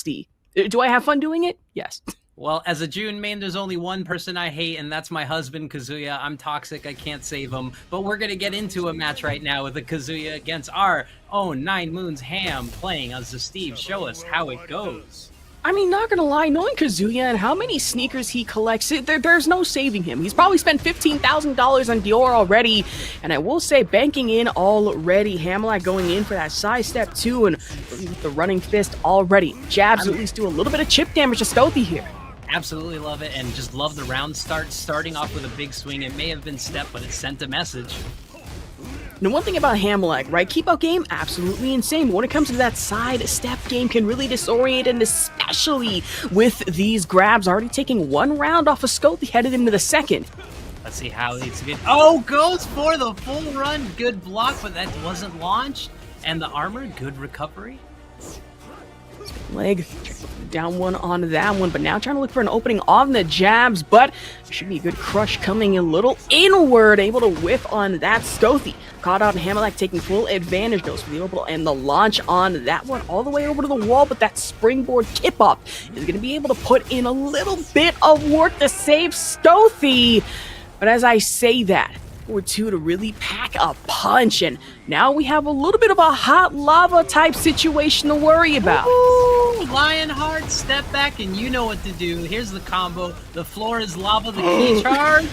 nasty. Do I have fun doing it? Yes. Well, as a June main, there's only one person I hate, and that's my husband, Kazuya. I'm toxic. I can't save him. But we're going to get into a match right now with a Kazuya against our own 9 Moons Ham playing as the Steve. Show us how it goes. I mean, not gonna lie, knowing Kazuya and how many sneakers he collects, there's no saving him. He's probably spent $15,000 on Dior already, and I will say, banking in already. Hamalak going in for that side step too, and with the running fist already. Jabs at least do a little bit of chip damage to Skothy here. Absolutely love it, and just love the round starting off with a big swing. It may have been step, but it sent a message. Now, one thing about Hamalak, right? Keep out game, absolutely insane. But when it comes to that side step game, can really disorient, and especially with these grabs already taking 1 round off of Skothy headed into the second. Let's see how he's good. Oh, goes for the full run. Good block, but that wasn't launched. And the armor, good recovery. Leg, down one on that one, but now trying to look for an opening on the jabs, but should be a good crush coming a little inward, able to whiff on that. Skothy caught out, and Hamalak taking full advantage, goes for the orbital and the launch on that one all the way over to the wall, but that springboard kip up is going to be able to put in a little bit of work to save Skothy. But as I say that, or 2 to really pack a punch, and now we have a little bit of a hot lava type situation to worry about. Ooh, Lionheart, step back, and you know what to do. Here's the combo. The floor is lava, the key charge.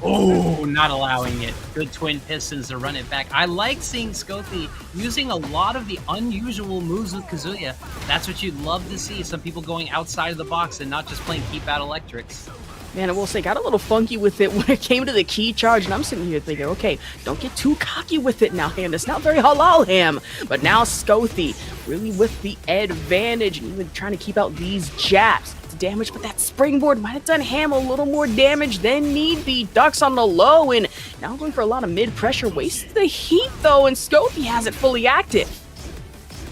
Oh, not allowing it. Good twin pistons to run it back. I like seeing Skothy using a lot of the unusual moves with Kazuya. That's what you'd love to see. Some people going outside of the box and not just playing keep out electrics. Man, I will say, got a little funky with it when it came to the key charge, and I'm sitting here thinking, okay, don't get too cocky with it now, Ham. It's not very halal, Ham. But now Skothy, really with the advantage, and even trying to keep out these jabs. It's damage, but that springboard might have done Ham a little more damage than need be. Ducks on the low, and now going for a lot of mid-pressure. Wastes the heat, though, and Skothy has it fully active.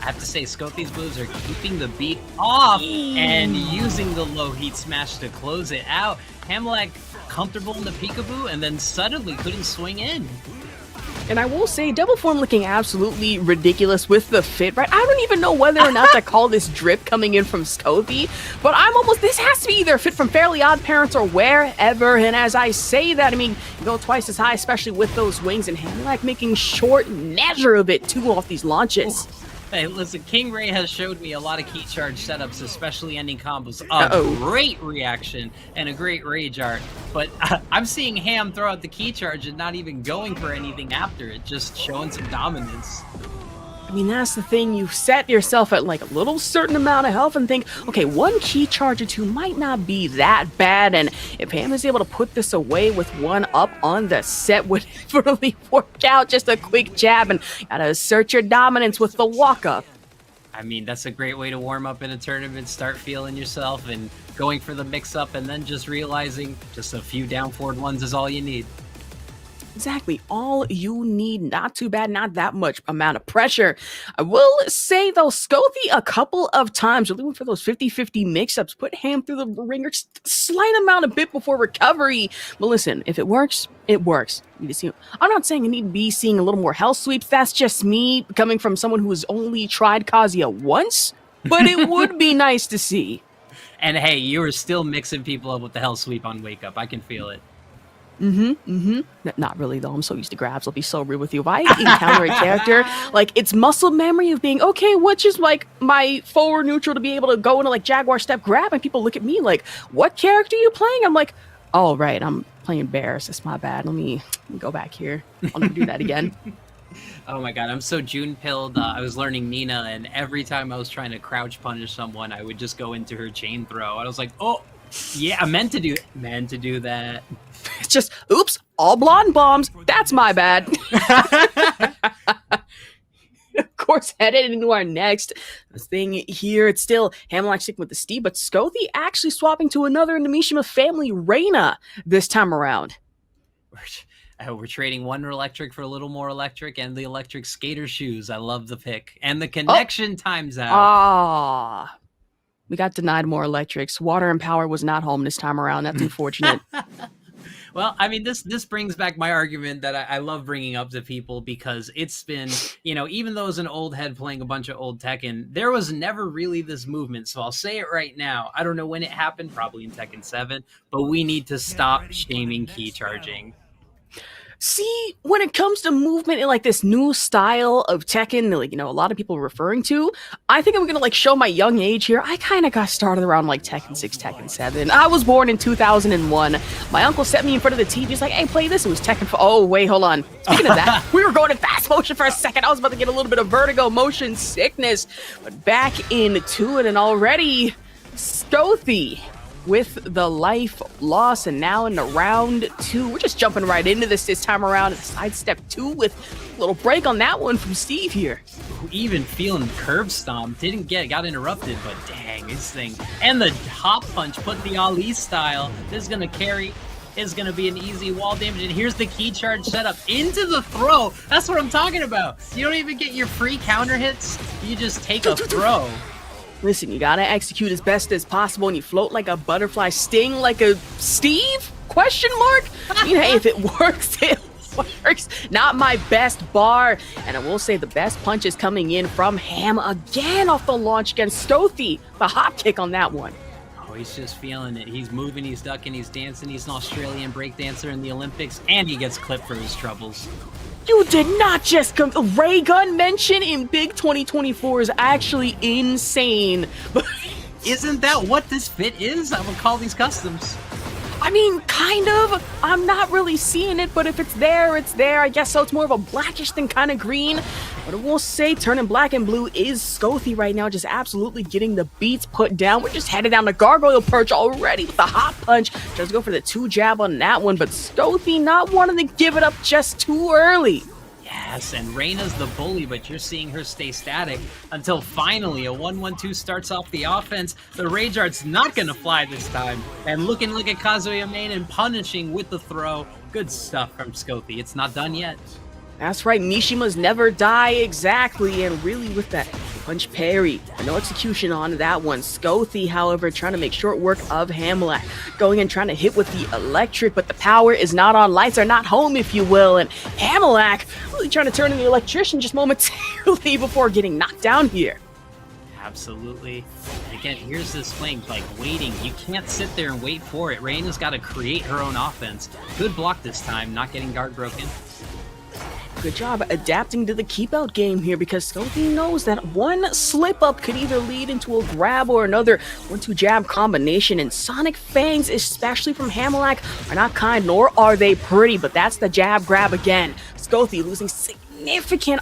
I have to say, Skothy's moves are keeping the beat off and using the low heat smash to close it out. Hamalak comfortable in the peekaboo and then suddenly couldn't swing in. And I will say, double form looking absolutely ridiculous with the fit, right? I don't even know whether or not to call this drip coming in from Skothy, but this has to be either a fit from Fairly Odd Parents or wherever. And as I say that, I mean, you go twice as high, especially with those wings, and Hamalak making short measure of it too off these launches. Hey, listen, King Ray has showed me a lot of key charge setups, especially ending combos. Great reaction and a great rage art. But I'm seeing Ham throw out the key charge and not even going for anything after it, just showing some dominance. I mean, that's the thing. You set yourself at like a little certain amount of health and think, okay, 1 key charge or 2 might not be that bad. And if Ham is able to put this away with 1 up on the set, would really work out. Just a quick jab and gotta assert your dominance with the walk up. I mean, that's a great way to warm up in a tournament, start feeling yourself and going for the mix up, and then just realizing just a few down forward ones is all you need. Exactly all you need. Not too bad, not that much amount of pressure. I will say, though, Skothy a couple of times, really went for those 50-50 mix-ups, put Ham through the ringer, just a slight amount of bit before recovery. But listen, if it works, it works. I'm not saying I need to be seeing a little more hell sweeps. That's just me coming from someone who has only tried Kazuya once, but it would be nice to see. And hey, you are still mixing people up with the hell sweep on Wake Up. I can feel it. Not really, though. I'm so used to grabs. I'll be so real with you. If I encounter a character, like, it's muscle memory of being, okay, which is like my forward neutral to be able to go into like Jaguar step grab, and people look at me like, what character are you playing? I'm like, oh, right, I'm playing Bears. That's my bad. Let me go back here. I'll never do that again. Oh my god, I'm so June pilled. I was learning Nina, and every time I was trying to crouch punish someone, I would just go into her chain throw. I was like, oh, yeah, I meant to do that. It's just, oops, all blonde bombs. That's my bad. Of course, headed into our next thing here. It's still Hamalak sticking with the Steve, but Skothy actually swapping to another Namishima family, Reina, this time around. We're trading 1 electric for a little more electric and the electric skater shoes. I love the pick. And the connection times out. We got denied more electrics. Water and power was not home this time around. That's unfortunate. Well, I mean, this brings back my argument that I love bringing up to people, because it's been, even though as an old head playing a bunch of old Tekken, there was never really this movement. So I'll say it right now. I don't know when it happened, probably in Tekken 7, but we need to stop shaming key charging. See, when it comes to movement in like this new style of Tekken, like, a lot of people are referring to, I think I'm gonna like show my young age here. I kind of got started around like Tekken 6, Tekken 7. I was born in 2001. My uncle set me in front of the TV. He's like, hey, play this. It was Tekken 4. Oh, wait, hold on. Speaking of that, we were going in fast motion for a second. I was about to get a little bit of vertigo motion sickness, but back into it, and already Skothy with the life loss, and now in the round 2. We're just jumping right into this time around. Sidestep 2 with a little break on that one from Steve here. Even feeling curb stomp, got interrupted, but dang, this thing. And the hop punch put the Ali style. This is gonna carry. Is going to be an easy wall damage, and here's the key charge setup into the throw. That's what I'm talking about. You don't even get your free counter hits. You just take a throw. Listen, you gotta execute as best as possible, and you float like a butterfly, sting like a Steve? Question mark? Hey, if it works, it works. Not my best bar. And I will say the best punch is coming in from Ham again off the launch against Skothy. The hop kick on that one. Oh, he's just feeling it. He's moving, he's ducking, he's dancing. He's an Australian breakdancer in the Olympics, and he gets clipped for his troubles. You did not just come. Ray gun mention in Big 2024 is actually insane. Isn't that what this fit is? I would call these customs. I mean, kind of. I'm not really seeing it, but if it's there, it's there. I guess so. It's more of a blackish than kind of green. But I will say, turning black and blue is Skothy right now, just absolutely getting the beats put down. We're just headed down the gargoyle perch already with the hot punch. Just go for the 2 jab on that one, but Skothy not wanting to give it up just too early. Yes, and Reina's the bully, but you're seeing her stay static until finally a 1-1-2 starts off the offense. The Rage Art's not going to fly this time. And looking like a Kazuya main and punishing with the throw. Good stuff from Skothy. It's not done yet. That's right, Mishimas never die exactly, and really with that punch parry, no execution on that one. Skothy, however, trying to make short work of Hamalak, going in trying to hit with the electric, but the power is not on, lights are not home, if you will, and Hamalak really trying to turn into the electrician just momentarily before getting knocked down here. Absolutely. And again, here's this flank, like waiting. You can't sit there and wait for it. Reina's got to create her own offense. Good block this time, not getting guard broken. Good job adapting to the keep-out game here, because Skothy knows that one slip-up could either lead into a grab or another 1-2 jab combination, and Sonic Fangs, especially from Hamalak, are not kind, nor are they pretty, but that's the jab grab again. Skothy losing significant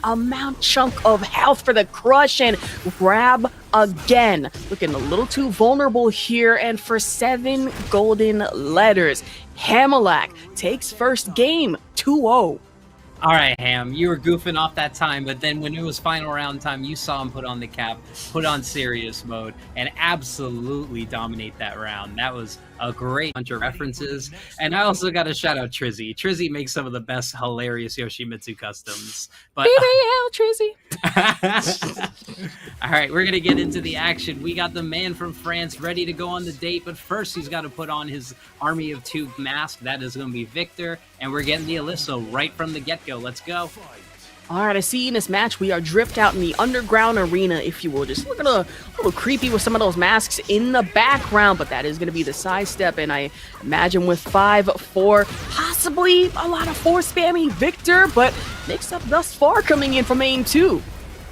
chunk of health for the crush, and grab again. Looking a little too vulnerable here, and for 7 golden letters, Hamalak takes first game 2-0. All right, Ham, you were goofing off that time, but then when it was final round time, you saw him put on the cap, put on serious mode, and absolutely dominate that round. That was a great bunch of references. And I also got to shout out Trizzy. Trizzy makes some of the best hilarious Yoshimitsu customs. But Trizzy. All right, we're going to get into the action. We got the man from France ready to go on the date, but first he's got to put on his Army of Two mask. That is going to be Victor, and we're getting the Alisa right from the get-go. Let's go. All right, I see in this match we are dripped out in the underground arena, if you will. Just looking a little creepy with some of those masks in the background, but that is going to be the side step, and I imagine with 5-4, possibly a lot of 4 spammy Victor, but mixed up thus far coming in from AimedTwo.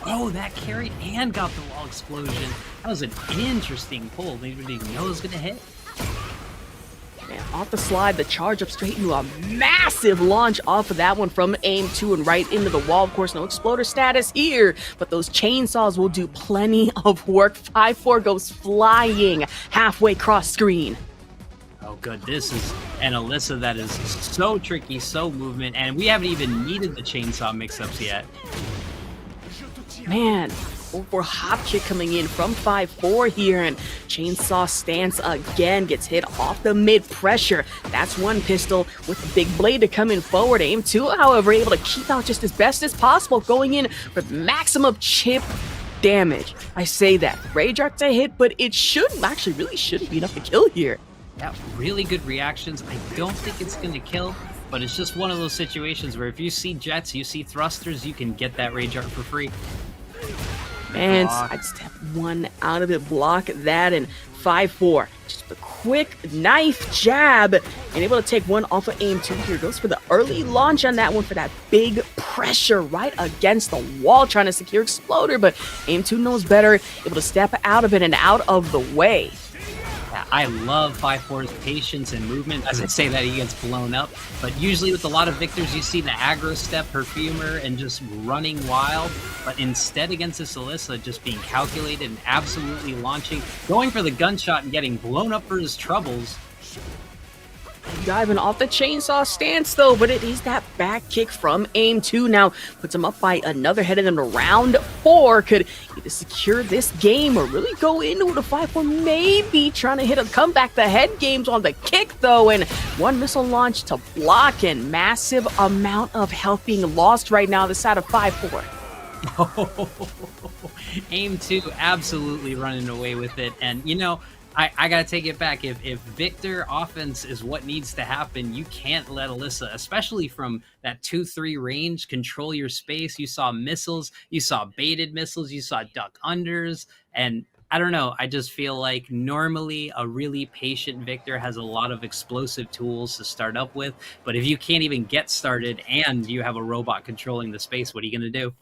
Oh, that carried and got the wall explosion. That was an interesting pull. Maybe didn't know it was going to hit. Man, off the slide, the charge up straight into a massive launch off of that one from AimedTwo and right into the wall. Of course, no exploder status here, but those chainsaws will do plenty of work. 5-4 goes flying halfway cross screen. Oh, good. This is an Alisa that is so tricky, so movement, and we haven't even needed the chainsaw mix-ups yet. Man, 4-4 hop kick coming in from 5-4 here, and chainsaw stance again gets hit off the mid pressure. That's one pistol with the big blade to come in forward. AimedTwo, however, able to keep out just as best as possible, going in for maximum chip damage. I say that. Rage Art to hit, but it shouldn't, actually really shouldn't be enough to kill here. Yeah, really good reactions. I don't think it's going to kill, but it's just one of those situations where if you see jets, you see thrusters, you can get that rage art for free. And sidestep one out of it, block that, and 5-4. Just a quick knife jab, and able to take one off of AimedTwo here. Goes for the early launch on that one for that big pressure right against the wall, trying to secure Exploder, but AimedTwo knows better, able to step out of it and out of the way. Yeah, I love 5-4's patience and movement. As I say that, he gets blown up. But usually with a lot of victors, you see the aggro step, Perfumer, and just running wild. But instead against this Alisa, just being calculated and absolutely launching, going for the gunshot and getting blown up for his troubles. Diving off the chainsaw stance though, but it is that back kick from AimedTwo. Now puts him up by another, headed into round 4. Could either secure this game or really go into it. A 5-4, maybe trying to hit a comeback. The head game's on the kick though, and one missile launch to block, and massive amount of health being lost right now on the side of 5-4. AimedTwo absolutely running away with it, and you know, I gotta take it back. If Victor offense is what needs to happen, you can't let Alisa, especially from that 2-3 range, control your space. You saw missiles, you saw baited missiles, you saw duck unders, and I don't know. I just feel like normally a really patient Victor has a lot of explosive tools to start up with, but if you can't even get started and you have a robot controlling the space, what are you gonna do?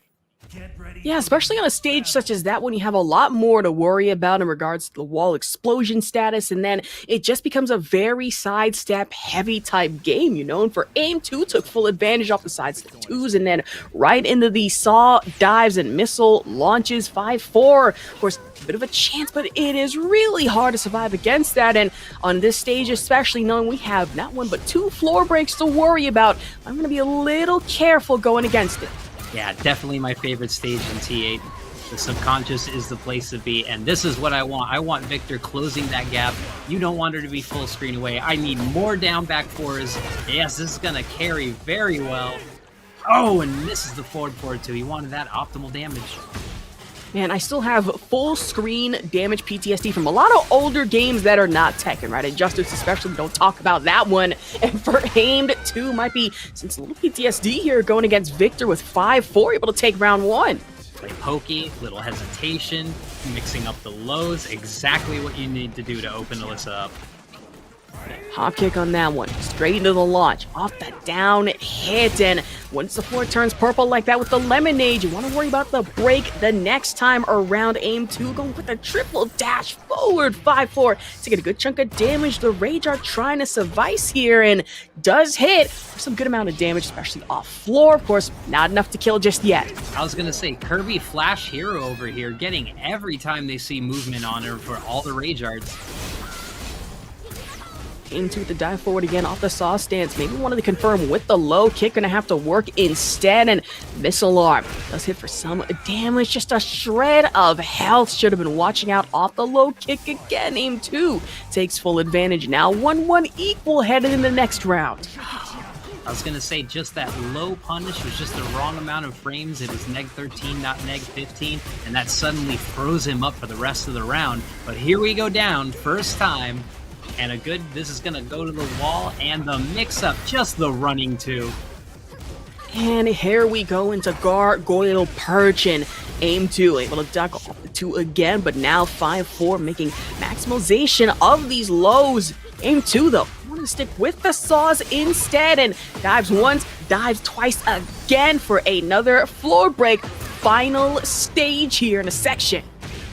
Yeah, especially on a stage such as that when you have a lot more to worry about in regards to the wall explosion status, and then it just becomes a very sidestep heavy type game, you know. And for AimedTwo, took full advantage off the sidestep 2s and then right into the saw dives and missile launches. 5-4, of course, a bit of a chance, but it is really hard to survive against that. And on this stage, especially knowing we have not one but 2 floor breaks to worry about, I'm going to be a little careful going against it. Yeah, definitely my favorite stage in T8. The subconscious is the place to be, and this is what I want. I want Victor closing that gap. You don't want her to be full screen away. I need more down back 4s. Yes, this is going to carry very well. Oh, and misses the forward 4-2. He wanted that optimal damage. Man, I still have full screen damage PTSD from a lot of older games that are not Tekken, right? Injustice especially, don't talk about that one. And for AimedTwo, might be, since a little PTSD here, going against Victor with 5-4, able to take round 1. Play pokey, little hesitation, mixing up the lows, exactly what you need to do to open Alisa up. Hop kick on that one, straight into the launch, off the down hit, and once the floor turns purple like that with the lemonade, you want to worry about the break the next time around. AimedTwo going with a triple dash forward. 5-4 to get a good chunk of damage. The Rage are trying to suffice here, and does hit for some good amount of damage, especially off floor. Of course, not enough to kill just yet. I was gonna say, Kirby Flash Hero over here, getting every time they see movement on her for all the Rage arts. Into the dive forward again off the saw stance. Maybe wanted to confirm with the low kick. Gonna have to work instead. And missile arm does hit for some damage. Just a shred of health. Should have been watching out off the low kick again. AimedTwo takes full advantage now. 1-1 equal headed in the next round. I was gonna say, just that low punish was just the wrong amount of frames. It was neg 13, not neg 15, and that suddenly froze him up for the rest of the round. But here we go down, first time. And a good, this is going to go to the wall, and the mix-up, just the running 2. And here we go into Gargoyle Perch, and AimedTwo able to duck off the 2 again, but now 5-4 making maximization of these lows. AimedTwo though, want to stick with the saws instead, and dives once, dives twice again for another floor break. Final stage here in a section.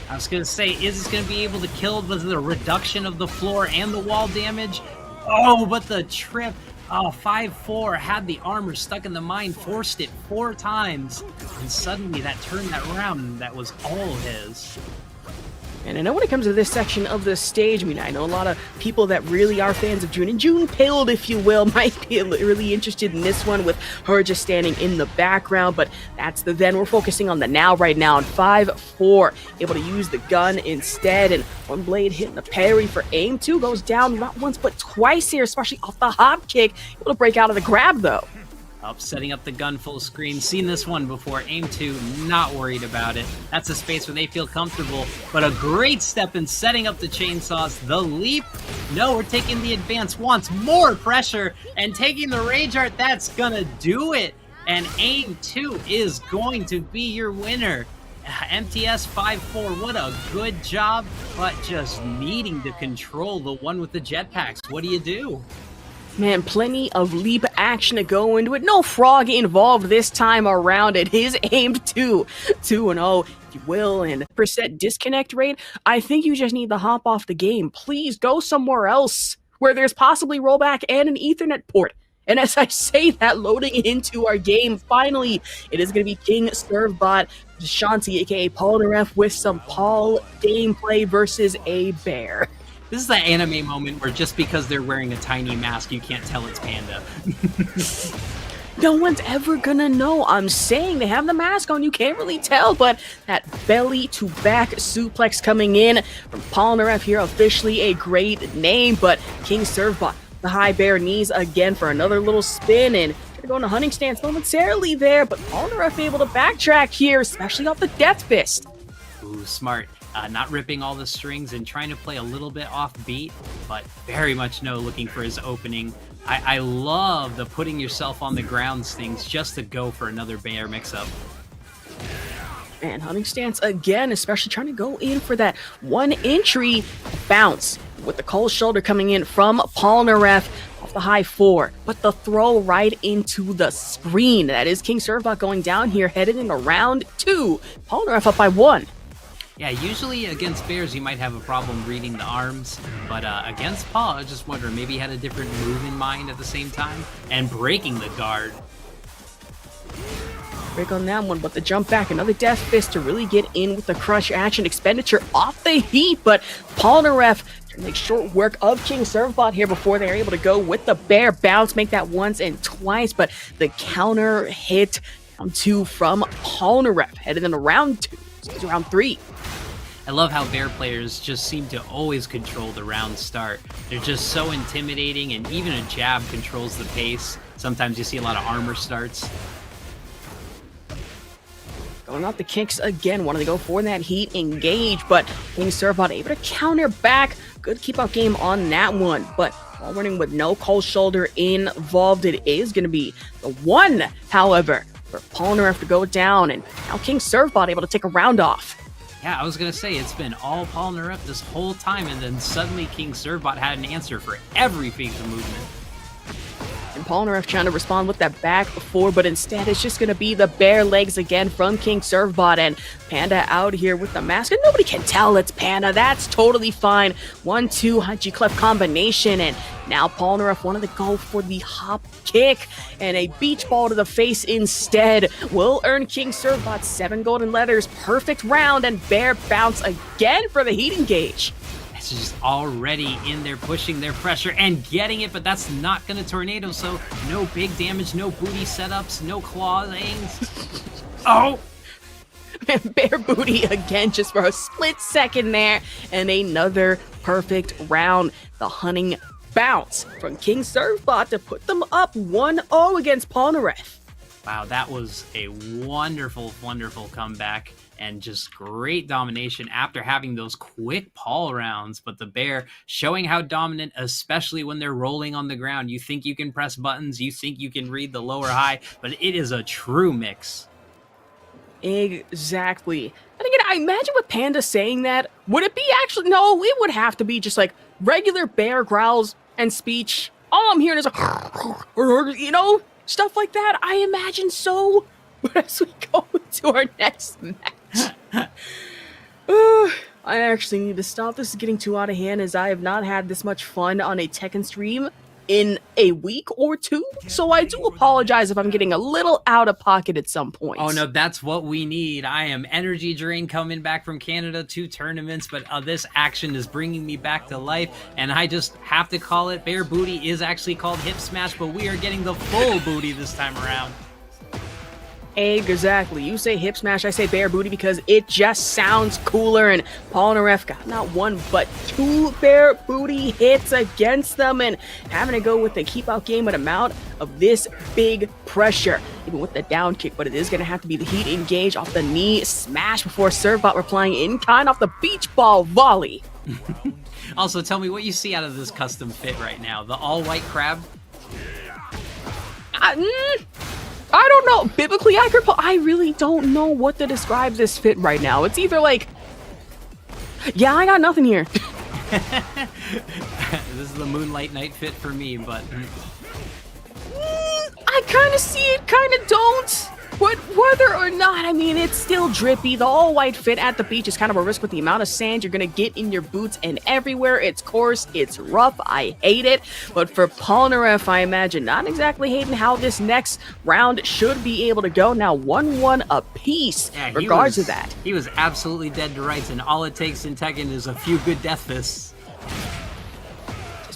I was going to say, is this going to be able to kill the reduction of the floor and the wall damage? Oh, but the trip. Oh, 5-4 had the armor stuck in the mine, forced it 4 times, and suddenly that turned that round, and that was all his. And I know when it comes to this section of the stage, I mean, I know a lot of people that really are fans of June, and June pilled, if you will, might be really interested in this one with her just standing in the background, but that's the then. We're focusing on the now right now, and 5-4 able to use the gun instead, and one blade hitting the parry for AimedTwo, goes down not once but twice here, especially off the hop kick, able to break out of the grab though. Up, setting up the gun full screen. Seen this one before. AimedTwo, not worried about it. That's a space where they feel comfortable. But a great step in setting up the chainsaws. The leap. No, we're taking the advance. Wants more pressure. And taking the Rage Art, that's gonna do it. And AimedTwo is going to be your winner. MTS 5-4, what a good job. But just needing to control the one with the jetpacks. What do you do? Man, plenty of leap action to go into it. No frog involved this time around. It is AimedTwo 2-0, if you will. And percent disconnect rate, I think you just need to hop off the game. Please go somewhere else where there's possibly rollback and an Ethernet port. And as I say that, loading into our game, finally, it is going to be King Servbot Shanti, aka Paulnareff, with some Paul gameplay versus a bear. This is that anime moment where just because they're wearing a tiny mask, you can't tell it's Panda. No one's ever gonna know. I'm saying they have the mask on, you can't really tell, but that belly-to-back suplex coming in from Paulnareff here, officially a great name, but King Servbot, the high bear knees again for another little spin, and gonna go into hunting stance momentarily there, but Paulnareff able to backtrack here, especially off the Death Fist. Ooh, smart. Not ripping all the strings and trying to play a little bit offbeat, but very much looking for his opening. I love the putting yourself on the ground things just to go for another bear mix-up. And hunting stance again, especially trying to go in for that one entry bounce with the cold shoulder coming in from Paulnareff off the high 4, but the throw right into the screen. That is King Servbot going down here, headed into round 2. Paulnareff up by 1. Yeah, usually against bears you might have a problem reading the arms, but against Paul, I just wonder, maybe he had a different move in mind at the same time, and breaking the guard. Break on that one, but the jump back, another Death Fist to really get in with the crush action expenditure off the heat, but Paulnareff trying to make short work of King Servbot here before they're able to go with the bear bounce, make that once and twice, but the counter hit down 2 from Paulnareff, headed into round 2, to round 3. I love how bear players just seem to always control the round start. They're just so intimidating, and even a jab controls the pace. Sometimes you see a lot of armor starts. Going out the kicks again, wanted to go for that heat engage, but King Servbot able to counter back. Good keep out game on that one, but while running with no cold shoulder involved, it is going to be the one, however, for Paulnareff to go down, and now King Servbot able to take a round off. Yeah, I was going to say, it's been all Paulnareff this whole time, and then suddenly King Servbot had an answer for every piece of movement. And Paulnareff trying to respond with that back 4, but instead it's just going to be the bare legs again from King Servbot, and Panda out here with the mask, and nobody can tell it's Panda. That's totally fine. 1-2 Haji Clef combination, and now Paulnareff wanted to go for the hop kick, and a beach ball to the face instead will earn King Servbot 7 golden letters. Perfect round, and bear bounce again for the heat engage. It's just already in there pushing their pressure and getting it, but that's not going to tornado, so no big damage, no booty setups, no clawings. Oh! Bear booty again just for a split second there, and another perfect round. The hunting bounce from King Servbot to put them up 1-0 against Paulnareff. Wow, that was a wonderful, wonderful comeback. And just great domination after having those quick Paul rounds. But the bear showing how dominant, especially when they're rolling on the ground. You think you can press buttons, you think you can read the lower high, but it is a true mix. Exactly. And again, I imagine with Panda saying that, would it be actually, no, it would have to be just like regular bear growls and speech. All I'm hearing is like, you know, stuff like that. I imagine so. But as we go to our next match, I actually need to stop. This is getting too out of hand, as I have not had this much fun on a Tekken stream in a week or two. So I do apologize if I'm getting a little out of pocket at some point. Oh no, that's what we need. I am energy drained coming back from Canada, 2 tournaments, but this action is bringing me back to life, and I just have to call it. Bear booty is actually called hip smash, but we are getting the full booty this time around. Exactly. You say hip smash, I say bear booty because it just sounds cooler. And Paulnareff got not one but two bear booty hits against them, and having to go with the keep out game and amount of this big pressure, even with the down kick. But it is going to have to be the heat engage off the knee smash before Servbot replying in kind off the beach ball volley. Also, tell me what you see out of this custom fit right now. The all-white crab? I don't know. Biblically accurate, I really don't know what to describe this fit right now. It's either like, yeah, I got nothing here. This is the Moonlight Night fit for me, but... I kind of see it, kind of don't. But whether or not, I mean, it's still drippy. The all-white fit at the beach is kind of a risk with the amount of sand you're going to get in your boots and everywhere. It's coarse, it's rough, I hate it. But for Paulnareff, I imagine not exactly hating how this next round should be able to go. Now 1-1 apiece, regards to that. He was absolutely dead to rights, and all it takes in Tekken is a few good death fists.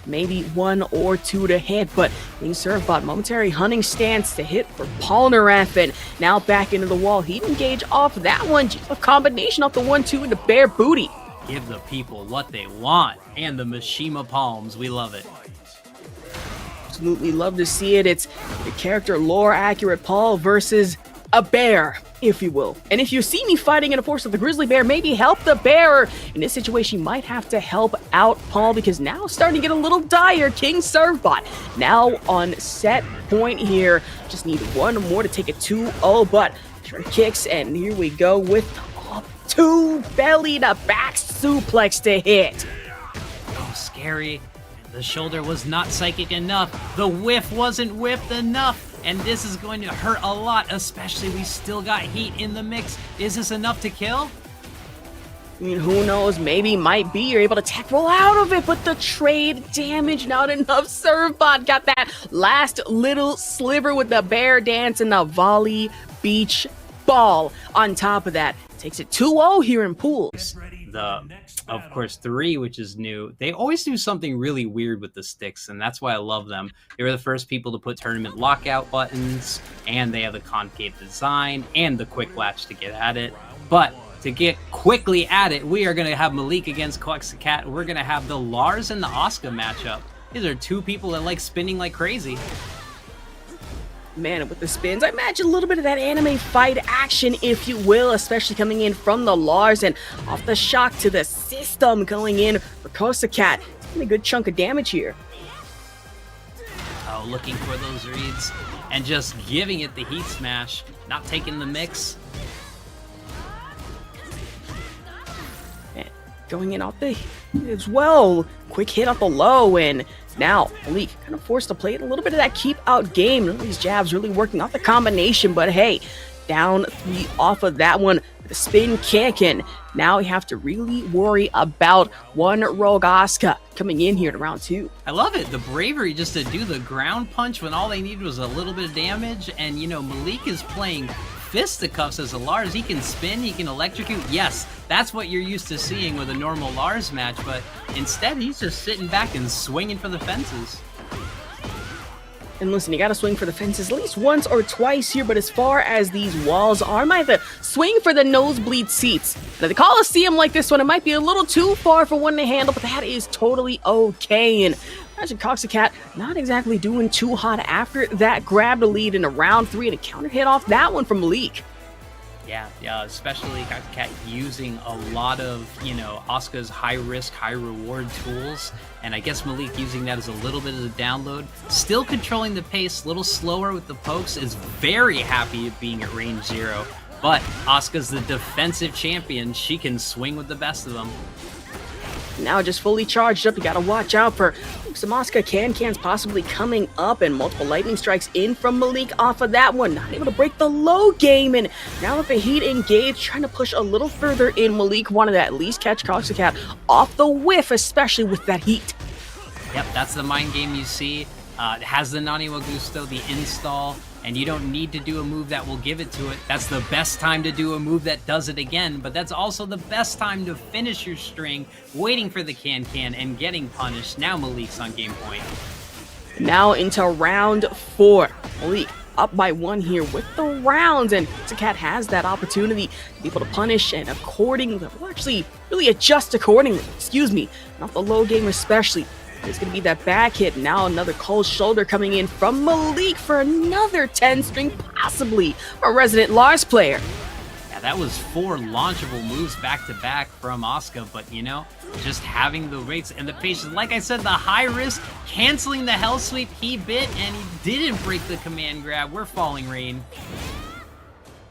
Maybe one or two to hit, but being Servbot, momentary hunting stance to hit for Paulnareff, and now back into the wall. He'd engage off that one, just a combination off the 1-2 into bare booty. Give the people what they want, and the Mishima palms, we love it. Absolutely love to see it. It's the character lore accurate Paul versus a bear, if you will. And if you see me fighting in a force of the grizzly bear, maybe help the bear. In this situation, you might have to help out Paul, because now starting to get a little dire. King Servbot now on set point here. Just need one more to take it 2-0, but sure kicks, and here we go with two belly to back suplex to hit. Oh, scary. The shoulder was not psychic enough. The whiff wasn't whipped enough. And this is going to hurt a lot, especially we still got heat in the mix. Is this enough to kill? I mean, who knows? Maybe, might be. You're able to tech roll out of it, but the trade damage, not enough. Servbot got that last little sliver with the bear dance and the volley beach ball on top of that. Takes it 2-0 here in pools. Of course, 3, which is new. They always do something really weird with the sticks, and that's why I love them. They were the first people to put tournament lockout buttons, and they have the concave design and the quick latch to get at it. But to get quickly at it, we are going to have Malik against coxacat. We're going to have the Lars and the Asuka matchup. These are two people that like spinning like crazy. Man, with the spins, I imagine a little bit of that anime fight action, if you will, especially coming in from the Lars, and off the shock to the system going in for coxacat. It's been a good chunk of damage here. Oh, looking for those reads and just giving it the heat smash, not taking the mix. And going in off the as well. Quick hit off the low, and now Malik kind of forced to play it a little bit of that keep out game. None of these jabs really working off the combination, but hey, down 3 off of that one. The spin kick, and now we have to really worry about one rogue Asuka coming in here to round 2. I love it. The bravery just to do the ground punch when all they needed was a little bit of damage. And, you know, Malik is playing fisticuffs as a Lars. He can spin, he can electrocute. Yes, that's what you're used to seeing with a normal Lars match, but instead he's just sitting back and swinging for the fences. And listen, you gotta swing for the fences at least once or twice here, but as far as these walls are, might have to swing for the nosebleed seats. Now, the Coliseum like this one, it might be a little too far for one to handle, but that is totally okay. And imagine coxacat not exactly doing too hot after that grab to lead into round 3 and a counter hit off that one from Malik. Yeah, especially coxacat using a lot of, you know, Asuka's high-risk, high-reward tools, and I guess Malik using that as a little bit of a download. Still controlling the pace, a little slower with the pokes, is very happy at being at range 0, but Asuka's the defensive champion. She can swing with the best of them. Now just fully charged up, you gotta watch out for some Asuka cans possibly coming up, and multiple lightning strikes in from Malik off of that one. Not able to break the low game, and now with the heat engaged, trying to push a little further in. Malik wanted to at least catch coxacat off the whiff, especially with that heat. Yep, that's the mind game you see. It has the Naniwa Gusto, the install, and you don't need to do a move that will give it to it. That's the best time to do a move that does it again, but that's also the best time to finish your string, waiting for the can and getting punished. Now Malik's on game point. Now into round 4. Malik up by 1 here with the rounds, and coxacat has that opportunity to be able to punish and accordingly, well, actually really adjust accordingly, excuse me, not the low game especially. There's going to be that back hit. Now another cold shoulder coming in from Malik for another 10 string, possibly a resident Lars player. Yeah, that was 4 launchable moves back to back from Asuka, but you know, just having the rates and the patience. Like I said, the high risk, canceling the hell sweep, he bit and he didn't break the command grab. We're falling rain.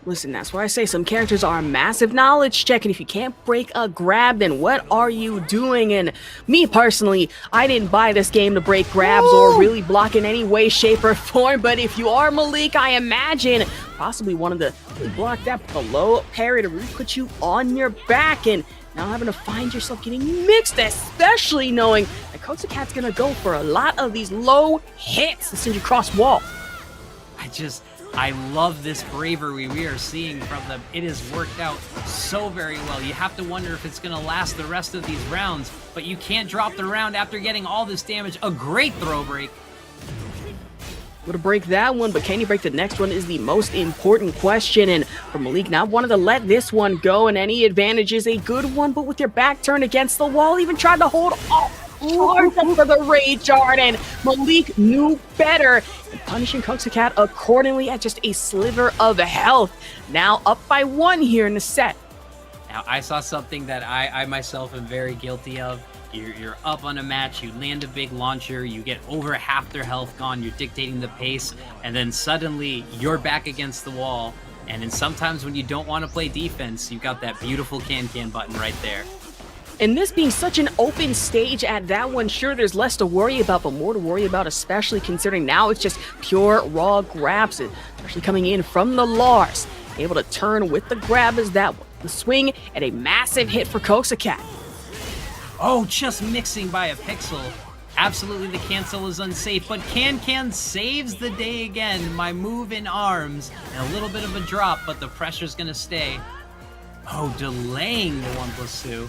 Listen, that's why I say some characters are a massive knowledge check, and if you can't break a grab, then what are you doing? And me personally, I didn't buy this game to break grabs or really block in any way, shape, or form, but if you are Malik, I imagine possibly wanted to really block that with a low parry to really put you on your back, and now having to find yourself getting mixed, especially knowing that coxacat's gonna go for a lot of these low hits to send you cross wall. I love this bravery we are seeing from them. It has worked out so very well. You have to wonder if it's going to last the rest of these rounds, but you can't drop the round after getting all this damage. A great throw break. Able to break that one, but can you break the next one is the most important question, and for Malik not wanting to let this one go, and any advantage is a good one, but with your back turned against the wall, even tried to hold off Lars for the rage art, and Malik knew better, and punishing coxacat accordingly at just a sliver of health. Now up by 1 here in the set. Now I saw something that I myself am very guilty of. You're up on a match, you land a big launcher, you get over half their health gone, you're dictating the pace, and then suddenly you're back against the wall. And then sometimes when you don't want to play defense, you've got that beautiful can button right there. And this being such an open stage at that one, sure, there's less to worry about, but more to worry about, especially considering now it's just pure raw grabs, especially coming in from the Lars. Able to turn with the grab as that one. The swing and a massive hit for coxacat. Oh, just mixing by a pixel. Absolutely, the cancel is unsafe, but Can saves the day again. My move in arms and a little bit of a drop, but the pressure's gonna stay. Oh, delaying the 1+2.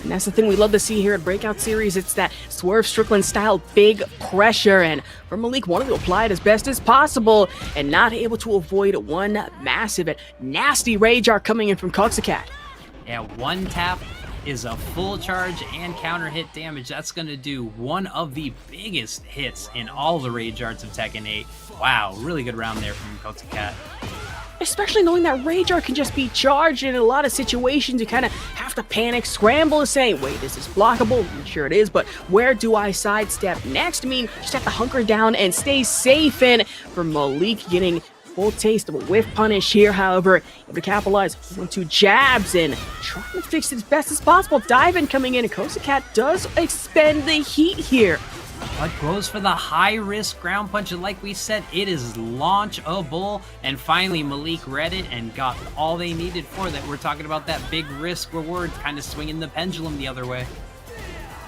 And that's the thing we love to see here at Breakout Series. It's that Swerve Strickland style big pressure, and for Malik wanting to apply it as best as possible and not able to avoid one massive and nasty rage art coming in from coxacat. Yeah, 1 tap is a full charge and counter hit damage. That's going to do one of the biggest hits in all the rage arts of Tekken 8. Wow, really good round there from coxacat. Especially knowing that rage art can just be charged, and in a lot of situations you kind of have to panic, scramble, and say, wait, is this blockable? I'm sure it is, but where do I sidestep next? I mean, just have to hunker down and stay safe, and for Malik getting full taste of a whiff punish here, however, able to capitalize on 2 jabs and trying to fix it as best as possible. Dive-in coming in, and coxacat does expend the heat here. But goes for the high-risk ground punch, and like we said, it is launchable. And finally, Malik read it and got all they needed for that. We're talking about that big risk-reward, kind of swinging the pendulum the other way.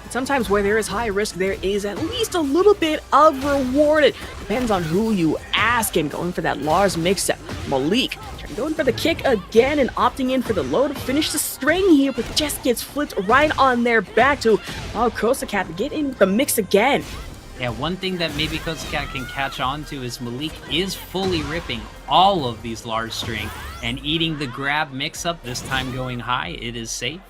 Sometimes where there is high risk, there is at least a little bit of reward. It depends on who you ask, and going for that Lars mix-up. Malik going for the kick again and opting in for the low to finish the string here, but just gets flipped right on their back to coxacat to get in with the mix again. Yeah, one thing that maybe coxacat can catch on to is Malik is fully ripping all of these Lars string and eating the grab mix-up, this time going high. It is safe.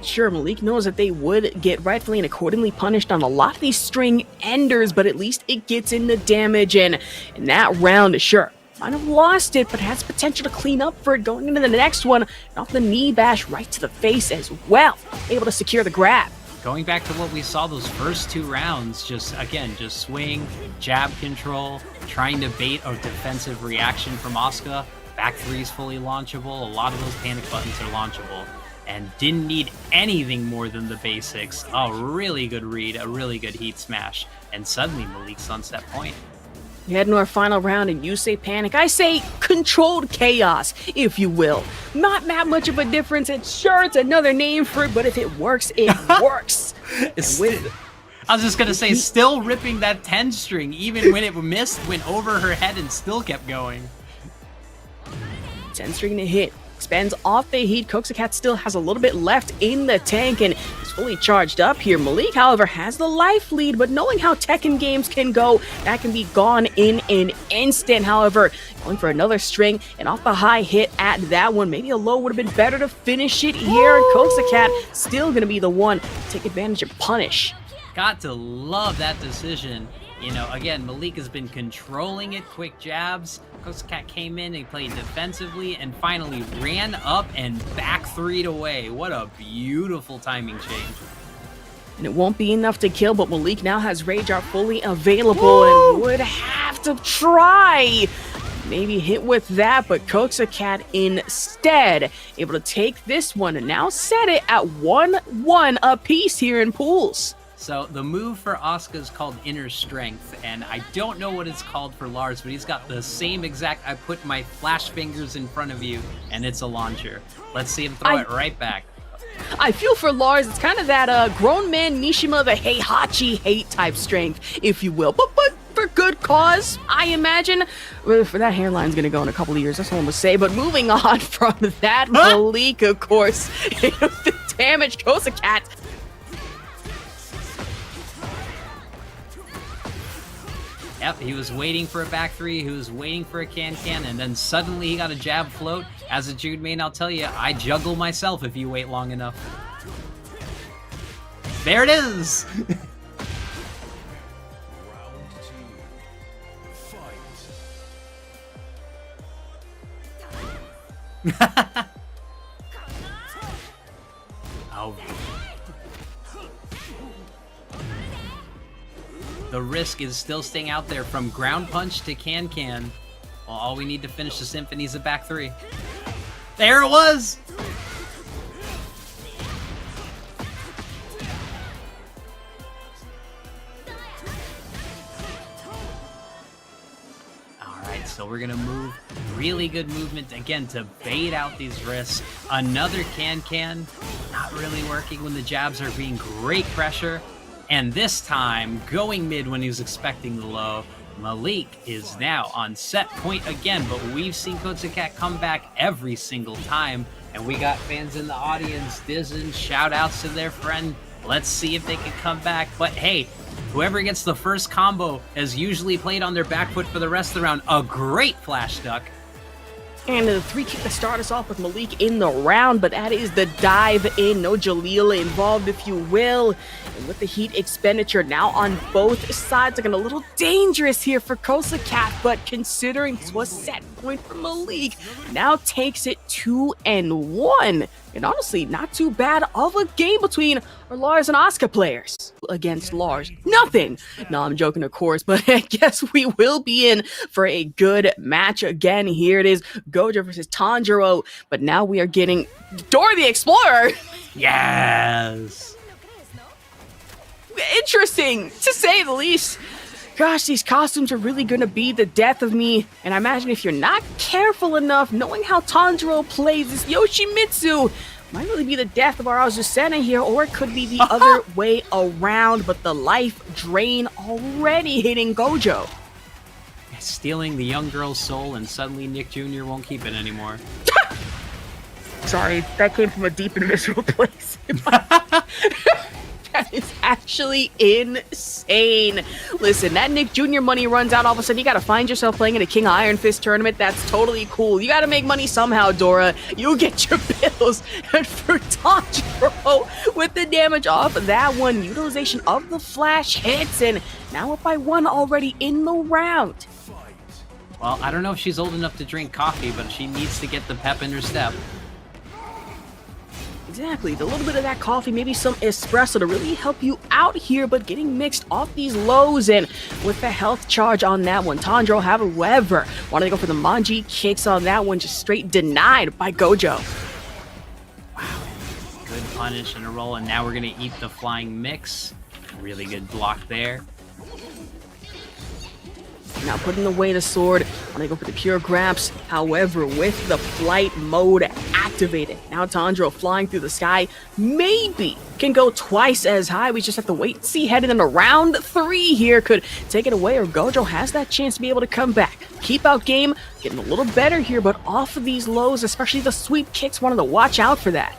Sure, Malik knows that they would get rightfully and accordingly punished on a lot of these string enders, but at least it gets in the damage, and in that round, sure, might have lost it, but has potential to clean up for it going into the next one, and off the knee bash right to the face as well, able to secure the grab. Going back to what we saw those first 2 rounds, just swing, jab control, trying to bait a defensive reaction from Asuka. Back 3's fully launchable, a lot of those panic buttons are launchable, and didn't need anything more than the basics. A really good read, a really good heat smash, and suddenly Malik's on set point. We head into our final round, and you say panic, I say controlled chaos, if you will. Not that much of a difference, and sure, it's another name for it, but if it works, it works. I was just gonna say, still ripping that 10 string, even when it missed, went over her head and still kept going. 10 string to hit. Expands off the heat. coxacat still has a little bit left in the tank, and is fully charged up here. Malik, however, has the life lead, but knowing how Tekken games can go, that can be gone in an instant. However, going for another string and off the high hit at that one. Maybe a low would have been better to finish it here. And coxacat still going to be the one to take advantage and punish. Got to love that decision. You know, again, Malik has been controlling it, quick jabs. coxacat came in and played defensively and finally ran up and back 3'd away. What a beautiful timing change. And it won't be enough to kill, but Malik now has Rage Art fully available and would have to try. Maybe hit with that, but coxacat instead able to take this one and now set it at 1-1 apiece here in pools. So the move for Asuka is called Inner Strength, and I don't know what it's called for Lars, but he's got the same exact, I put my flash fingers in front of you, and it's a launcher. Let's see him throw it right back. I feel for Lars, it's kind of that grown man Mishima, the Heihachi hate type strength, if you will. But for good cause, I imagine. Well, for that hairline's gonna go in a couple of years, that's all I'm gonna say. But moving on from that, Malik, of course, the damage coxacat. Yep, he was waiting for a back 3, he was waiting for a can-can, and then suddenly he got a jab float. As a Jude main, I'll tell you, I juggle myself if you wait long enough. There it is! Oh. The risk is still staying out there from ground punch to can-can. Well, all we need to finish the symphony is a back 3. There it was! Alright, so we're gonna move. Really good movement, again, to bait out these risks. Another can-can. Not really working when the jabs are being great pressure. And this time, going mid when he was expecting the low. Malik is now on set point again, but we've seen coxacat come back every single time. And we got fans in the audience, Dizzin, shout outs to their friend. Let's see if they can come back. But hey, whoever gets the first combo has usually played on their back foot for the rest of the round. A great flash duck. And the 3 kick to start us off with Malik in the round, but that is the dive in. No Jalila involved, if you will. And with the heat expenditure now on both sides, looking a little dangerous here for coxacat, but considering this was set point for Malik, now takes it 2-1. And honestly, not too bad of a game between our Lars and Asuka players. Against Lars, nothing. No, I'm joking, of course, but I guess we will be in for a good match again. Here it is, Gojo versus Tanjiro, but now we are getting Dora the Explorer. Yes! Interesting, to say the least. Gosh, these costumes are really going to be the death of me. And I imagine if you're not careful enough, knowing how Tanjiro plays this Yoshimitsu, might really be the death of our Azucena here, or it could be the other way around. But the life drain already hitting Gojo. Stealing the young girl's soul, and suddenly Nick Jr. won't keep it anymore. Sorry, that came from a deep and visceral place. That is actually insane. Listen, that Nick Jr. money runs out all of a sudden. You gotta find yourself playing in a King of Iron Fist tournament. That's totally cool. You gotta make money somehow, Dora. You get your bills. And for Tanjiro, with the damage off that one, utilization of the flash hits, and now up by 1 already in the round. Well, I don't know if she's old enough to drink coffee, but she needs to get the pep in her step. Exactly, a little bit of that coffee, maybe some espresso to really help you out here, but getting mixed off these lows, and with the health charge on that one, Tanjiro, however, wanted to go for the Manji kicks on that one, just straight denied by Gojo. Wow, good punish and a roll, and now we're gonna eat the flying mix. Really good block there. Now putting away the sword, want to go for the pure grabs. However, with the flight mode activated, now Tanjiro flying through the sky, maybe can go twice as high. We just have to wait and see. Heading into round 3 here, could take it away, or Gojo has that chance to be able to come back. Keep out game, getting a little better here, but off of these lows, especially the sweep kicks, wanted to watch out for that.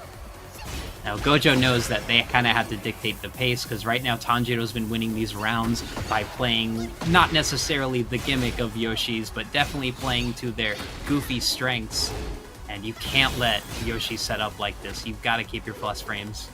Now, Gojo knows that they kind of have to dictate the pace, because right now Tanjiro's been winning these rounds by playing not necessarily the gimmick of Yoshi's, but definitely playing to their goofy strengths. And you can't let Yoshi set up like this. You've got to keep your plus frames.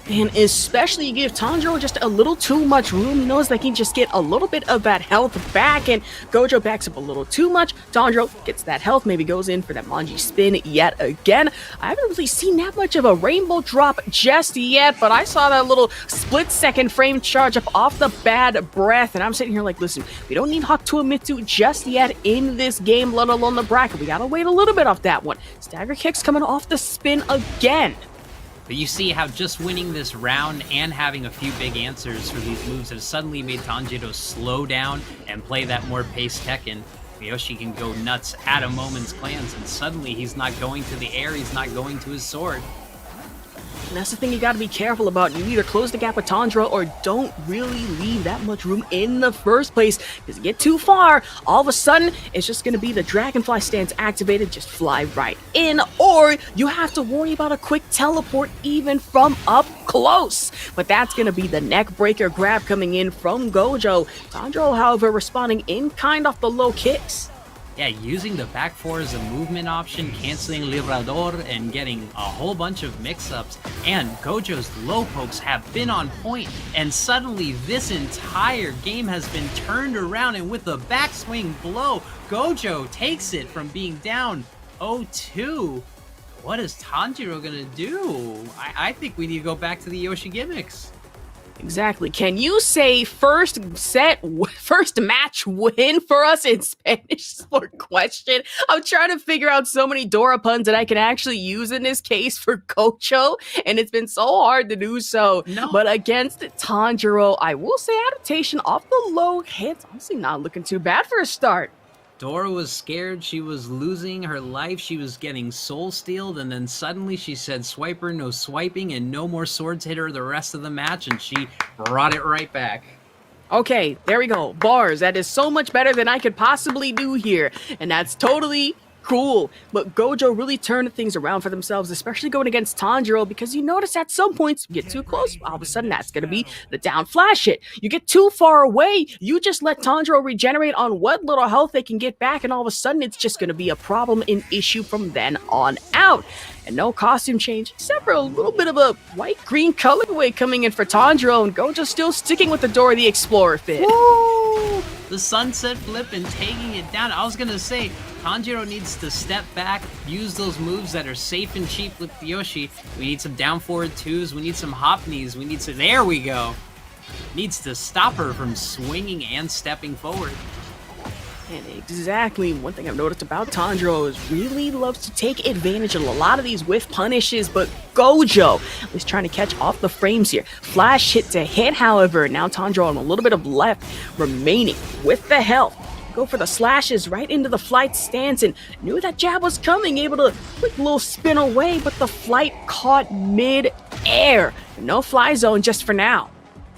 And especially you give Tanjiro just a little too much room. He knows that he can just get a little bit of that health back, and Gojo backs up a little too much. Tanjiro gets that health, maybe goes in for that Manji spin yet again. I haven't really seen that much of a rainbow drop just yet, but I saw that little split-second frame charge up off the bad breath, and I'm sitting here like, listen, we don't need Yoshimitsu just yet in this game, let alone the bracket. We gotta wait a little bit off that one. Stagger kicks coming off the spin again. But you see how just winning this round and having a few big answers for these moves have suddenly made Tanjiro slow down and play that more paced Tekken. Yoshi can go nuts at a moment's glance, and suddenly he's not going to the air, he's not going to his sword. And that's the thing you gotta be careful about. You either close the gap with Tanjiro or don't really leave that much room in the first place. Because you get too far, all of a sudden, it's just gonna be the Dragonfly stance activated, just fly right in. Or you have to worry about a quick teleport even from up close. But that's gonna be the neck breaker grab coming in from Gojo. Tanjiro, however, responding in kind off the low kicks. Yeah, using the back four as a movement option, canceling Librador, and getting a whole bunch of mix-ups. And Gojo's low pokes have been on point, and suddenly this entire game has been turned around, and with the backswing blow, Gojo takes it from being down 0-2. What is Tanjiro gonna do? I think we need to go back to the Yoshi gimmicks. Exactly. Can you say first match win for us in Spanish sport question? I'm trying to figure out so many Dora puns that I can actually use in this case for Gojo, and it's been so hard to do so. No. But against Tanjiro, I will say adaptation off the low hits, honestly not looking too bad for a start. Dora was scared, she was losing her life, she was getting soul stealed, and then suddenly she said swiper, no swiping, and no more swords hit her the rest of the match, and she brought it right back. Okay, there we go. Bars. That is so much better than I could possibly do here. And that's totally cool. But Gojo really turned things around for themselves, especially going against Tanjiro, because you notice at some points, you get too close, all of a sudden that's going to be the down flash hit. You get too far away, you just let Tanjiro regenerate on what little health they can get back, and all of a sudden it's just going to be a problem, an issue from then on out. And no costume change, except for a little bit of a white-green colorway coming in for Tanjiro, and Gojo still sticking with the Dora the Explorer fit. Woo! The sunset flip and taking it down. I was going to say, Tanjiro needs to step back, use those moves that are safe and cheap with Yoshi. We need some down forward twos, we need some hop knees, we need to, there we go. Needs to stop her from swinging and stepping forward. And exactly, one thing I've noticed about Tanjiro is really loves to take advantage of a lot of these whiff punishes, but Gojo is trying to catch off the frames here. Flash hit to hit, however, now Tanjiro on a little bit of left remaining with the health. Go for the slashes right into the flight stance, and knew that jab was coming, able to quick little spin away, but the flight caught mid-air. No fly zone just for now.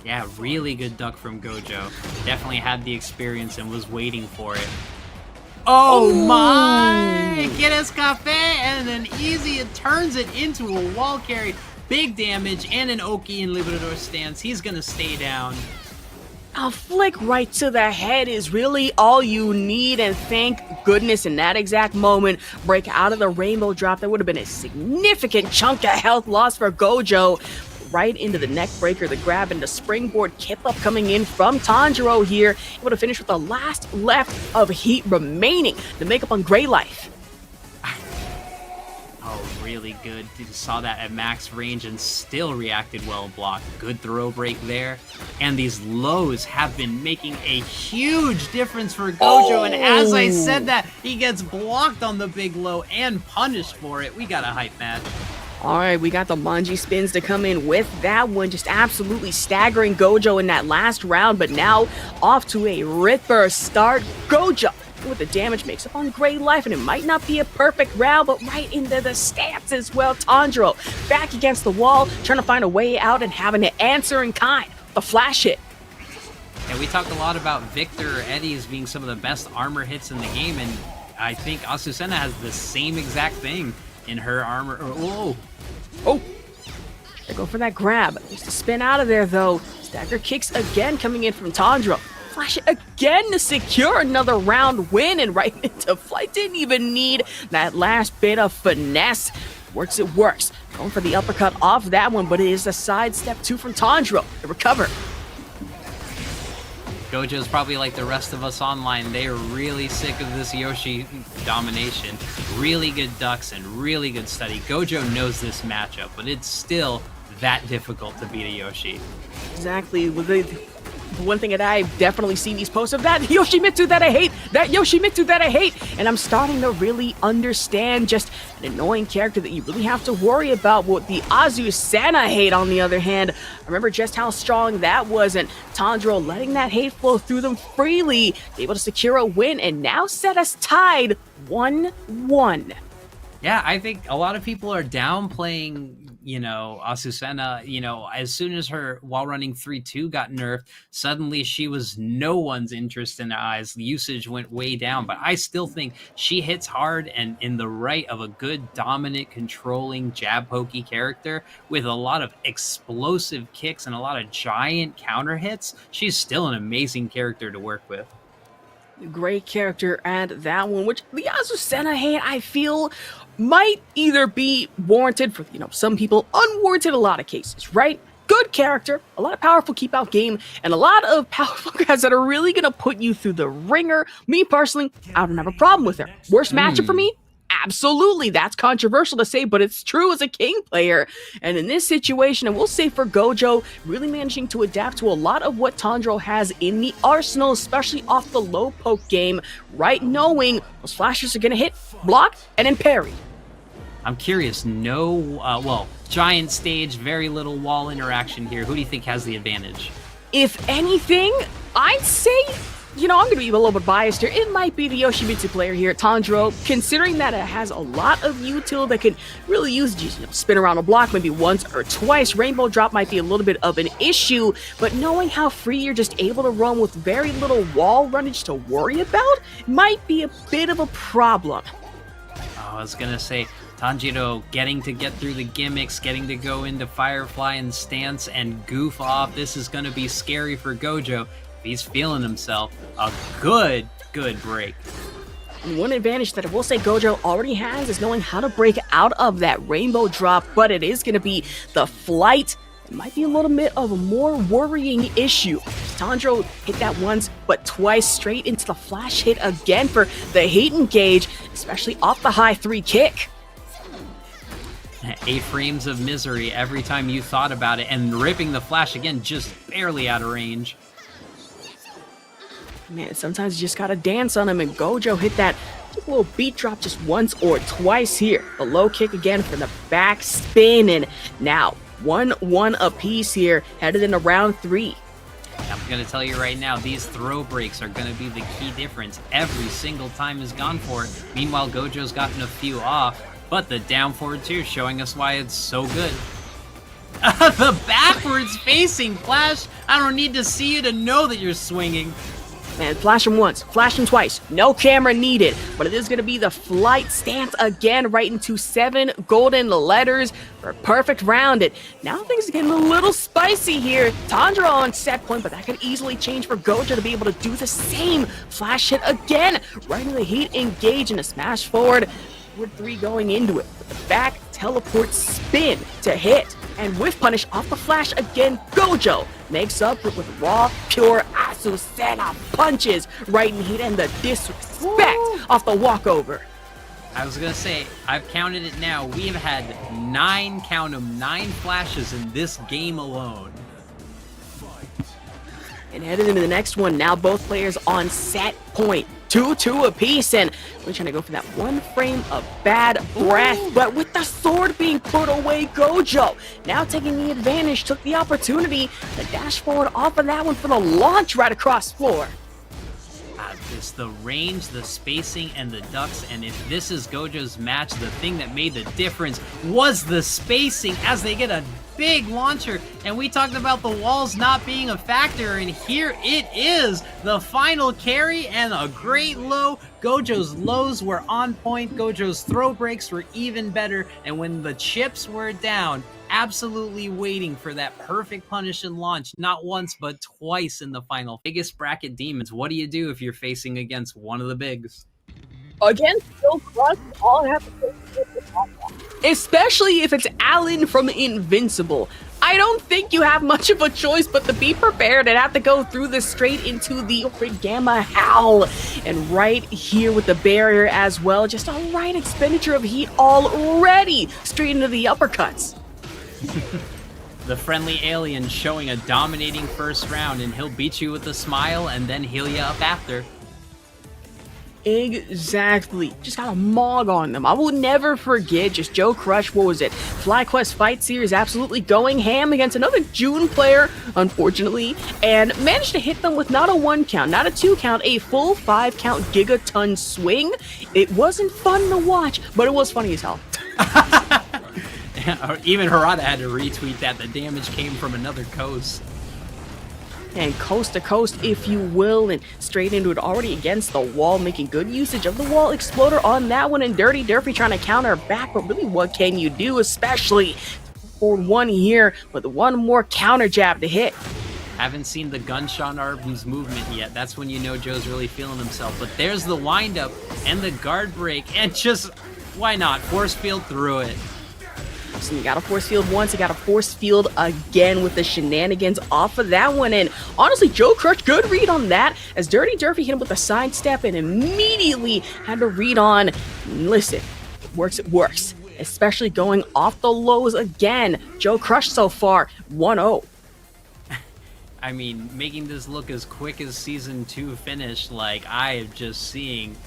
Yeah, really good duck from Gojo. Definitely had the experience and was waiting for it. Oh my! Get escape, and then easy, it turns it into a wall carry. Big damage and an Oki and Librador stance. He's gonna stay down. A flick right to the head is really all you need, and thank goodness in that exact moment, break out of the rainbow drop. That would have been a significant chunk of health loss for Gojo. Right into the neck breaker, the grab, and the springboard kip up coming in from Tanjiro here, able to finish with the last left of heat remaining to make up on Gray Life. Oh, really good. You saw that at max range and still reacted well blocked. Good throw break there. And these lows have been making a huge difference for Gojo. And as I said that, he gets blocked on the big low and punished for it. We got a hype match. All right, we got the Manji spins to come in with that one, just absolutely staggering Gojo in that last round, but now off to a ripper start. Gojo with the damage makes up on Gray Life, and it might not be a perfect round, but right into the stance as well. Tanjiro back against the wall, trying to find a way out and having to answer in kind. The flash hit. And we talked a lot about Victor or Eddie as being some of the best armor hits in the game, and I think Azucena has the same exact thing in her armor. Oh! They go for that grab. Just to spin out of there, though. Stagger kicks again coming in from Tandro. Flash it again to secure another round win, and right into flight. Didn't even need that last bit of finesse. Works, it works. Going for the uppercut off that one, but it is a sidestep two from Tandro. They recover. Gojo's probably like the rest of us online. They are really sick of this Yoshi domination. Really good ducks and really good study. Gojo knows this matchup, but it's still that difficult to beat a Yoshi. Exactly. With the one thing that I've definitely seen these posts of, that Yoshimitsu that I hate, that Yoshimitsu that I hate, and I'm starting to really understand just an annoying character that you really have to worry about. What the Azucena hate, on the other hand, I remember just how strong that was, and Tandro letting that hate flow through them freely, able to secure a win, and now set us tied 1-1. Yeah, I think a lot of people are downplaying, Azucena. As soon as her while running 3-2 got nerfed, suddenly she was no one's interest in her eyes. The usage went way down, but I still think she hits hard and in the right of a good, dominant, controlling, jab pokey character with a lot of explosive kicks and a lot of giant counter hits. She's still an amazing character to work with. Great character at that one, which the Azucena hate, I feel, might either be warranted for, some people, unwarranted in a lot of cases, right? Good character, a lot of powerful keep out game, and a lot of powerful guys that are really going to put you through the ringer. Me personally, I don't have a problem with her. Worst matchup for me? Absolutely, that's controversial to say, but it's true as a King player. And in this situation, and we'll say for Gojo, really managing to adapt to a lot of what Tandro has in the arsenal, especially off the low poke game, right? Knowing those flashes are going to hit, block, and then parry. I'm curious, giant stage, very little wall interaction here. Who do you think has the advantage? If anything, I'd say, I'm going to be a little bit biased here. It might be the Yoshimitsu player here, Tandro, considering that it has a lot of util that can really use, spin around a block maybe once or twice. Rainbow drop might be a little bit of an issue, but knowing how free you're just able to roam with very little wall runnage to worry about might be a bit of a problem. I was going to say, Tanjiro getting to get through the gimmicks, getting to go into Firefly and stance and goof off. This is going to be scary for Gojo. He's feeling himself. A good break. And one advantage that I will say Gojo already has is knowing how to break out of that rainbow drop, but it is going to be the flight. It might be a little bit of a more worrying issue. Tandro hit that once, but twice straight into the flash hit again for the hate engage, especially off the high 3 kick. 8 frames of misery every time you thought about it, and ripping the flash again, just barely out of range. Man, sometimes you just gotta dance on him, and Gojo hit that just a little beat drop just once or twice here. A low kick again for the back spin, and now 1-1 apiece here, headed into round 3. I'm going to tell you right now, these throw breaks are going to be the key difference. Every single time has gone for it. Meanwhile, Gojo's gotten a few off, but the down forward too, showing us why it's so good. The backwards facing flash. I don't need to see you to know that you're swinging. Man, flash him once, flash him twice, no camera needed, but it is going to be the flight stance again, right into 7 golden letters for a perfect round. And now things are getting a little spicy here. Tandro on set point, but that could easily change for Gojo to be able to do the same. Flash hit again, right into the heat engage and a smash forward. Forward 3 going into it, with the back teleport spin to hit. And whiff punish off the flash again, Gojo makes up with raw, pure Azucena punches right in heat, and the disrespect off the walkover. I was going to say, I've counted it now. We have had 9 flashes in this game alone. And headed into the next one, now both players on set point. 2-2 apiece, and we're trying to go for that 1 frame of bad breath, but with the sword being put away, Gojo now taking the advantage, took the opportunity to dash forward off of that one for the launch right across floor. Memphis. The range, the spacing, and the ducks. And if this is Gojo's match, the thing that made the difference was the spacing as they get a big launcher. And we talked about the walls not being a factor, and here it is, the final carry and a great low. Gojo's lows were on point, Gojo's throw breaks were even better, and when the chips were down, absolutely waiting for that perfect punish and launch, not once but twice in the final. Biggest bracket demons, what do you do if you're facing against one of the bigs? Against JoeCrush, all I have to say is especially if it's Alan from Invincible. I don't think you have much of a choice but to be prepared and have to go through this straight into the Gamma Howl. And right here with the barrier as well, just a right expenditure of heat already, straight into the uppercuts. The friendly alien showing a dominating first round, and he'll beat you with a smile and then heal you up after. Exactly. Just got a mog on them. I will never forget just JoeCrush, what was it? FlyQuest Fight Series absolutely going ham against another June player, unfortunately, and managed to hit them with not a 1 count, not a 2 count, a full 5 count gigaton swing. It wasn't fun to watch, but it was funny as hell. Even Harada had to retweet that. The damage came from another coast. And coast to coast, if you will, and straight into it already against the wall, making good usage of the wall exploder on that one, and DirtyDerfy trying to counter back, but really what can you do, especially for one here with one more counter jab to hit. Haven't seen the gunshot arms movement yet. That's when you know Joe's really feeling himself. But there's the windup and the guard break, and just, why not? Force field through it. So you got a force field once, you got a force field again with the shenanigans off of that one. And honestly, JoeCrush, good read on that, as DirtyDerfy hit him with a sidestep and immediately had to read on, listen, it works. Especially going off the lows again. JoeCrush so far, 1-0. I mean, making this look as quick as Season 2 finish, like, I am just seeing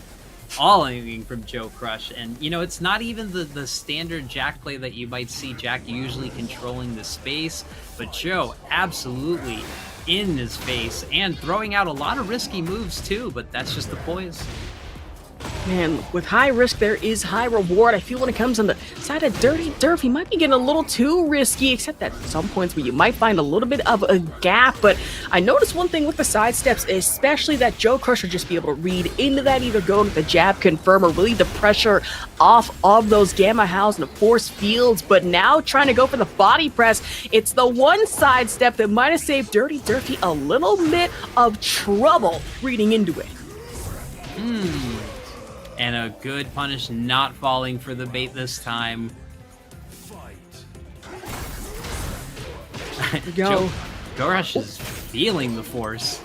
all anything from JoeCrush. And you know, it's not even the standard Jack play that you might see Jack usually controlling the space, but Joe absolutely in his face and throwing out a lot of risky moves too, but that's just the poise. Man, with high risk, there is high reward. I feel when it comes on the side of DirtyDerfy, he might be getting a little too risky, except at some points where you might find a little bit of a gap. But I noticed one thing with the side steps, especially that JoeCrush will just be able to read into that, either go with the jab confirm or really the pressure off of those gamma howls and the force fields. But now trying to go for the body press, it's the one side step that might have saved DirtyDerfy a little bit of trouble reading into it. And a good punish, not falling for the bait this time. JoeCrush is feeling the force.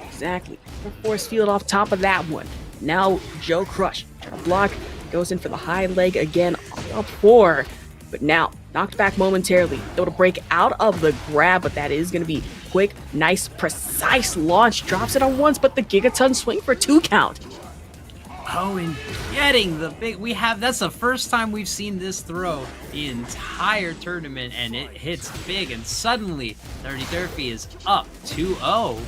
Exactly. The force field off top of that one. Now JoeCrush trying to block, goes in for the high leg again, up 4. But now knocked back momentarily, able to break out of the grab, but that is going to be quick, nice, precise launch. Drops it on once, but the gigaton swing for 2 count. Oh, and getting the big, that's the first time we've seen this throw the entire tournament, and it hits big, and suddenly DirtyDerfy is up 2-0.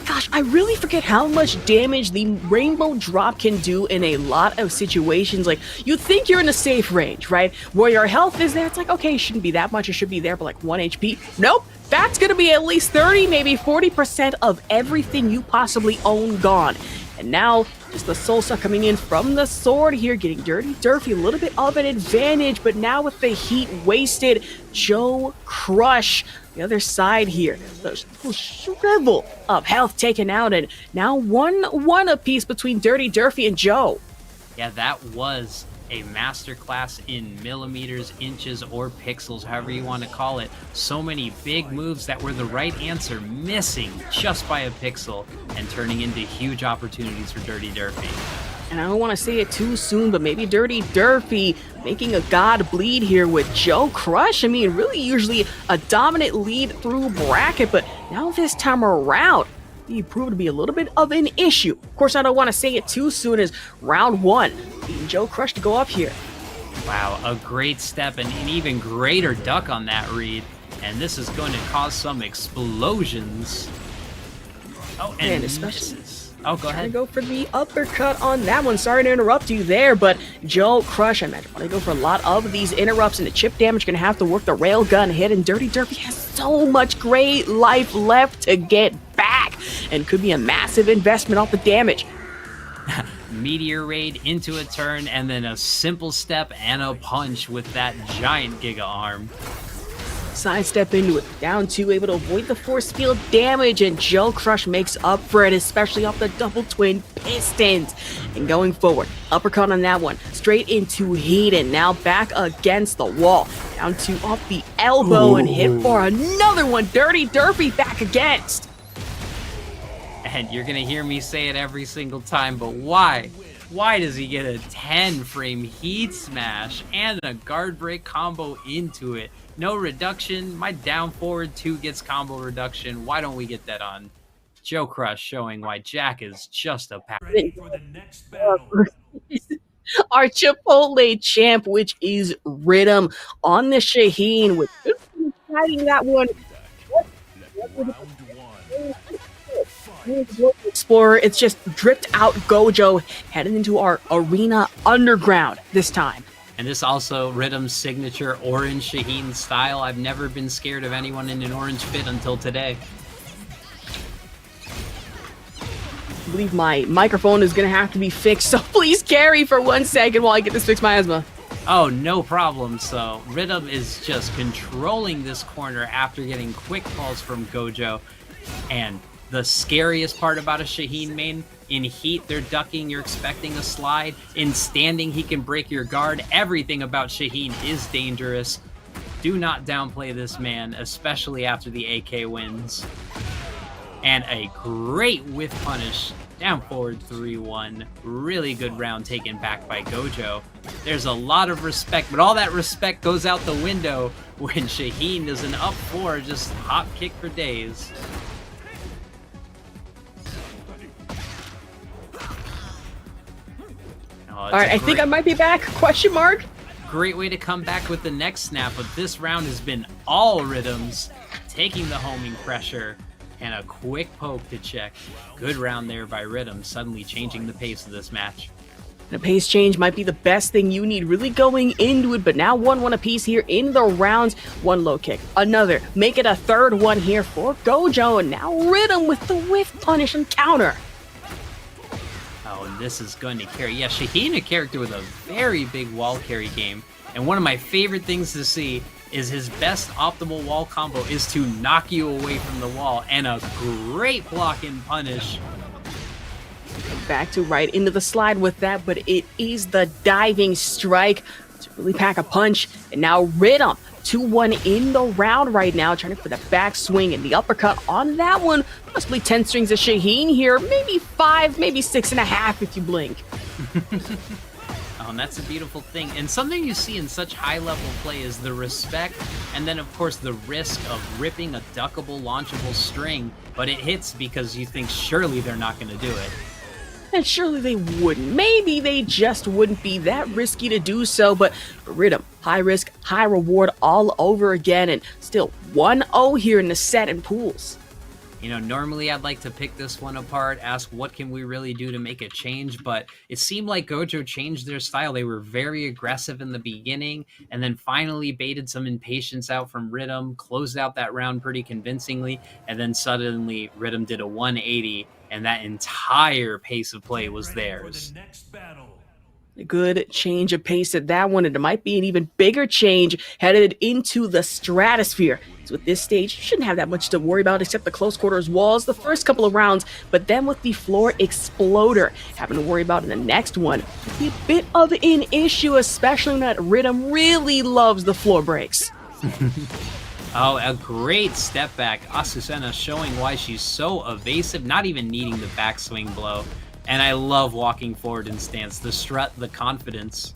Gosh, I really forget how much damage the rainbow drop can do in a lot of situations. Like, you think you're in a safe range, right? Where your health is there, it's like, okay, it shouldn't be that much, it should be there for like 1 HP. Nope, that's gonna be at least 30, maybe 40% of everything you possibly own gone. And now, just the soul suck coming in from the sword here, getting DirtyDerfy a little bit of an advantage, but now with the heat wasted, JoeCrush, the other side here, the shrivel of health taken out, and now 1-1 apiece between DirtyDerfy and Joe. Yeah, that was a masterclass in millimeters, inches, or pixels, however you want to call it. So many big moves that were the right answer, missing just by a pixel and turning into huge opportunities for DirtyDerfy. And I don't want to say it too soon, but maybe DirtyDerfy making a god bleed here with JoeCrush. I mean, really usually a dominant lead through bracket, but now this time around, he proved to be a little bit of an issue. Of course, I don't want to say it too soon as round 1, beating JoeCrush to go up here. Wow, a great step and an even greater duck on that read. And this is going to cause some explosions. Oh, and especially misses. Oh, go Trying to ahead. go for the uppercut on that one. Sorry to interrupt you there, but JoeCrush, I imagine, want to go for a lot of these interrupts, and the chip damage going to have to work the railgun hit, and DirtyDerfy has so much great life left to get back, and could be a massive investment off the damage. Meteor raid into a turn, and then a simple step and a punch with that giant Giga arm. Sidestep into it, down 2, able to avoid the force field damage, and JoeCrush makes up for it, especially off the double twin pistons. And going forward, uppercut on that one, straight into heat, and now back against the wall. Down 2 off the elbow, and hit for another one. DirtyDerfy back against. And you're gonna hear me say it every single time, but why? Why does he get a 10-frame heat smash and a guard break combo into it? No reduction. My down forward 2 gets combo reduction. Why don't we get that on JoeCrush, showing why Jack is just a pack. Our Chipotle champ, which is Riddum on the Shaheen, with fighting that one. Explorer, it's just dripped out Gojo heading into our arena underground this time. And this also Riddum's signature orange Shaheen style. I've never been scared of anyone in an orange fit until today. I believe my microphone is going to have to be fixed, so please carry for 1 second while I get this fixed my asthma. Oh, no problem. So Riddum is just controlling this corner after getting quick calls from Gojo. And the scariest part about a Shaheen main, in heat, they're ducking, you're expecting a slide. In standing, he can break your guard. Everything about Shaheen is dangerous. Do not downplay this man, especially after the AK wins. And a great whiff punish. Down forward 3-1. Really good round taken back by Gojo. There's a lot of respect, but all that respect goes out the window when Shaheen does an up 4, just hop kick for days. All right, I think I might be back, question mark? Great way to come back with the next snap, but this round has been all Riddums, taking the homing pressure, and a quick poke to check. Good round there by Riddum, suddenly changing the pace of this match. And a pace change might be the best thing you need really going into it, but now 1-1 apiece here in the rounds. One low kick, another, make it a third one here for Gojo, and now Riddum with the whiff punish and counter. Oh, and this is going to carry. Yeah, Shaheen, a character with a very big wall carry game. And one of my favorite things to see is his best optimal wall combo is to knock you away from the wall. And a great block and punish. Back to right into the slide with that, but it is the diving strike to really pack a punch. And now Riddum, 2-1 in the round right now, trying for the back swing and the uppercut on that one. Possibly 10 strings of Shaheen here, maybe 5, maybe 6.5 if you blink. Oh, and that's a beautiful thing. And something you see in such high-level play is the respect, and then, of course, the risk of ripping a duckable, launchable string, but it hits because you think surely they're not going to do it. And surely they wouldn't. Maybe they just wouldn't be that risky to do so, but for Riddum, high risk, high reward all over again, and still 1-0 here in the set and pools. You know, normally I'd like to pick this one apart, ask what can we really do to make a change, but it seemed like Gojo changed their style. They were very aggressive in the beginning, and then finally baited some impatience out from Riddum, closed out that round pretty convincingly, and then suddenly Riddum did a 180, and that entire pace of play was theirs. A good change of pace at that one, and it might be an even bigger change headed into the stratosphere. So at this stage, you shouldn't have that much to worry about except the close quarters walls the first couple of rounds, but then with the floor exploder, having to worry about in the next one, it'd be a bit of an issue, especially when that Riddum really loves the floor breaks. Oh, a great step back. Azucena showing why she's so evasive, not even needing the backswing blow. And I love walking forward in stance. The strut, the confidence.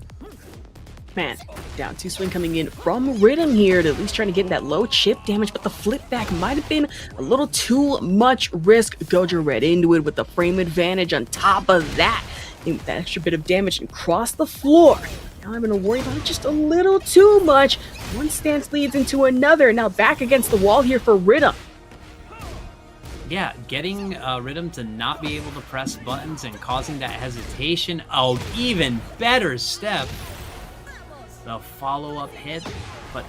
Man, down 2 swing coming in from Riddum here to at least trying to get that low chip damage, but the flip back might have been a little too much risk. Gojo read into it with the frame advantage on top of that. And with that extra bit of damage and cross the floor. Now I'm going to worry about it just a little too much. One stance leads into another. Now back against the wall here for Riddum. Yeah, getting Riddum to not be able to press buttons and causing that hesitation. Oh, even better step. The follow-up hit. But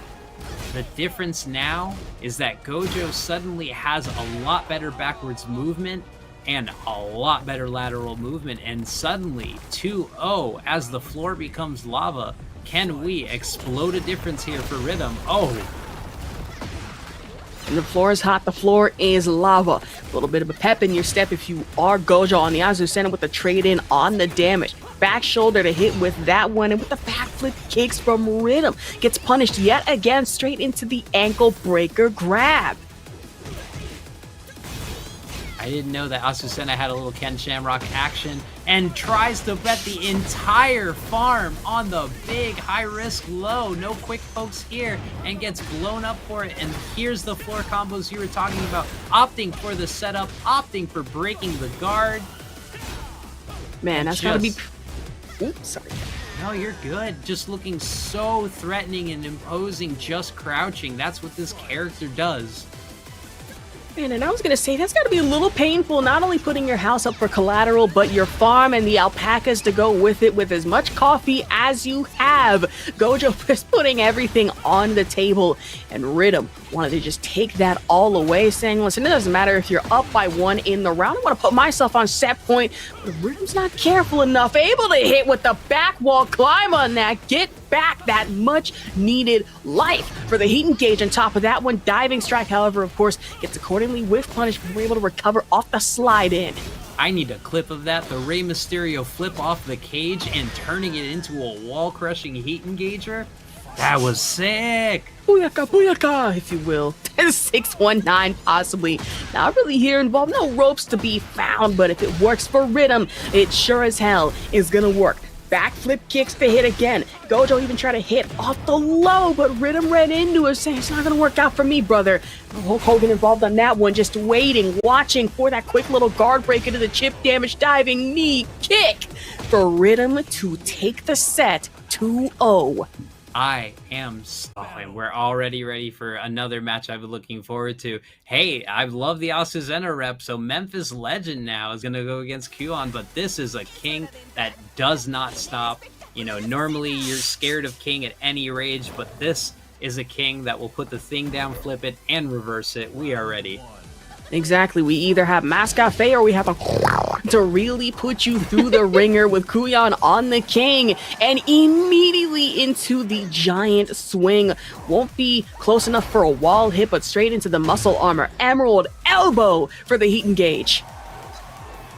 the difference now is that Gojo suddenly has a lot better backwards movement and a lot better lateral movement. And suddenly, 2-0, as the floor becomes lava. Can we explode a difference here for Riddum? Oh, And the floor is hot, the floor is lava. A little bit of a pep in your step if you are Gojo on the Azucena with the trade-in on the damage. Back shoulder to hit with that one, and with the backflip kicks from Riddum. Gets punished yet again, straight into the ankle breaker grab. I didn't know that Azucena had a little Ken Shamrock action and tries to bet the entire farm on the big high-risk low. No quick pokes here and gets blown up for it. And here's the floor combos you were talking about. Opting for the setup, opting for breaking the guard. Man, that's gotta be... Oops, sorry. No, you're good. Just looking so threatening and imposing, just crouching. That's what this character does. Man, and I was gonna say, that's gotta be a little painful, not only putting your house up for collateral, but your farm and the alpacas to go with it with as much coffee as you have. Gojo is putting everything on the table, and Riddum wanted to just take that all away, saying, listen, it doesn't matter if you're up by 1 in the round, I want to put myself on set point, but Riddum's not careful enough, able to hit with the back wall climb on that, get back that much needed life for the heat engage. On top of that one, diving strike, however, of course, gets accordingly with punish, but we're able to recover off the slide in. I need a clip of that. The Rey Mysterio flip off the cage and turning it into a wall-crushing heat engager. That was sick. Booyaka, booyaka, if you will. 619 possibly. Not really here involved, no ropes to be found, but if it works for Riddum, it sure as hell is gonna work. Backflip kicks to hit again. Gojo even tried to hit off the low, but Riddum ran into it, saying it's not going to work out for me, brother. Hulk Hogan involved on that one, just waiting, watching for that quick little guard break into the chip damage diving knee kick for Riddum to take the set 2-0. I am and we're already ready for another match I've been looking forward to. Hey, I love the Azucena rep, so Memphis Legend now is going to go against Quyon, but this is a King that does not stop. You know, normally you're scared of King at any rage, but this is a King that will put the thing down, flip it, and reverse it. We are ready. Exactly. We either have Mask Cafe or we have a to really put you through the ringer with Quyon on the King and immediately into the giant swing. Won't be close enough for a wall hit, but straight into the muscle armor. Emerald elbow for the heat engage.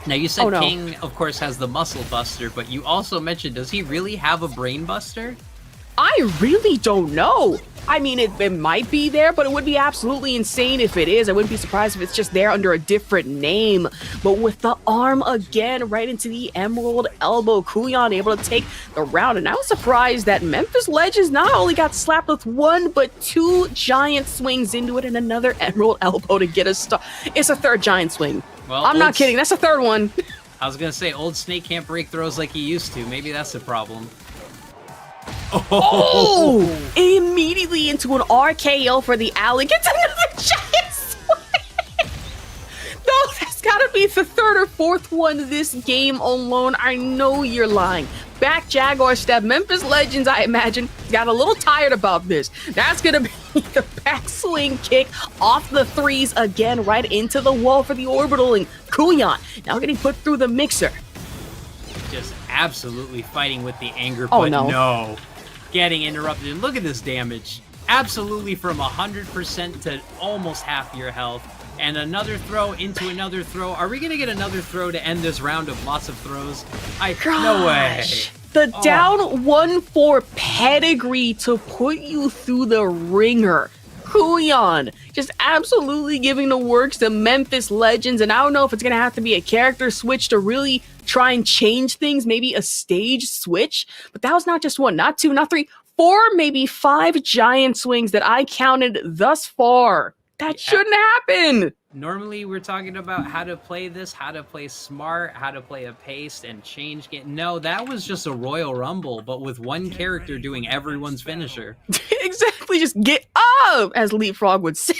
Now, you said King, of course, has the muscle buster, but you also mentioned, does he really have a brain buster? I really don't know. I mean, it might be there, but it would be absolutely insane if it is. I wouldn't be surprised if it's just there under a different name. But with the arm again, right into the Emerald elbow, Quyon able to take the round. And I was surprised that Memphis Legends not only got slapped with 1, but 2 giant swings into it and another Emerald elbow to get a start. It's a 3rd giant swing. Well, I'm not kidding. That's a 3rd one. I was going to say, old Snake can't break throws like he used to. Maybe that's the problem. Oh! Immediately into an RKO for the alley. Gets another giant swing! No, that's gotta be the 3rd or 4th one this game alone. I know you're lying. Back Jaguar step. Memphis Legends, I imagine, got a little tired about this. That's gonna be the backswing kick off the 3s again, right into the wall for the orbital. And Quyon now getting put through the mixer. Just absolutely fighting with the anger, but no. Getting interrupted. And look at this damage. Absolutely from 100% to almost half your health. And another throw into another throw. Are we going to get another throw to end this round of lots of throws? No way. The down 1-4 pedigree to put you through the ringer. Quyon just absolutely giving the works to Memphis Legends, and I don't know if it's gonna have to be a character switch to really try and change things, maybe a stage switch, but that was not just 1, not 2, not 3, 4, maybe 5 giant swings that I counted thus far. That shouldn't happen. Normally we're talking about how to play this, how to play smart, how to play a pace and change game. No, that was just a Royal Rumble, but with one character doing everyone's finisher. Exactly, just get as Leapfrog would say,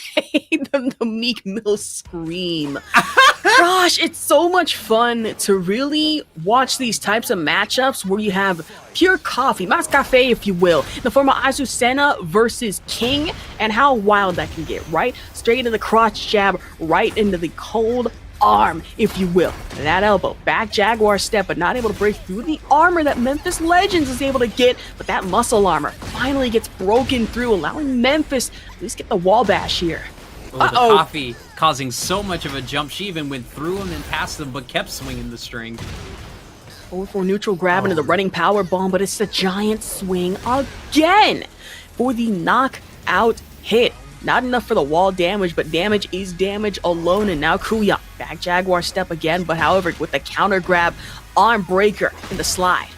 the Meek Mill scream. Gosh, it's so much fun to really watch these types of matchups where you have pure coffee, mas cafe if you will, in the form of Azucena versus King, and how wild that can get, right? Straight into the crotch jab, right into the cold arm, if you will. And that elbow, back Jaguar step, but not able to break through the armor that Memphis Legends is able to get, but that muscle armor finally gets broken through, allowing Memphis at least get the wall bash here. Oh, the coffee causing so much of a jump. She even went through him and past him, but kept swinging the string. For neutral grab into the running power bomb, but it's the giant swing again for the knockout hit. Not enough for the wall damage, but damage is damage alone. And now Quyon, back Jaguar step again, but however, with the counter grab, arm breaker in the slide.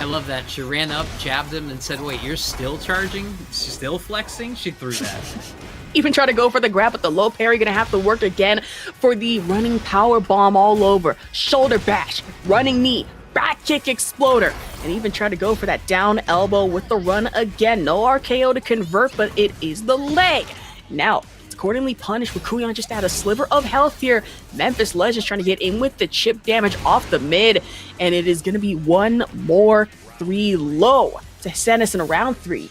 I love that. She ran up, jabbed him, and said, wait, you're still charging? Still flexing? She threw that. Even try to go for the grab, but the low parry gonna have to work again for the running power bomb all over. Shoulder bash, running knee, back kick exploder, and even try to go for that down elbow with the run again. No RKO to convert, but it is the leg. Now, it's accordingly punished with Quyon just at a sliver of health here. Memphis Legends trying to get in with the chip damage off the mid, and it is gonna be one more 3 low to send us in a round 3.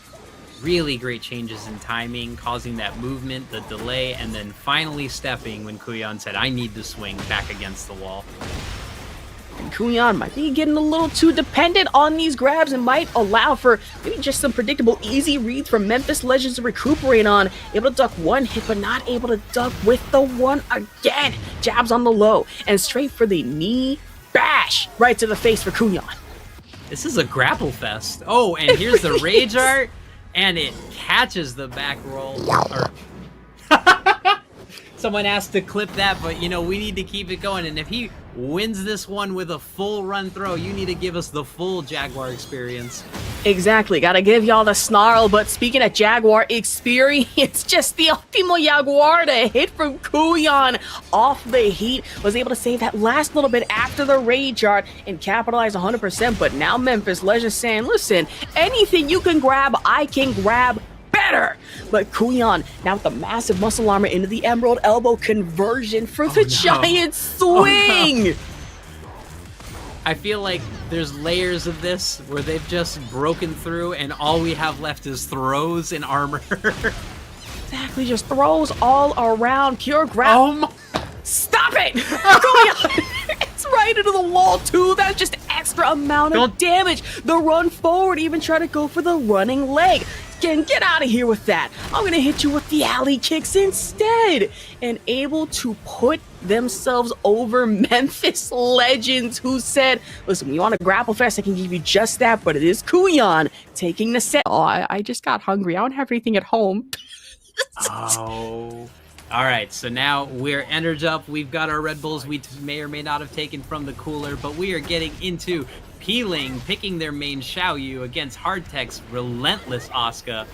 Really great changes in timing, causing that movement, the delay, and then finally stepping when Quyon said, I need to swing back against the wall. And Quyon might be getting a little too dependent on these grabs and might allow for maybe just some predictable easy reads from Memphis Legends to recuperate on. Able to duck one hit, but not able to duck with the one again. Jabs on the low, and straight for the knee bash right to the face for Quyon. This is a grapple fest. Oh, and here's the rage art. And it catches the back roll. Someone asked to clip that, but you know, we need to keep it going. And if he wins this one with a full run throw, you need to give us the full Jaguar experience. Exactly, gotta give y'all the snarl, but speaking of Jaguar experience, just the Ultimo Jaguar to hit from Quyon off the heat, was able to save that last little bit after the rage art and capitalize 100%, but now Memphis Legends saying, listen, anything you can grab, I can grab better. But Quyon, now with the massive muscle armor into the Emerald Elbow conversion for the giant swing! Oh, no. I feel like there's layers of this where they've just broken through and all we have left is throws and armor. Exactly, just throws all around. Pure grab. Oh my. Stop it! It's right into the wall too. That's just extra amount of damage. The run forward, even try to go for the running leg. Get out of here with that. I'm gonna hit you with the alley kicks instead. And able to put themselves over Memphis Legends, who said, listen, when you want a grapple fest, I can give you just that, but it is Quyon taking the set. Oh, I just got hungry. I don't have anything at home. Oh. All right, so now we're entered up. We've got our Red Bulls we may or may not have taken from the cooler, but we are getting into Peeling, picking their main Xiaoyu against HardTekk's relentless Asuka.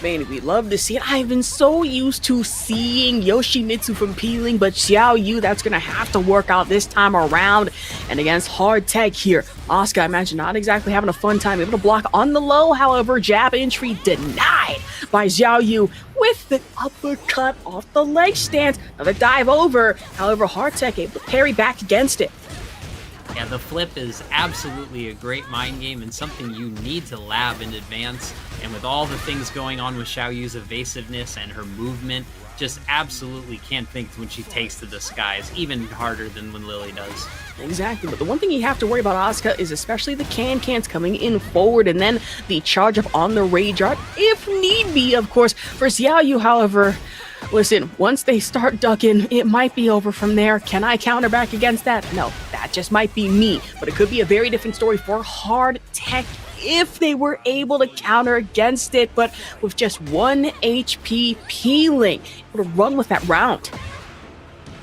Man, we love to see it. I've been so used to seeing Yoshimitsu from Peeling, but Xiaoyu, that's going to have to work out this time around. And against HardTekk here, Asuka, I imagine, not exactly having a fun time. Able to block on the low, however, jab entry denied by Xiaoyu with the uppercut off the leg stance. Another dive over, however, HardTekk able to parry back against it. Yeah, the flip is absolutely a great mind game and something you need to lab in advance. And with all the things going on with Xiaoyu's evasiveness and her movement, just absolutely can't think when she takes to the skies, even harder than when Lily does. Exactly, but the one thing you have to worry about Asuka is especially the cans coming in forward and then the charge up on the rage art, if need be, of course. For Xiaoyu, however, listen, once they start ducking, it might be over from there. Can I counter back against that? No, that just might be me. But it could be a very different story for HardTekk if they were able to counter against it. But with just 1 HP Peeling, able to run with that round.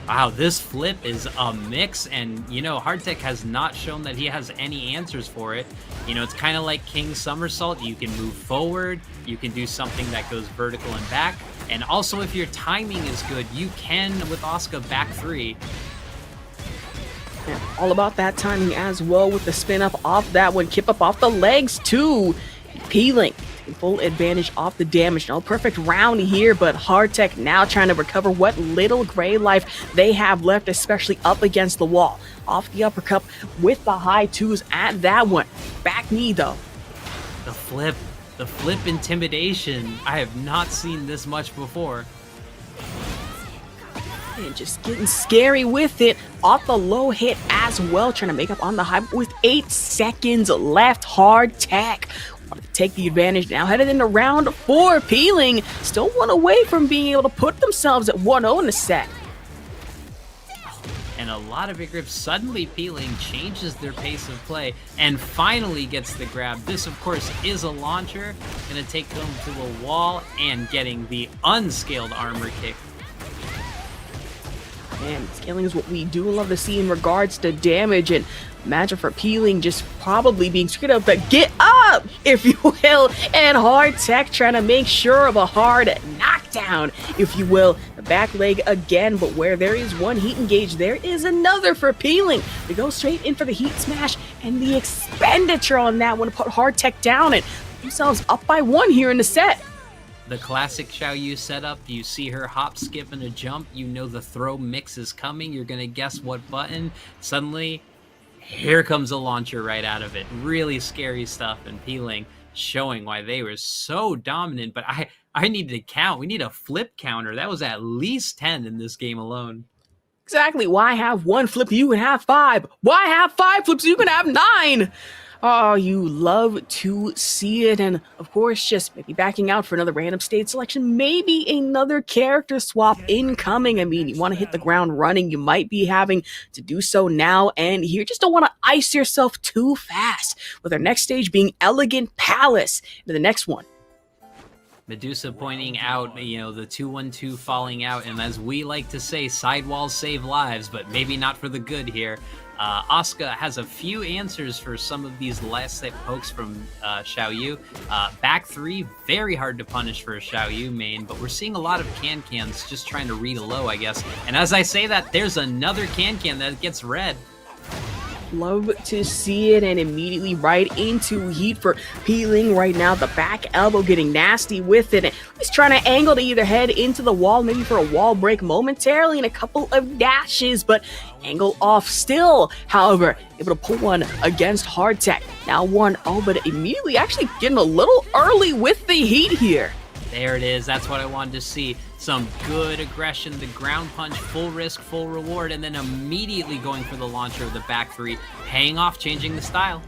Wow, this flip is a mix, and, you know, HardTekk has not shown that he has any answers for it. You know, it's kind of like King's Somersault. You can move forward, you can do something that goes vertical and back, and also if your timing is good, you can, with Asuka, back 3. Yeah, all about that timing as well with the spin up off that one, kip up off the legs too. Peeling full advantage off the damage. No perfect round here, but HardTekk now trying to recover what little gray life they have left, especially up against the wall. Off the uppercut with the high twos at that one. Back knee though. The flip intimidation. I have not seen this much before. And just getting scary with it. Off the low hit as well, trying to make up on the high with 8 seconds left. HardTekk wanted to take the advantage. Now headed into round 4. Peeling still one away from being able to put themselves at 1-0 in the set. And a lot of big grips. Suddenly Peeling changes their pace of play and finally gets the grab. This, of course, is a launcher. Gonna take them to a wall and getting the unscaled armor kick. Man, scaling is what we do love to see in regards to damage, and imagine for Peeling just probably being screwed up, but get up, if you will, and HardTekk trying to make sure of a hard knockdown, if you will. The back leg again, but where there is one heat engage, there is another for Peeling. They go straight in for the heat smash, and the expenditure on that one to put HardTekk down and put themselves up by 1 here in the set. The classic Xiaoyu setup, you see her hop, skip, and a jump, you know the throw mix is coming, you're gonna guess what button. Suddenly, here comes a launcher right out of it. Really scary stuff, and Peeling showing why they were so dominant, but I need to count. We need a flip counter. That was at least 10 in this game alone. Exactly. Why have 1 flip? You can have 5. Why have 5 flips? You can have 9. Oh, you love to see it. And of course, just maybe backing out for another random stage selection, maybe another character swap incoming. I mean, you want to hit the ground running, you might be having to do so now and here. Just don't want to ice yourself too fast, with our next stage being Elegant Palace to the next one. Medusa pointing out, you know, the 2-1-2 falling out, and as we like to say, sidewalls save lives, but maybe not for the good here. Asuka has a few answers for some of these last set pokes from Xiaoyu. Back 3, very hard to punish for a Xiaoyu main, but we're seeing a lot of can-cans just trying to read a low, I guess. And as I say that, there's another can-can that gets read. Love to see it, and immediately right into heat for Peeling right now. The back elbow getting nasty with it. And he's trying to angle to either head into the wall, maybe for a wall break momentarily, and a couple of dashes, but angle off still. However, able to pull one against HardTekk. Now 1-0, but immediately actually getting a little early with the heat here. There it is. That's what I wanted to see. Some good aggression, the ground punch, full risk, full reward, and then immediately going for the launcher of the back 3, paying off, changing the style.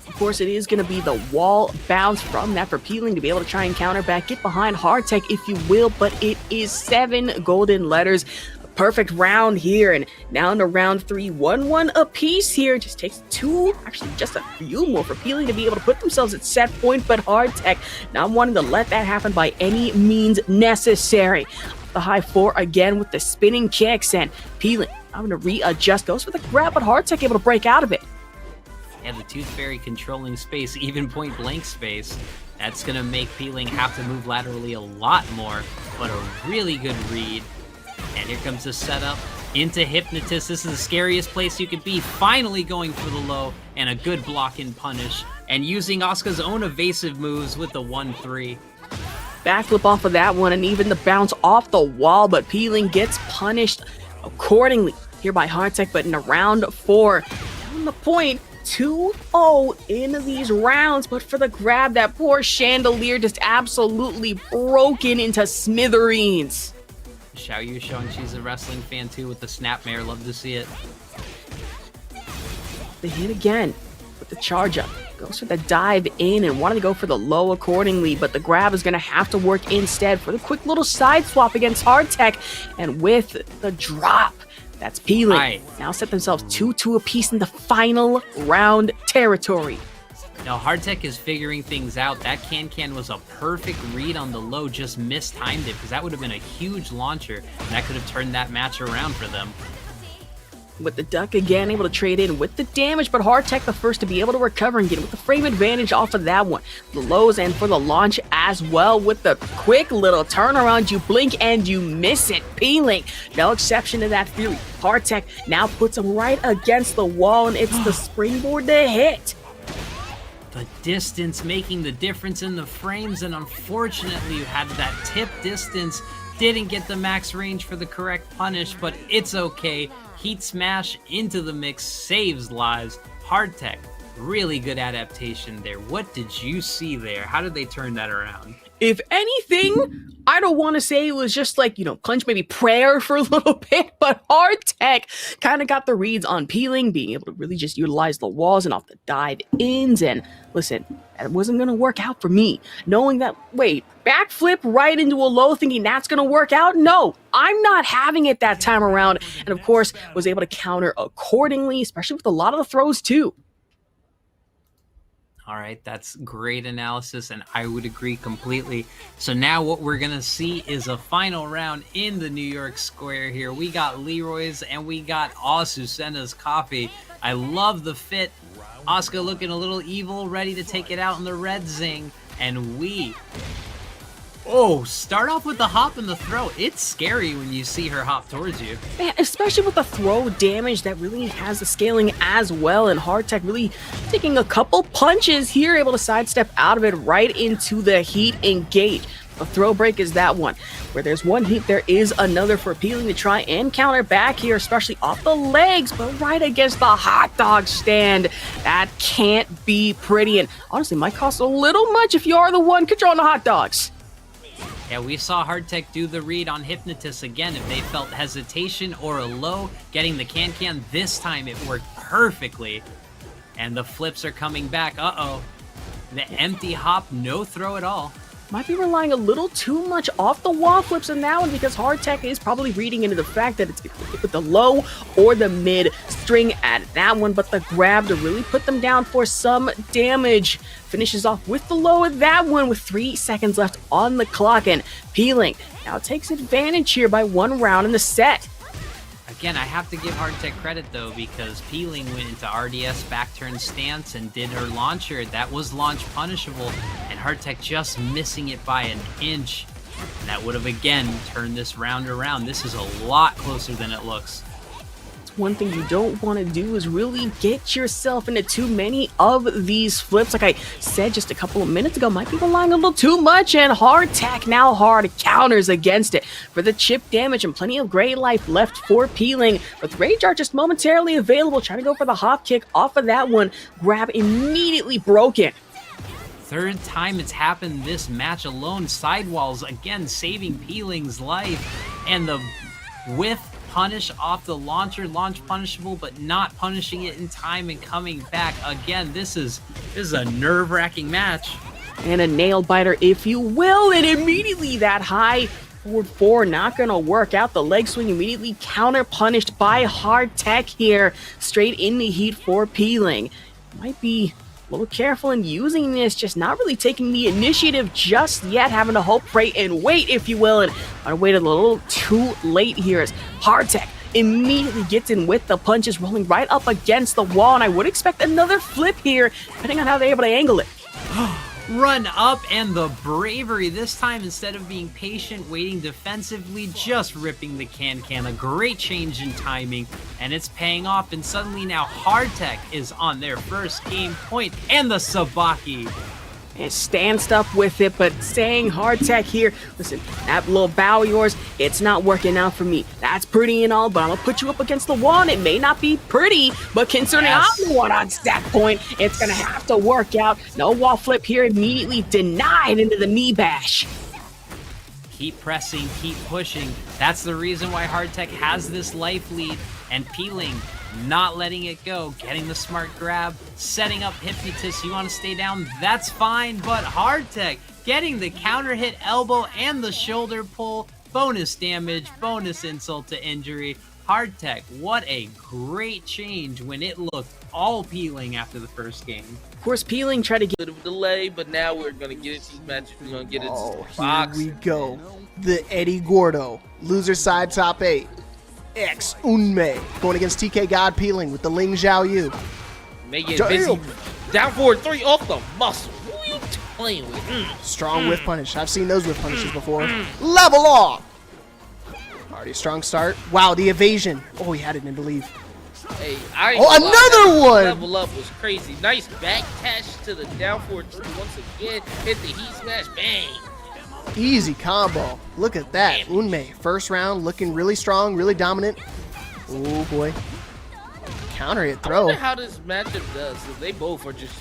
Of course, it is going to be the wall bounce from that for Peeling to be able to try and counter back, get behind HardTekk if you will, but it is 7 golden letters. Perfect round here, and now into round 3, 1-1 apiece here. Just takes 2, actually just a few more for Peeling to be able to put themselves at set point, but HardTekk not wanting to let that happen by any means necessary. The high 4 again with the spinning kicks, and Peeling having to readjust, goes for the grab, but HardTekk able to break out of it. Yeah, the Tooth Fairy controlling space, even point blank space. That's gonna make Peeling have to move laterally a lot more, but a really good read. And here comes the setup into Hypnotist. This is the scariest place you could be. Finally going for the low and a good block and punish. And using Asuka's own evasive moves with the 1-3. Backflip off of that one, and even the bounce off the wall, but Peeling gets punished accordingly here by HardTekk. But in round 4, on the point, 2-0 in these rounds, but for the grab, that poor chandelier just absolutely broken into smithereens. Xiaoyu showing she's a wrestling fan too with the snapmare. Love to see it. The hit again with the charge up. Goes for the dive in and wanted to go for the low accordingly, but the grab is going to have to work instead for the quick little side swap against HardTekk. And with the drop, that's Peeling. Now set themselves 2-2 apiece in the final round territory. Now, HardTekk is figuring things out. That can was a perfect read on the low, just mistimed it, because that would have been a huge launcher, and that could have turned that match around for them. With the duck again, able to trade in with the damage, but HardTekk the first to be able to recover and get with the frame advantage off of that one. The lows and for the launch as well with the quick little turnaround. You blink and you miss it. Peeling, no exception to that theory. HardTekk now puts him right against the wall, and it's the springboard to hit. The distance making the difference in the frames, and unfortunately you had that tip distance, didn't get the max range for the correct punish, but it's okay. Heat smash into the mix saves lives. HardTekk, really good adaptation there. What did you see there? How did they turn that around? If anything, I don't want to say it was just like, clench maybe prayer for a little bit, but HardTekk kind of got the reads on peeling, being able to really just utilize the walls and off the dive ins. And listen, that wasn't going to work out for me. Knowing that, wait, backflip right into a low thinking that's going to work out? No, I'm not having it that time around. And of course, was able to counter accordingly, especially with a lot of the throws too. All right, that's great analysis, and I would agree completely. So now what we're going to see is a final round in the New York Square here. We got Leroy's and we got Azucena's coffee. I love the fit. Asuka looking a little evil, ready to take it out in the red zing. And we... Oh, start off with the hop and the throw. It's scary when you see her hop towards you. Man, especially with the throw damage that really has the scaling as well, and HardTekk really taking a couple punches here, able to sidestep out of it right into the heat engage. A throw break is that one. Where there's one heat, there is another for peeling to try and counter back here, especially off the legs, but right against the hot dog stand. That can't be pretty, and honestly might cost a little much if you are the one controlling the hot dogs. Yeah, we saw HardTekk do the read on Hypnotist again. If they felt hesitation or a low, getting the can, this time it worked perfectly. And the flips are coming back. Uh-oh. The empty hop, no throw at all. Might be relying a little too much off the wall flips in that one, because HardTekk is probably reading into the fact that it's with the low or the mid string at that one, but the grab to really put them down for some damage. Finishes off with the low at that one with 3 seconds left on the clock, and peeling now takes advantage here by 1 round in the set. Again, I have to give HardTekk credit though, because peeling went into RDS back turn stance and did her launcher. That was launch punishable, and HardTekk just missing it by an inch. And that would have again turned this round around. This is a lot closer than it looks. One thing you don't want to do is really get yourself into too many of these flips. Like I said just a couple of minutes ago, might be relying a little too much, and HardTekk now hard counters against it for the chip damage and plenty of gray life left for peeling. With Rage Art just momentarily available, trying to go for the hop kick off of that one. Grab immediately broken. Third time it's happened this match alone. Sidewalls again saving Peeling's life, and the whiff punish off the launcher, launch punishable, but not punishing it in time and coming back again. This is a nerve-wracking match. And a nail biter, if you will, and immediately that high forward 4 not gonna work out. The leg swing immediately counter punished by HardTekk here, straight in the heat for peeling. Might be a little careful in using this, just not really taking the initiative just yet, having to hope, pray, and wait, if you will, and I waited a little too late here as HardTekk immediately gets in with the punches, rolling right up against the wall, and I would expect another flip here, depending on how they're able to angle it. Run up, and the bravery this time, instead of being patient, waiting defensively, just ripping the can. A great change in timing, and it's paying off, and suddenly now HardTekk is on their first game point, and the Sabaki. And stanced up with it, but saying HardTekk here, listen, that little bow of yours, it's not working out for me. That's pretty and all, but I'm gonna put you up against the wall, and it may not be pretty, but considering I'm the one on stack point, it's gonna have to work out. No wall flip here, immediately denied into the knee bash. Keep pressing, keep pushing. That's the reason why HardTekk has this life lead, and peeling, not letting it go, getting the smart grab, setting up Hypnotist. You want to stay down, that's fine, but HardTekk getting the counter hit elbow and the shoulder pull, bonus damage, bonus insult to injury. HardTekk, what a great change when it looked all peeling after the first game. Of course, peeling tried to get Bit of a delay, but now we're gonna get into these matches. We're gonna get into Here box. we go. The Eddie Gordo, loser side top 8. X Unme going against TKGodPling with the Ling Xiaoyu. Make it Damn. busy. Down forward 3 off the muscle. Who are you playing with? Strong whiff punish. I've seen those whiff punishes before. Level off. Already a strong start. Wow, the evasion. Oh, he had it in believe. Hey, I ain't Oh, gonna lie, another that one! Level up was crazy. Nice back dash to the down forward 3 once again. Hit the heat smash, bang. Easy combo. Look at that. Unmei, first round, looking really strong, really dominant. Oh, boy. Counter hit I throw. wonder how this matchup does. 'Cause they both are just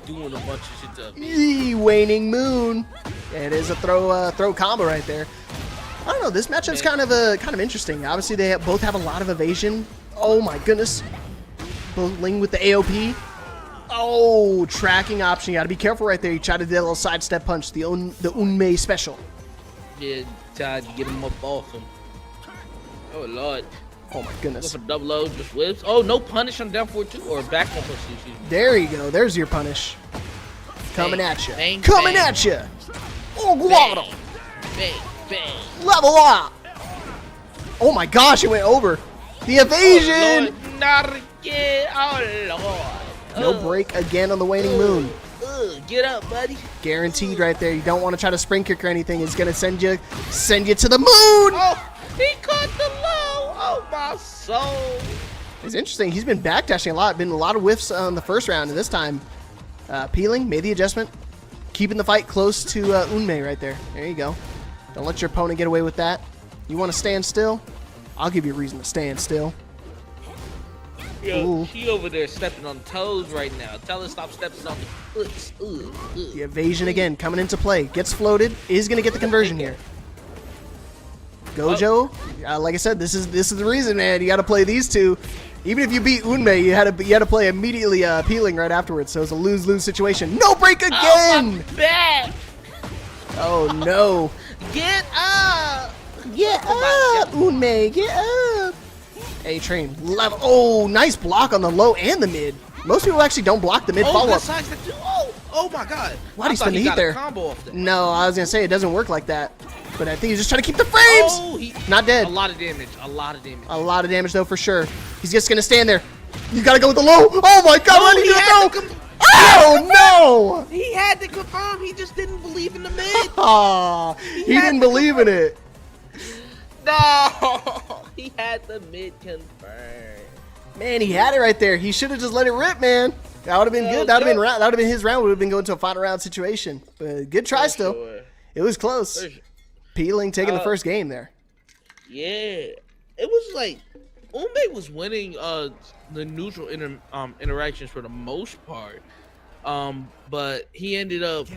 doing a bunch of shit to me. Eee, waning moon. It is a throw combo right there. I don't know. This matchup's kind of interesting. Obviously, they both have a lot of evasion. Oh my goodness. Both Ling with the AOP. Oh, tracking option. You got to be careful right there. You try to do that little sidestep punch, the Unmei special. Yeah, tried to get him up off him. Oh lord. Oh my Go goodness. for double O, just whips. Oh, no punish on down forward 2 or back one push. Excuse me. There you go. There's your punish. Coming Bang, at you. bang, Coming bang. at you. Oh, guado. Bang, bang. Level up. Oh my gosh, it went over. The evasion. Oh, Lord, not again. Oh lord. No break again on the waning moon. Get up, buddy. Guaranteed right there. You don't want to try to spring kick or anything. It's gonna send you to the moon. Oh, he caught the low. Oh my soul. It's interesting. He's been backdashing a lot. Been a lot of whiffs on the first round, and this time, peeling, made the adjustment, keeping the fight close to Unmei right there. There you go. Don't let your opponent get away with that. You want to stand still? I'll give you a reason to stand still. Yo, Ooh. she over there stepping on toes right now. Tell her stop stepping on the foot. The evasion again coming into play. Gets floated. Is going to get the conversion here. Gojo, like I said, this is the reason, man. You got to play these two. Even if you beat Unmei, you had to play immediately peeling right afterwards. So it's a lose-lose situation. No break Oh, again. my back. Oh no. Get up. Get up, Unmei. Get up. A-Train level. Oh, nice block on the low and the mid. Most people actually don't block the mid Oh, follow-up. good side step too. Oh my god. Why'd he I thought spend the heat got a there? combo off that. No, I was gonna say it doesn't work like that. But I think he's just trying to keep the frames. Oh, Not dead. A lot of damage. A lot of damage. A lot of damage though for sure. He's just gonna stand there. You gotta go with the low. Oh my god, why did he he had do to no? Oh no! He had to confirm. He just didn't believe in the mid. Aw, he didn't believe in it. No. He had the mid confirmed. Man, he had it right there. He should have just let it rip, man. That would have been good. That would have been his round. Would have been going to a final round situation. But good try still. Sure. It was close. For sure. Peeling taking the first game there. Yeah, it was like Unmei was winning the neutral interactions for the most part, but he ended up,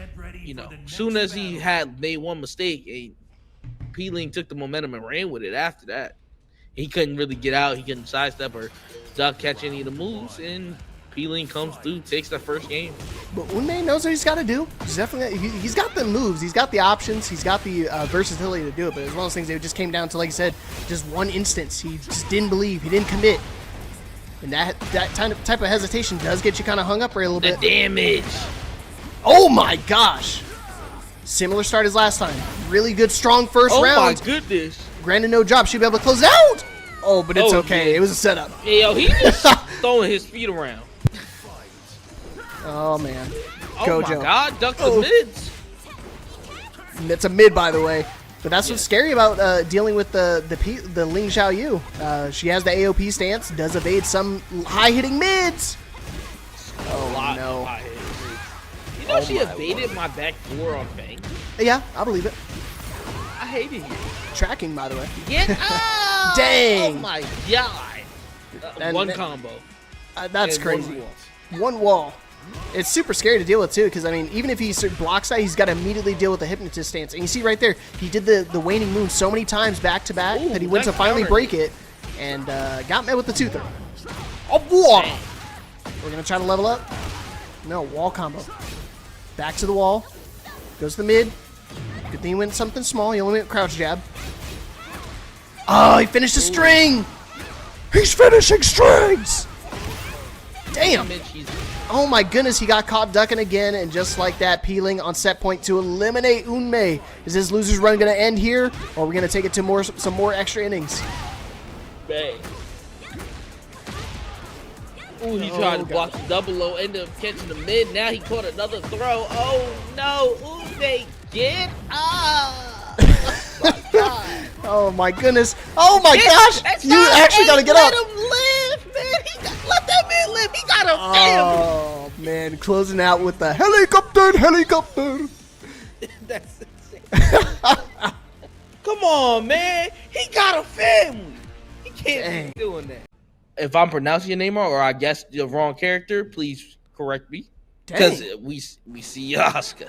soon as he had made one mistake, Peeling took the momentum and ran with it. After that, he couldn't really get out. He couldn't sidestep or duck catch any of the moves, and Peeling comes through, takes the first game. But Unmei knows what he's got to do. He's definitely he's got the moves, he's got the options, he's got the versatility to do it. But it's one of those things that just came down to, like I said, just one instance. He just didn't believe, he didn't commit, and that type of hesitation does get you kind of hung up for a little The bit. damage. Oh my gosh! Similar start as last time. Really good, strong first Oh round. my goodness. Granted, no drop. Should be able to close it out. Oh, but it's Oh, okay. yeah. It was a setup. Hey, yo, he just throwing his feet around. Oh man. Oh Gojo. my god, duck the Oh. mids. It's a mid, by the way. But that's what's scary about dealing with the Ling Xiaoyu. She has the AOP stance, does evade some high-hitting mids. Oh no. You know she evaded my back four on Fang. Yeah, I believe it. I hated you. Tracking, by the way. Get out! Dang. Oh my god. And- One combo. That's and crazy. one wall. One wall. It's super scary to deal with too, because I mean, even if he blocks that, he's got to immediately deal with the hypnotist stance. And you see right there, he did the waning moon so many times back to back Ooh, that he went to nice finally counter. break it, and got met with the two-throw. Oh, water. We're gonna try to level up. No, wall combo. Back to the wall. Goes to the mid. Good thing he went something small. He only went crouch jab. Oh, he finished the string. He's finishing strings. Damn. Oh my goodness, he got caught ducking again, and just like that, Peeling on set point to eliminate Unmei. Is this loser's run going to end here, or are we going to take it to some more extra innings? Bang. Ooh, he tried to God. block the double low, ended up catching the mid. Now he caught another throw. Oh no, Unmei, get up! Oh my god. Oh my goodness. Oh my gosh. You actually got to get Let up. him live, man. Let that man live. He got a family. Oh man, closing out with the helicopter. That's insane. Come on, man. He got a family. He can't be doing that. If I'm pronouncing your name wrong, or I guess the wrong character, please correct me. Because we see Asuka.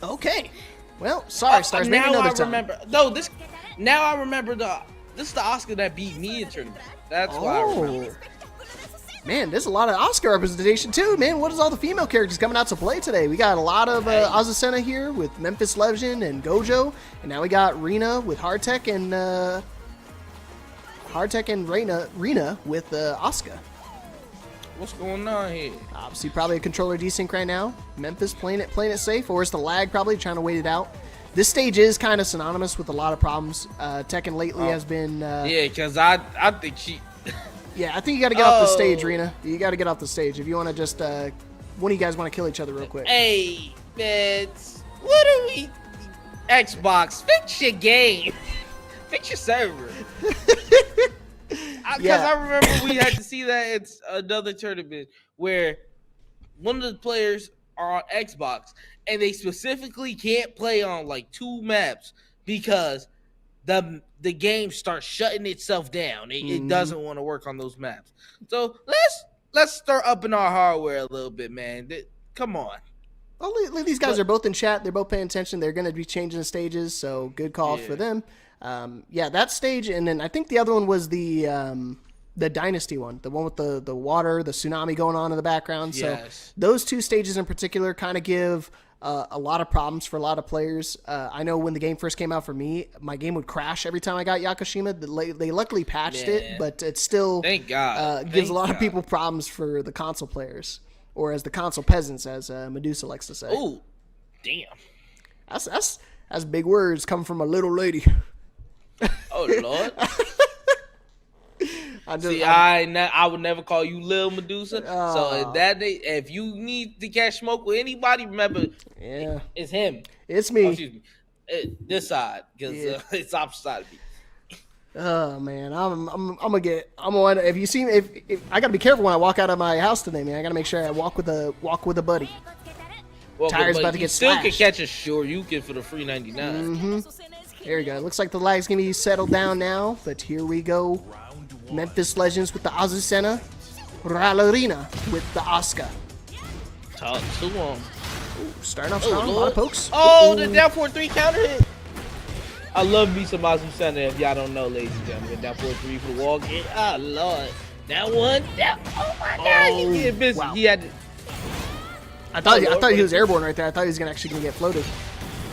Okay. Well, sorry, Stars. Maybe now another I time. remember. No, this. Now I remember this is the Asuka that beat me in tournament. That's why I remember. Man, there's a lot of Oscar representation too, man. What is all the female characters coming out to play today? We got a lot of Azucena here with Memphis Legend and Gojo, and now we got Rena with HardTekk and Rena with Asuka. What's going on here? Obviously, probably a controller desync right now. Memphis playing it safe, or is the lag probably trying to wait it out? This stage is kind of synonymous with a lot of problems. Tekken lately has been. Yeah, because I think she. Yeah, I think you got to get off the stage, Rena. You got to get off the stage if you want to just. One of you guys want to kill each other real quick? Hey, man, what are we? Xbox, fix your game, fix your server. Because I remember we had to see that it's another tournament where one of the players are on Xbox and they specifically can't play on like 2 maps because the game starts shutting itself down. It doesn't want to work on those maps. So let's start upping our hardware a little bit, man. Come on. Well, these guys are both in chat. They're both paying attention. They're going to be changing the stages, so good call for them. Yeah, that stage, and then I think the other one was the Dynasty one, the one with the water, the tsunami going on in the background. So those 2 stages in particular kind of give a lot of problems for a lot of players. I know when the game first came out for me, my game would crash every time I got Yakushima. They luckily patched it, but it still thank God gives a lot of people problems for the console players, or as the console peasants, as Medusa likes to say. Oh, damn! That's big words coming from a little lady. Oh Lord. I would never call you Lil Medusa. So if you need to catch smoke with anybody, remember, it's him. It's me. Oh, excuse me. This side, because it's opposite side of me. Oh man, I'm gonna if you see me, if I gotta be careful when I walk out of my house today, man. I gotta make sure I walk with a buddy. Tires about to get slashed. You still can catch a Shoryuken for the free 99. There we go. It looks like the lag's gonna be settled down now, but here we go. Memphis Legends with the Azucena, Rallarina with the Asuka. Talk to him. Starting off strong, a lot of pokes. Oh, the down 4-3 counter hit. I love me some Azucena. If y'all don't know, ladies and gentlemen, down 4-3 for the wall. Oh Lord, that one. Oh my God, he did busy. Wow. He had. I thought he was airborne right there. I thought he was actually gonna get floated.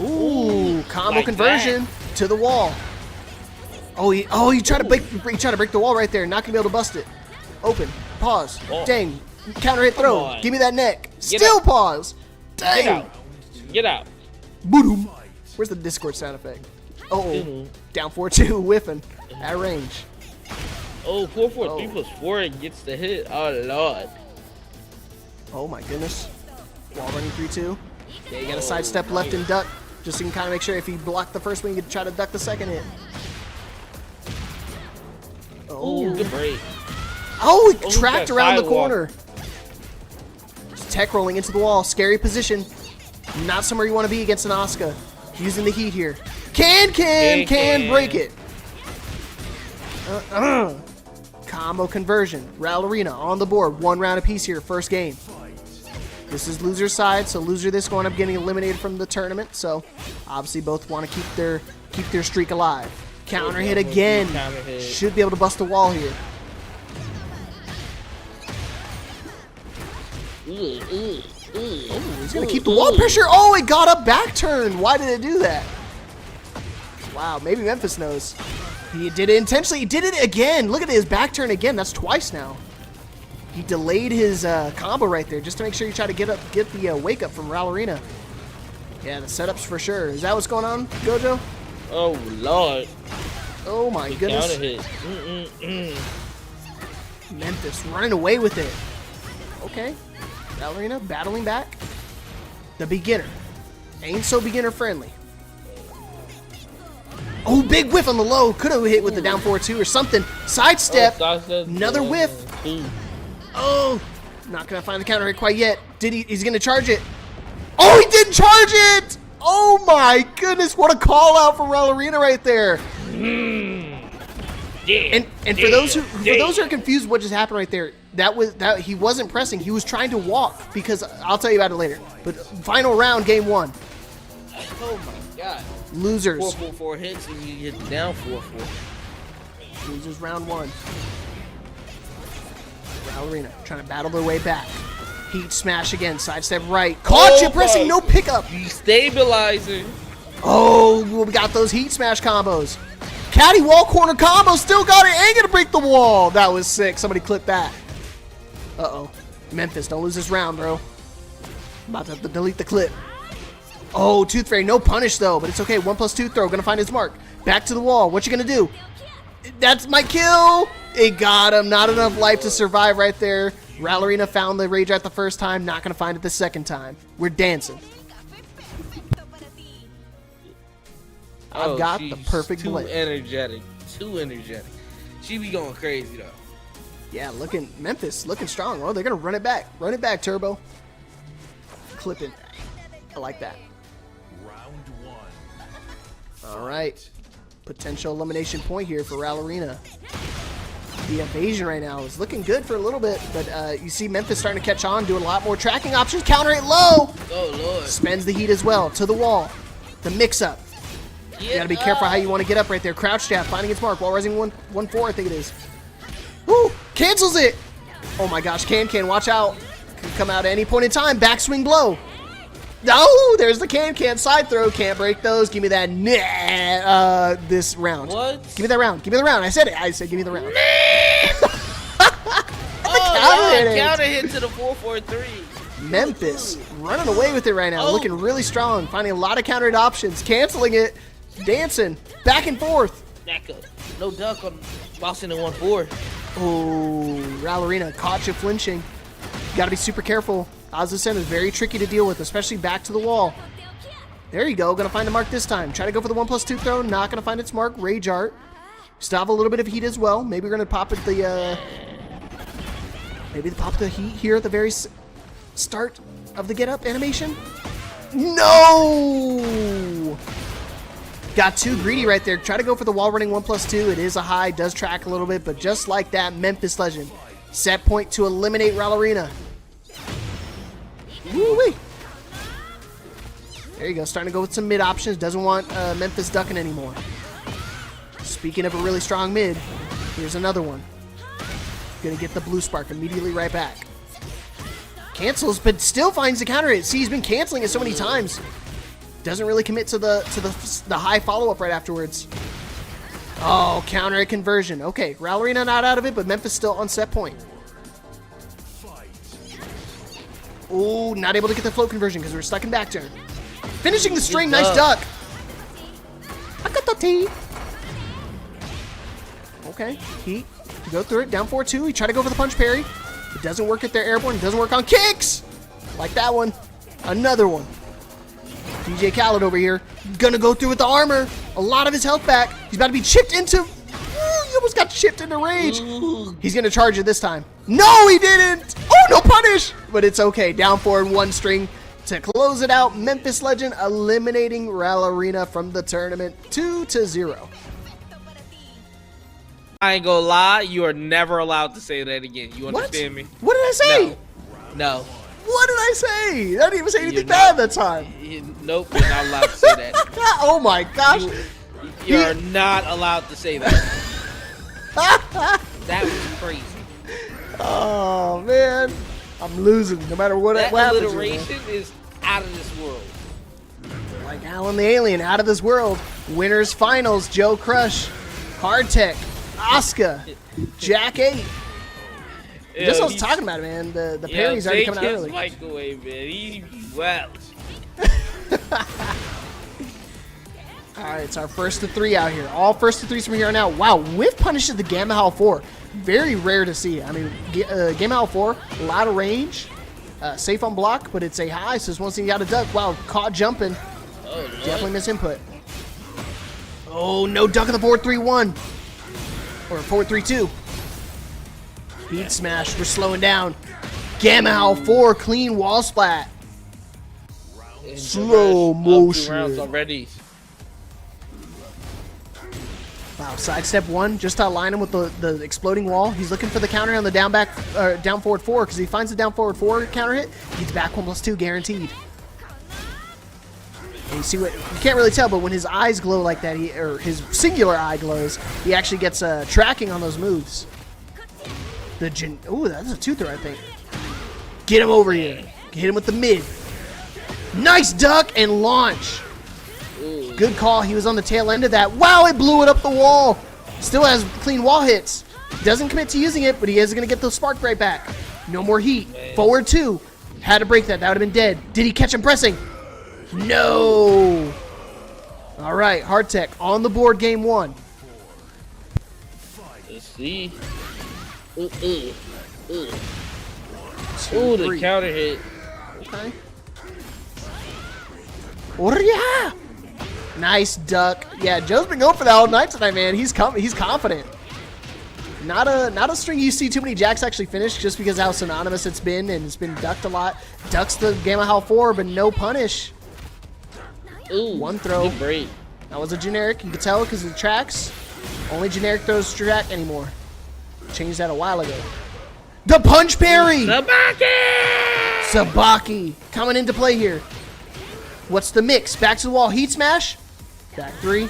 Ooh, combo conversion to the wall. Oh, he tried to break the wall right there. Not gonna be able to bust it. Open. Pause. Dang. Counter hit throw. Give me that neck. Still pause. Dang. Get out. Boom. Where's the Discord sound effect? Down 4-2, whiffing at range. Oh, 4-4-3 plus 4 and gets the hit. Oh Lord. Oh my goodness. Wall running 3-2. Yeah, you gotta sidestep left and duck. Just so you can kind of make sure if you block the first one, you can try to duck the second hit. Oh, good break. Oh, he tracked around the corner. Just tech rolling into the wall. Scary position. Not somewhere you want to be against an Asuka. Using the heat here. Can break it. Combo conversion. Rallarina on the board. 1 round apiece here. First game. This is loser's side, so loser this going up getting eliminated from the tournament. So obviously both want to keep their streak alive. Counter hit again. Should be able to bust the wall here. Oh, he's gonna keep the wall pressure. Oh, it got a back turn. Why did it do that? Wow, maybe Memphis knows. He did it intentionally. He did it again. Look at his back turn again. That's twice now. He delayed his combo right there just to make sure you try to get the wake up from Rallarina. Yeah, the setups for sure. Is that what's going on, Gojo? Oh Lord. Oh my goodness. Counter hit. Memphis running away with it. Okay. Rallarina battling back. The beginner. Ain't so beginner friendly. Oh, big whiff on the low. Could have hit with the down 4-2 or something. Sidestep. Oh, Another whiff. Oh, not gonna find the counter hit quite yet. He's gonna charge it. Oh, he didn't charge it. Oh my goodness, what a call out for Ralarina right there. And for those who are confused what just happened right there, that he wasn't pressing, he was trying to walk, because I'll tell you about it later. But final round, game 1. Oh my god. Losers. 4-4-4 hits and you get down 4-4. Losers round 1. Ralarina trying to battle their way back. Heat smash again, sidestep right. Caught you pressing, no pickup. Destabilizing. Oh, we got those heat smash combos. Caddy wall corner combo, still got it, ain't gonna break the wall. That was sick, somebody clip that. Uh-oh. Memphis, don't lose this round, bro. I'm about to have to delete the clip. Oh, Tooth Fairy, no punish though, but it's okay. 1+2 throw, gonna find his mark. Back to the wall, what you gonna do? That's my kill. It got him, not enough life to survive right there. Ralarina found the Rage Art the first time, not gonna find it the second time. We're dancing. I've got the perfect too blend. Too energetic. She be going crazy though. Yeah, Memphis looking strong. Oh, they're gonna run it back. Run it back, Turbo. Clipping. I like that. Round 1. All right. Potential elimination point here for Ralarina. The evasion right now is looking good for a little bit, but you see Memphis starting to catch on, doing a lot more tracking options. Counter it low. Oh lord. Spends the heat as well to the wall. The mix up. You gotta be careful how you want to get up right there. Crouch jab, finding its mark. While rising 1-4, I think it is. Woo! Cancels it! Oh my gosh, Can, watch out. Could come out at any point in time. Backswing blow. Oh, there's the Can side throw. Can't break those. Give me that this round. What? Give me that round. Give me the round. I said it. I said give me the round. Counter hit to the 4-4-3. Memphis running away with it right now. Looking really strong. Finding a lot of countered options. Canceling it. Dancing. Back and forth. No duck on bossing in 1-4. Oh, Ralarina caught you flinching. Gotta be super careful. Azucena is very tricky to deal with, especially back to the wall. There you go. Gonna find the mark this time. Try to go for the 1+2 throw. Not gonna find its mark. Rage Art. Still have a little bit of heat as well. Maybe we're gonna pop at the maybe pop the heat here at the very start of the get up animation. No! Got too greedy right there. Try to go for the wall running 1+2. It is a high, does track a little bit, but just like that, Memphis Legend. Set point to eliminate Ralarina. Woo-wee. There you go. Starting to go with some mid options. Doesn't want Memphis ducking anymore. Speaking of a really strong mid, here's another one. Gonna get the blue spark immediately right back. Cancels, but still finds the counter hit. See, he's been canceling it so many times. Doesn't really commit to the high follow-up right afterwards. Oh, counter hit conversion. Okay, Ralarina not out of it, but Memphis still on set point. Oh, not able to get the float conversion because we're stuck in back turn. Finishing the string, nice duck. I got the T. Okay, heat. Go through it, down 4-2. He tried to go for the punch parry. It doesn't work at their airborne. It doesn't work on kicks. Like that one. Another one. DJ Khaled over here. Gonna go through with the armor. A lot of his health back. He's about to be chipped into... He almost got chipped into rage. He's gonna charge it this time. No, he didn't. Oh, no punish. But it's okay. Down 4 in 1 string. To close it out, Memphis Legend eliminating Ralarina from the tournament 2-0. I ain't gonna lie, you are never allowed to say that again. You understand me? What did I say? No. What did I say? I didn't even say anything bad that time. Nope, you're not allowed to say that. Oh my gosh. You're not allowed to say that. That was crazy. Oh man, I'm losing no matter what That happens. alliteration is out of this world. Like Alan the Alien, out of this world. Winners finals, JoeCrush, HardTekk, Asuka, Jack 8. That's what I was talking about, man. The parry's already coming out early. Microwave, man. He well. All right, it's our first to 3 out here. All first to 3s from here on out. Wow, whiff punishes the Gamma Howl 4. Very rare to see. I mean, Gamma Howl 4, a lot of range, safe on block, but it's a high, so it's one thing you got to duck. Wow, caught jumping. Oh, definitely miss input. Oh, no duck in the 4-3-1. Or 4-3-2. Heat smash. We're slowing down. Gamma Howl 4. Clean wall splat. And Slow JoeCrush up 2 motion. rounds already. Wow, sidestep 1 just to align him with the exploding wall. He's looking for the counter on the down forward 4 because he finds the down forward 4 counter hit. He's back 1+2 guaranteed. And you see what you can't really tell, but when his eyes glow like that, or his singular eye glows, he actually gets tracking on those moves. Ooh, that's a 2-throw, I think. Get him over here. Hit him with the mid. Nice duck and launch. Ooh. Good call. He was on the tail end of that. Wow, it blew it up the wall. Still has clean wall hits. Doesn't commit to using it, but he is going to get the spark right back. No more heat. Man. Forward 2. Had to break that. That would have been dead. Did he catch him pressing? No. All right, HardTekk on the board, game 1. Let's see. Ooh, ooh, ooh. 2, Ooh, the 3. counter hit. Okay. Yeah. Nice duck. Yeah, Joe's been going for that all night tonight, man. He's confident. Not a string you see too many jacks actually finish just because how synonymous it's been and it's been ducked a lot. Ducks the Gamma Howl 4, but no punish. Ooh, 1 throw. good break. That was a generic. You can tell because of the tracks. Only generic throws track anymore. Changed that a while ago. The punch parry! Sabaki! Sabaki coming into play here. What's the mix? Back to the wall. Heat smash. Back 3.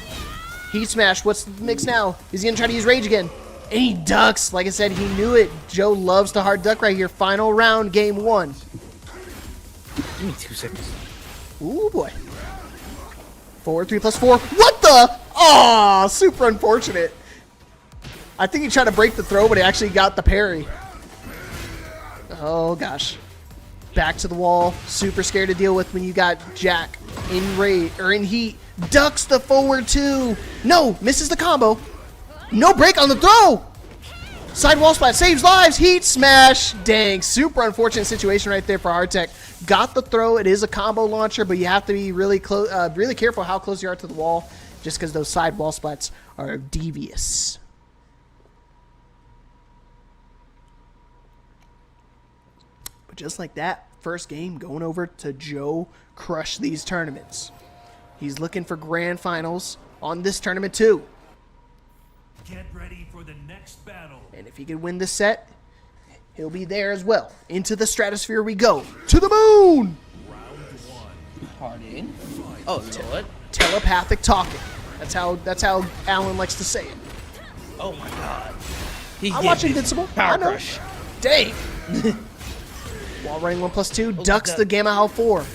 Heat smash. What's the mix now? Is he going to try to use rage again? And he ducks. Like I said, he knew it. Joe loves to hard duck right here. Final round, game 1. Give me 2 seconds. Ooh, boy. Forward 3+4. What the? Aw, super unfortunate. I think he tried to break the throw, but he actually got the parry. Oh, gosh. Back to the wall. Super scared to deal with when you got Jack in rage or in heat. Ducks the forward 2. No, misses the combo. No break on the throw. Side wall splat saves lives. Heat smash. Dang, super unfortunate situation right there for HardTekk. Got the throw. It is a combo launcher, but you have to be really close, really careful how close you are to the wall, just because those side wall splats are devious. But just like that, first game going over to JoeCrush these tournaments. He's looking for grand finals on this tournament too. Get ready for the next battle. And if he can win this set, he'll be there as well. Into the stratosphere we go. To the moon! Hard in. Oh, you know what? Telepathic talking. That's how Alan likes to say it. Oh my god. I watch Invincible. I Power know. crush. Dang. Wall running 1+2. Oh, Ducks God. the Gamma Howl 4.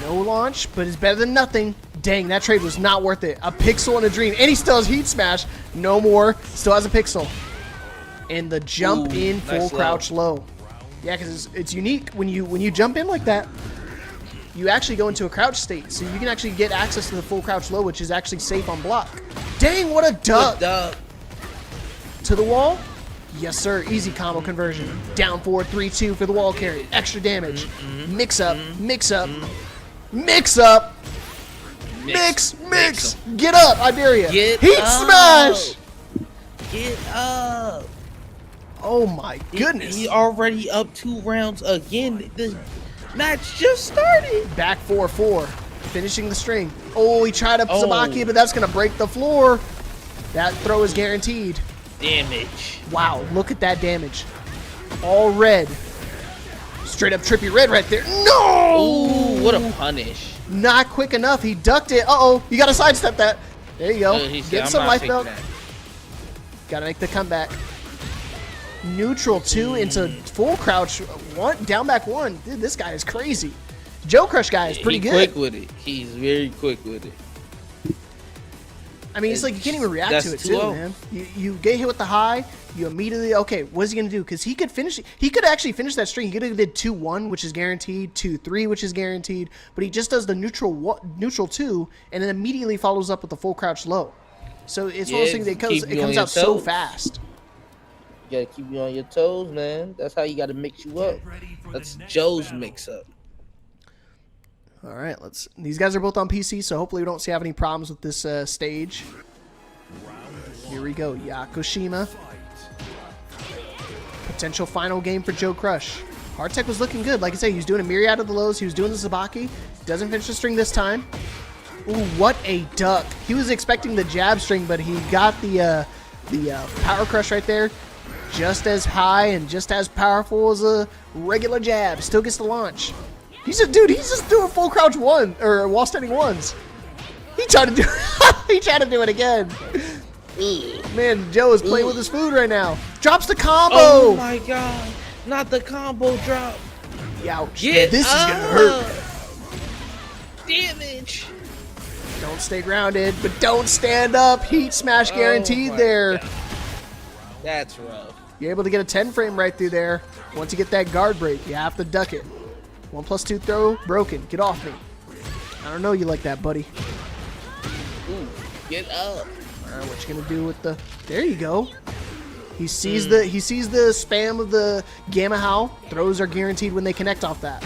No launch, but it's better than nothing. Dang, that trade was not worth it. A pixel and a dream. And he still has heat smash. No more. Still has a pixel. And the jump Ooh, in full nice crouch low. Yeah, because it's unique when you jump in like that. You actually go into a crouch state, so you can actually get access to the full crouch low, which is actually safe on block. Dang, what a duck! To the wall? Yes, sir. Easy combo conversion. Down forward 3-2 for the wall carry. Extra damage. Mix up. Mix up. Mix up. Mix. Get up, I dare you. Get Heat up. smash. Get up. Oh my goodness. He already up 2 rounds again. The match just started. Back 4-4. Finishing the string. Oh, he tried up Sabaki, but that's going to break the floor. That throw is guaranteed. Damage. Wow, look at that damage. All red. Straight up trippy red right there. No! Ooh, what a punish. Not quick enough. He ducked it. Uh-oh. You got to sidestep that. There you go. He said, Get "I'm some not life taking belt. that." Got to make the comeback. Neutral 2 into full crouch 1. Down back 1. Dude, this guy is crazy. JoeCrush guy is pretty He's good. quick with it. He's very quick with it. I mean, it's like you can't even react to it That's too, 2-0. man. You get hit with the high, you immediately, okay, what is he going to do? Because he could finish, he could actually finish that string. He could have did 2-1, which is guaranteed, 2-3, which is guaranteed, but he just does the neutral 2, and then immediately follows up with the full crouch low. So it's one of those things that keep it you on comes your out so toes. fast. You gotta keep you on your toes, man. That's how you gotta mix you up. That's Joe's mix up. All right, these guys are both on PC, so hopefully we don't have any problems with this stage. Here we go. Yakushima. Potential final game for JoeCrush. HardTekk was looking good. Like I say, he was doing a myriad of the lows. He was doing the Zabaki. Doesn't finish the string this time. Ooh, what a duck. He was expecting the jab string, but he got the power crush right there. Just as high and just as powerful as a regular jab. Still gets the launch. He's just doing full crouch one or wall standing ones. He tried to do he tried to do it again. Man, Joe is playing with his food right now. Drops the combo. Oh my god. Not the combo drop. Ouch. Get This is up. gonna hurt. Damage. Don't stay grounded, but don't stand up. Heat smash guaranteed my there. God. That's rough. You're able to get a 10 frame right through there. Once you get that guard break, you have to duck it. 1+2 throw, broken. Get off me. I don't know you like that, buddy. Ooh, get up. What you gonna do with the? There you go. He sees the spam of the Gamma Howl. Throws are guaranteed when they connect off that.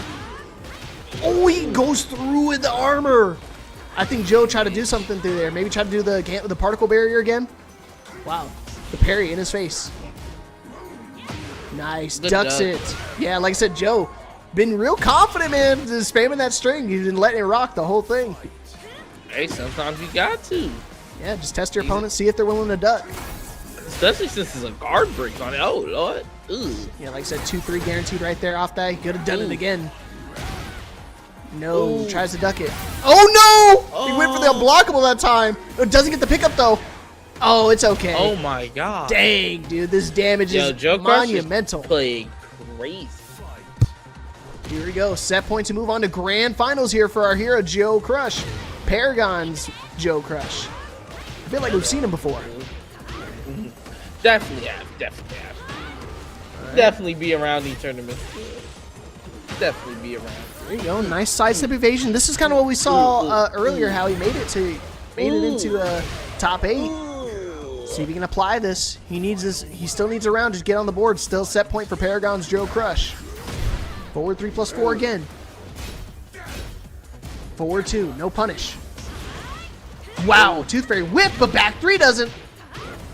Oh, he goes through with the armor. I think Joe tried to do something through there. Maybe try to do the particle barrier again. Wow, the parry in his face. Nice, Good ducks duck. it. Yeah, like I said, Joe been real confident, man. Just spamming that string. He's been letting it rock the whole thing. Hey, sometimes you got to. Yeah, just test your opponent, see if they're willing to duck. Especially since there's a guard break on it. Oh, Lord. Ooh. Yeah, like I said, 2-3 guaranteed right there off that. He could have done it again. No, Ooh. tries to duck it. Oh, no! He went for the unblockable that time. It doesn't get the pickup, though. Oh, it's okay. Oh, my God. Dang, dude. This damage Yo, is JoeCrush monumental. is playing crazy. Here we go. Set point to move on to grand finals here for our hero, JoeCrush. Paragon's JoeCrush. I feel like we've seen him before. Definitely have. Definitely be around these tournaments. Definitely be around. There you go. Nice sidestep evasion. This is kind of what we saw earlier, how he made it into top 8. See if he can apply this. He needs this. He still needs a round to get on the board. Still set point for Paragon's JoeCrush. Forward 3+4 again. Forward 2. No punish. Wow. Tooth Fairy whip, but back 3 doesn't.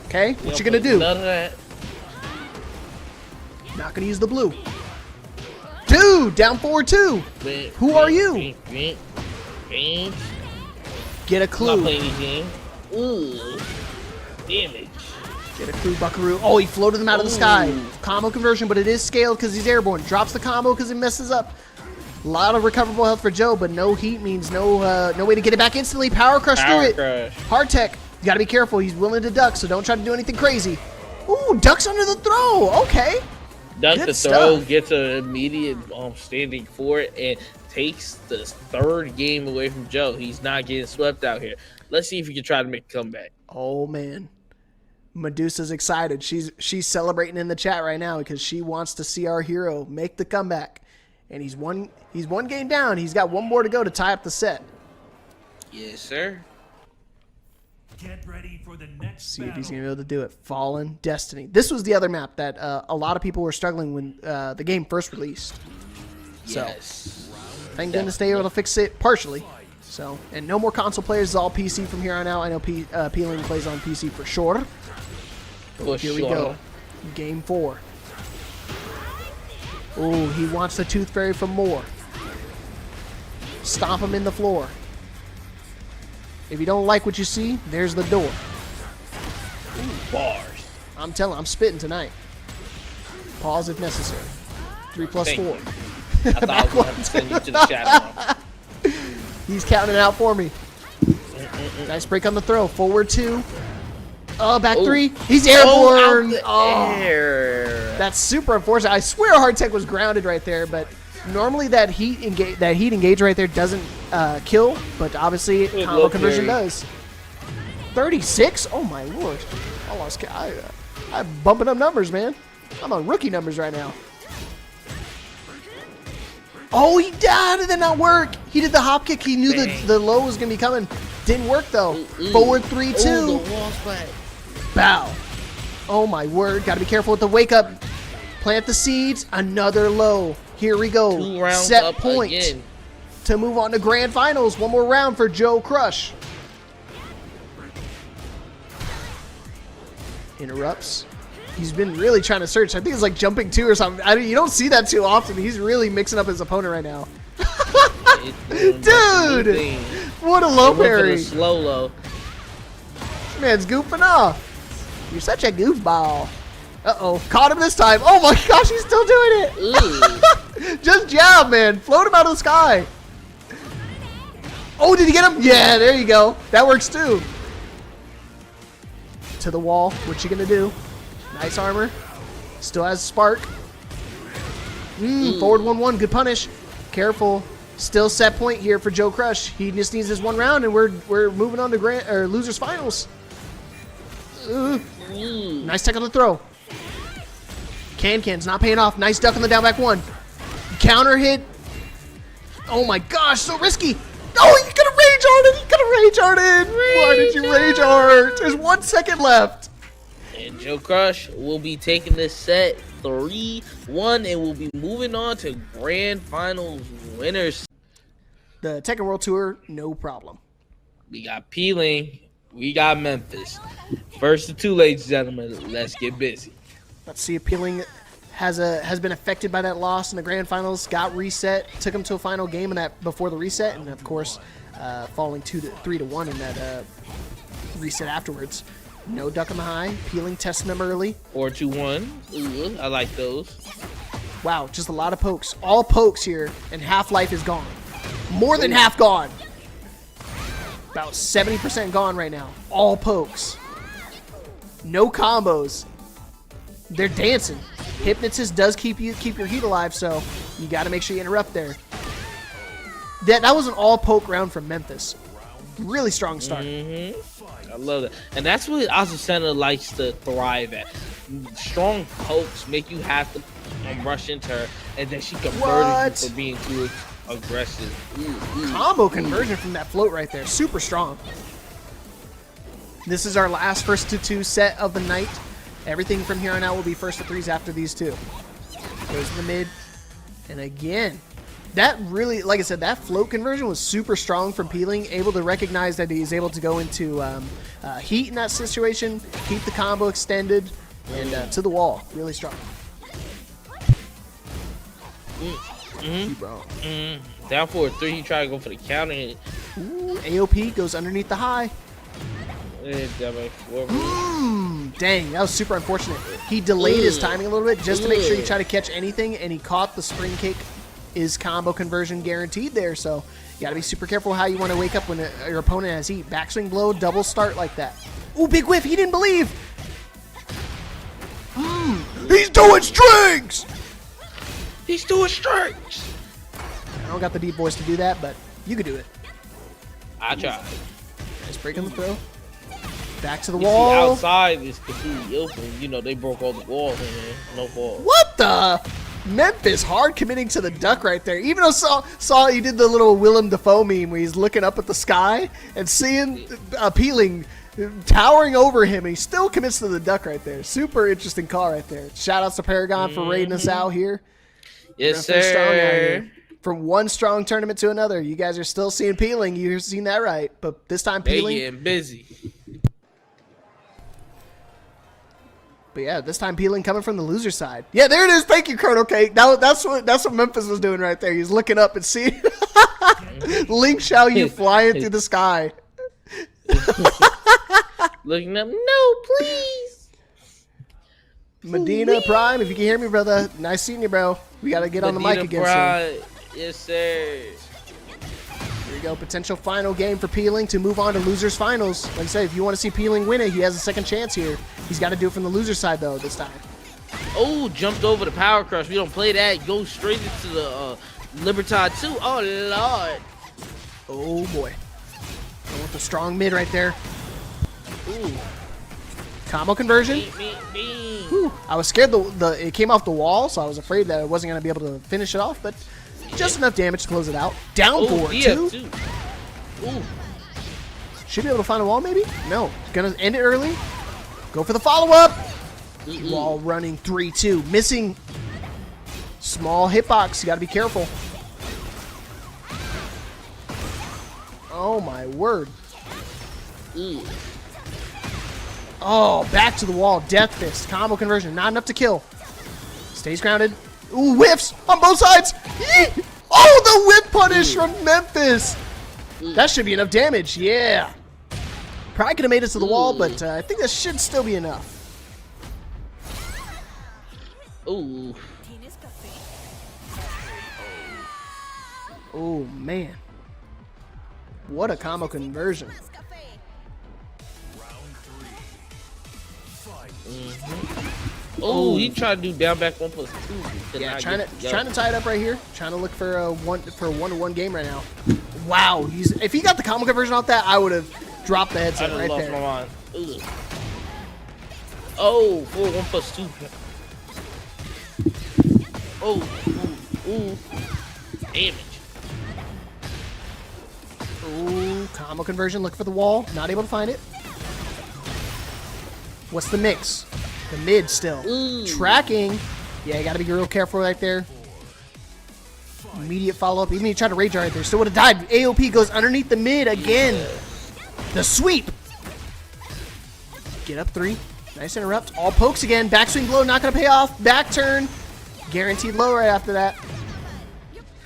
Okay. What you gonna do? None of that. Not gonna use the blue. Dude, down 4-2. Who are you? Get a Not clue. playing these games. Ooh. Damage. Get a clue, Buckaroo. Oh, he floated them out of the sky. Combo conversion, but it is scaled because he's airborne. Drops the combo because he messes up. A lot of recoverable health for Joe, but no heat means no way to get it back instantly. Power crush through it. HardTekk. You got to be careful. He's willing to duck, so don't try to do anything crazy. Ooh, ducks under the throw. Okay. Duck Good the throw, stuff. gets an immediate standing for it, and takes the third game away from Joe. He's not getting swept out here. Let's see if he can try to make a comeback. Oh, man. Medusa's excited. She's celebrating in the chat right now because she wants to see our hero make the comeback. And he's one game down. He's got one more to go to tie up the set. Yes, sir. Get ready for the next See if he's battle. going to be able to do it. Fallen Destiny. This was the other map that a lot of people were struggling when the game first released. So, Yes. thank goodness they were able to fix it partially. So, and no more console players. It's all PC from here on out. I know Peeling plays on PC for sure. Here we go. Game 4. Ooh, he wants the Tooth Fairy for more. Stomp him in the floor. If you don't like what you see, there's the door. Bars. I'm telling, I'm spitting tonight. Pause if necessary. 3+4. I thought I was going to have to send you to the shadow. He's counting it out for me. Nice break on the throw. Forward 2. Oh, back 3. He's airborne. Air. That's super unfortunate. I swear HardTekk was grounded right there, but normally that heat engage right there doesn't kill, but obviously combo look conversion very- does. 36? Oh my lord. I'm bumping up numbers, man. I'm on rookie numbers right now. Oh, he died. It did not work. He did the hop kick. He knew the low was going to be coming. Didn't work, though. Forward 3-2. Ooh, the wall splat. Bow. Oh, my word. Got to be careful with the wake up. Plant the seeds. Another low. Here we go. 2 rounds Set up point again. to move on to grand finals. One more round for JoeCrush. Interrupts. He's been really trying to search. I think it's like jumping 2 or something. You don't see that too often. He's really mixing up his opponent right now. Dude! What a low parry. Slow low. This man's goofing off. You're such a goofball. Uh-oh. Caught him this time. Oh my gosh, he's still doing it. Just jab, man. Float him out of the sky. Oh, did he get him? Yeah, there you go. That works too. To the wall. What you gonna do? Nice armor. Still has spark. Forward 1-1. Good punish. Careful. Still set point here for JoeCrush. He just needs this one round, and we're moving on to losers finals. Nice tech on the throw. Can's not paying off. Nice duck on the down back 1. Counter hit. Oh my gosh, so risky. Oh, he's gonna rage art it. He's gonna rage art it. Why did you rage art? There's 1 second left. And JoeCrush will be taking this set 3-1 and will be moving on to Grand Finals winners. The Tekken World Tour, no problem. We got Peeling. We got Memphis. First of 2, ladies and gentlemen. Let's get busy. Let's see if Peeling has been affected by that loss in the Grand Finals. Got reset, took him to a final game in that before the reset, and of course, falling 3-1 in that reset afterwards. No duck on the high. Peeling testing him early. 4-2-1. Ooh, I like those. Wow, just a lot of pokes. All pokes here, and half-life is gone. More than half gone. About 70% gone right now. All pokes. No combos. They're dancing. Hypnotist does keep your heat alive, so you got to make sure you interrupt there. That was an all poke round from Memphis. Really strong start. I love it. And that's what Azucena likes to thrive at. Strong pokes make you have to rush into her, and then she converted you for being too aggressive. Combo conversion from that float right there. Super strong. This is our last first to 2 set of the night. Everything from here on out will be first to 3s after these 2. Goes to the mid. And again, that really, like I said, that float conversion was super strong from Peeling. Able to recognize that he's able to go into heat in that situation, keep the combo extended, and to the wall. Really strong. Down forward 3, he tried to go for the counter. Ooh, AOP goes underneath the high. Dang, that was super unfortunate. He delayed his timing a little bit just to make sure you try to catch anything, and he caught the spring kick. Is combo conversion guaranteed there, so you got to be super careful how you want to wake up when your opponent has heat. Backswing blow, double start like that. Ooh, big whiff. He didn't believe. He's doing strings. He's doing strings. I don't got the deep voice to do that, but you could do it. I tried. Nice break on the throw. Back to the You wall. see, outside is completely open. You know, they broke all the walls in there. No ball. What the? Memphis hard committing to the duck right there. Even though saw he did the little Willem Dafoe meme where he's looking up at the sky and seeing Peeling towering over him, and he still commits to the duck right there. Super interesting call right there. Shout outs to Paragon for raiding us out here. Yes, sir. From one strong tournament to another, you guys are still seeing Peeling. You've seen that right, but this time They Peeling. getting busy. But yeah, this time Peeling coming from the loser side. Yeah, there it is. Thank you, Colonel Cake. That's what Memphis was doing right there. He's looking up and seeing Link Xiaoyu flying through the sky. Looking up. No, please. Medina Prime, if you can hear me, brother. Nice seeing you, bro. We got to get on the mic again soon. Yes, sir. Here we go. Potential final game for Peeling to move on to losers finals. Like I said, if you want to see Peeling win it, he has a second chance here. He's got to do it from the loser side, though, this time. Oh, jumped over the power crush. We don't play that. Go straight into the Libertad 2. Oh, Lord. Oh, boy. I want the strong mid right there. Ooh. Combo conversion. Whew. I was scared it came off the wall, so I was afraid that I wasn't going to be able to finish it off, but just enough damage to close it out. Down forward, too. Ooh. Should be able to find a wall, maybe? No. Gonna end it early. Go for the follow-up. Wall running 3-2. Missing. Small hitbox. You got to be careful. Oh, my word. Oh, back to the wall. Death Fist. Combo conversion. Not enough to kill. Stays grounded. Ooh, whiffs on both sides. Yeet. Oh, the whip punish from Memphis. That should be enough damage. Yeah. Probably could have made it to the wall, but I think that should still be enough. Ooh. Oh, man. What a combo conversion. Oh, he tried to do down back 1+2. Yeah, trying to tie it up right here. Trying to look for a one-to-one game right now. Wow, if he got the combo conversion off that, I would have dropped the headset right there. My mind. Ugh. Oh, for 1+2. Oh, ooh. Damage. Ooh, combo conversion. Look for the wall. Not able to find it. What's the mix? The mid still. Tracking. Yeah, you got to be real careful right there. Immediate follow-up. Even if you tried to rage right there, still would have died. AOP goes underneath the mid again. The sweep. Get up 3. Nice interrupt. All pokes again. Backswing blow. Not going to pay off. Back turn. Guaranteed low right after that.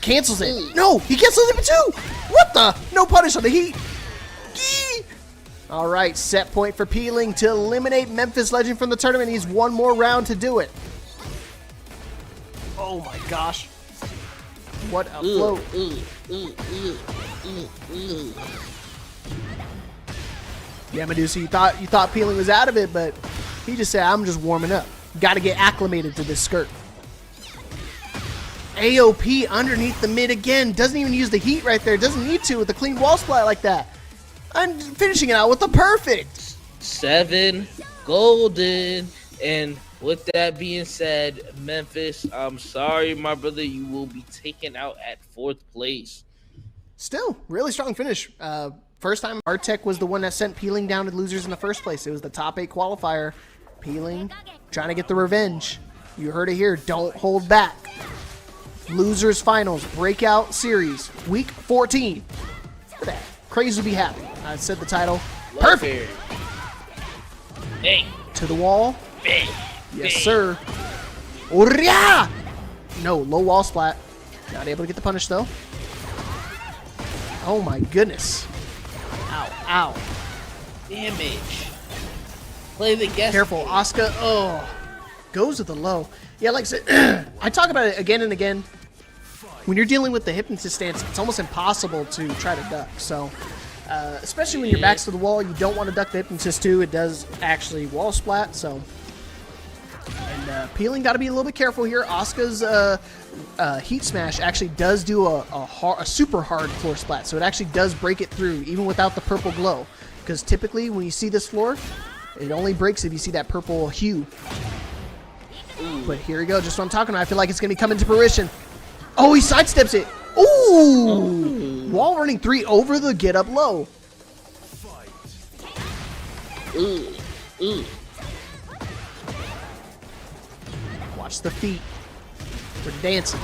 Cancels it. No, he cancels it too. What the? No punish on the heat. Gee. All right, set point for Peeling to eliminate Memphis Legend from the tournament. He's one more round to do it. Oh my gosh. What a float. Yeah, Medusa, you thought Peeling was out of it, but he just said, I'm just warming up. Got to get acclimated to this skirt. AOP underneath the mid again. Doesn't even use the heat right there. Doesn't need to with a clean wall splat like that. And finishing it out with the perfect. 7 golden. And with that being said, Memphis, I'm sorry, my brother. You will be taken out at 4th place. Still, really strong finish. First time HardTekk was the one that sent Peeling down to losers in the first place. It was the top 8 qualifier. Peeling trying to get the revenge. You heard it here. Don't hold back. Losers Finals, Breakout Series, Week 14. Look at that. Crazy to be happy. I said the title. Perfect. Hey. To the wall. Hey. Yes, sir. Urya! No, low wall splat. Not able to get the punish, though. Oh, my goodness. Ow, ow. Damage. Play the guest. Careful, Asuka. Oh. Goes with the low. Yeah, like I said, I talk about it again and again. When you're dealing with the hypnotist stance, it's almost impossible to try to duck. So, especially when your back's to the wall, you don't want to duck the hypnotist too. It does actually wall splat. So, and Peeling got to be a little bit careful here. Asuka's heat smash actually does do a super hard floor splat. So it actually does break it through even without the purple glow. Because typically when you see this floor, it only breaks if you see that purple hue. But here we go, just what I'm talking about. I feel like it's going to be coming to fruition. Oh, he sidesteps it. Ooh! Wall running 3 over the get up low. Watch the feet. We're dancing.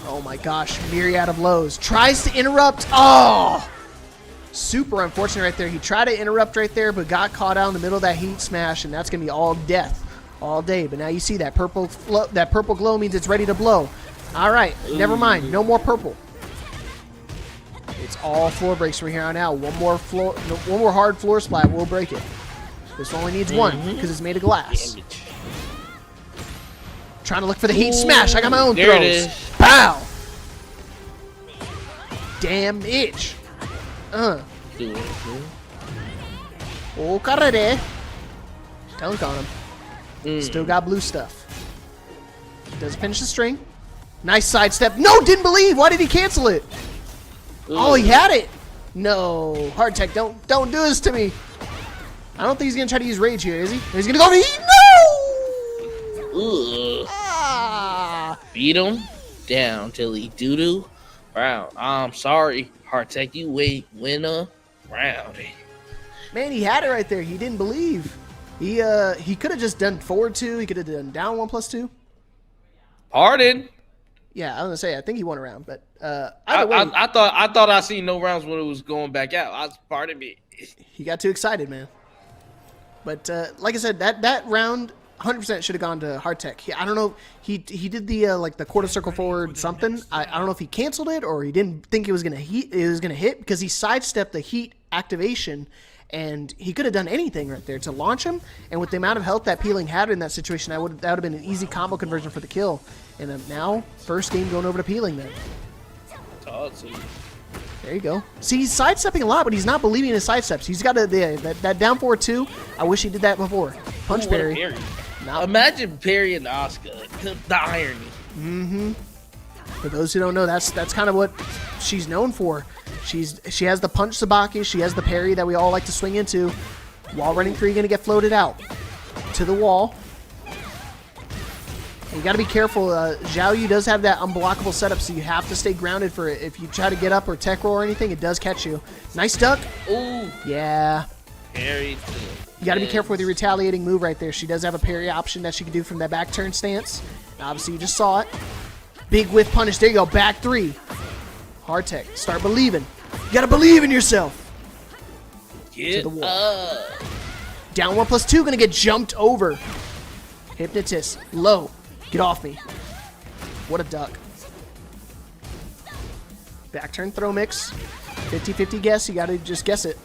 Oh my gosh, myriad of lows. Tries to interrupt. Oh! Super unfortunate right there. He tried to interrupt right there, but got caught out in the middle of that heat smash, and that's going to be all death all day. But now you see that purple glow means it's ready to blow. All right, never mind. No more purple. It's all floor breaks from here on out. One more hard floor splat will break it. This only needs one because it's made of glass. Trying to look for the heat smash. I got my own there throws. It is. Pow! Damn itch. Oh, carre. Dunk on him. Still got blue stuff. Does finish the string. Nice sidestep. No, didn't believe. Why did he cancel it? Oh, he had it. No, HardTekk, don't do this to me. I don't think he's gonna try to use rage here, is he? He's gonna go for heat. No. Ah. Beat him down till he doo-doo round. I'm sorry, HardTekk, you win a round. Man, he had it right there. He didn't believe. He could have just done forward 2. He could have done down 1+2. Pardon? Yeah, I was gonna say I think he won a round, but either way, I thought I seen no rounds when it was going back out. I was part of me. he got too excited, man. But like I said, that round 100% should have gone to HardTekk. I don't know. He did the like the quarter circle forward something. I don't know if he canceled it or he didn't think it was gonna hit because he sidestepped the heat activation. And he could have done anything right there to launch him. And with the amount of health that Peeling had in that situation, that would have been an easy combo conversion for the kill. And now, first game going over to Peeling then. There you go. See, he's sidestepping a lot, but he's not believing in his sidesteps. He's got that down forward too. I wish he did that before. Punch parry. Imagine parrying Asuka. The irony. For those who don't know, that's kind of what she's known for. She has the punch sabaki, she has the parry that we all like to swing into. While running through, you're gonna get floated out to the wall. And you gotta be careful. Xiaoyu does have that unblockable setup, so you have to stay grounded for it. If you try to get up or tech roll or anything, it does catch you. Nice duck. Ooh. Yeah. Parry. You gotta be careful with your retaliating move right there. She does have a parry option that she can do from that back turn stance. Obviously, you just saw it. Big whiff punish. There you go. Back three. HardTekk. Start believing. You gotta believe in yourself. Get to the wall. Down 1+2. Gonna get jumped over. Hypnotist. Low. Get off me. What a duck. Back turn throw mix. 50-50 guess. You gotta just guess it.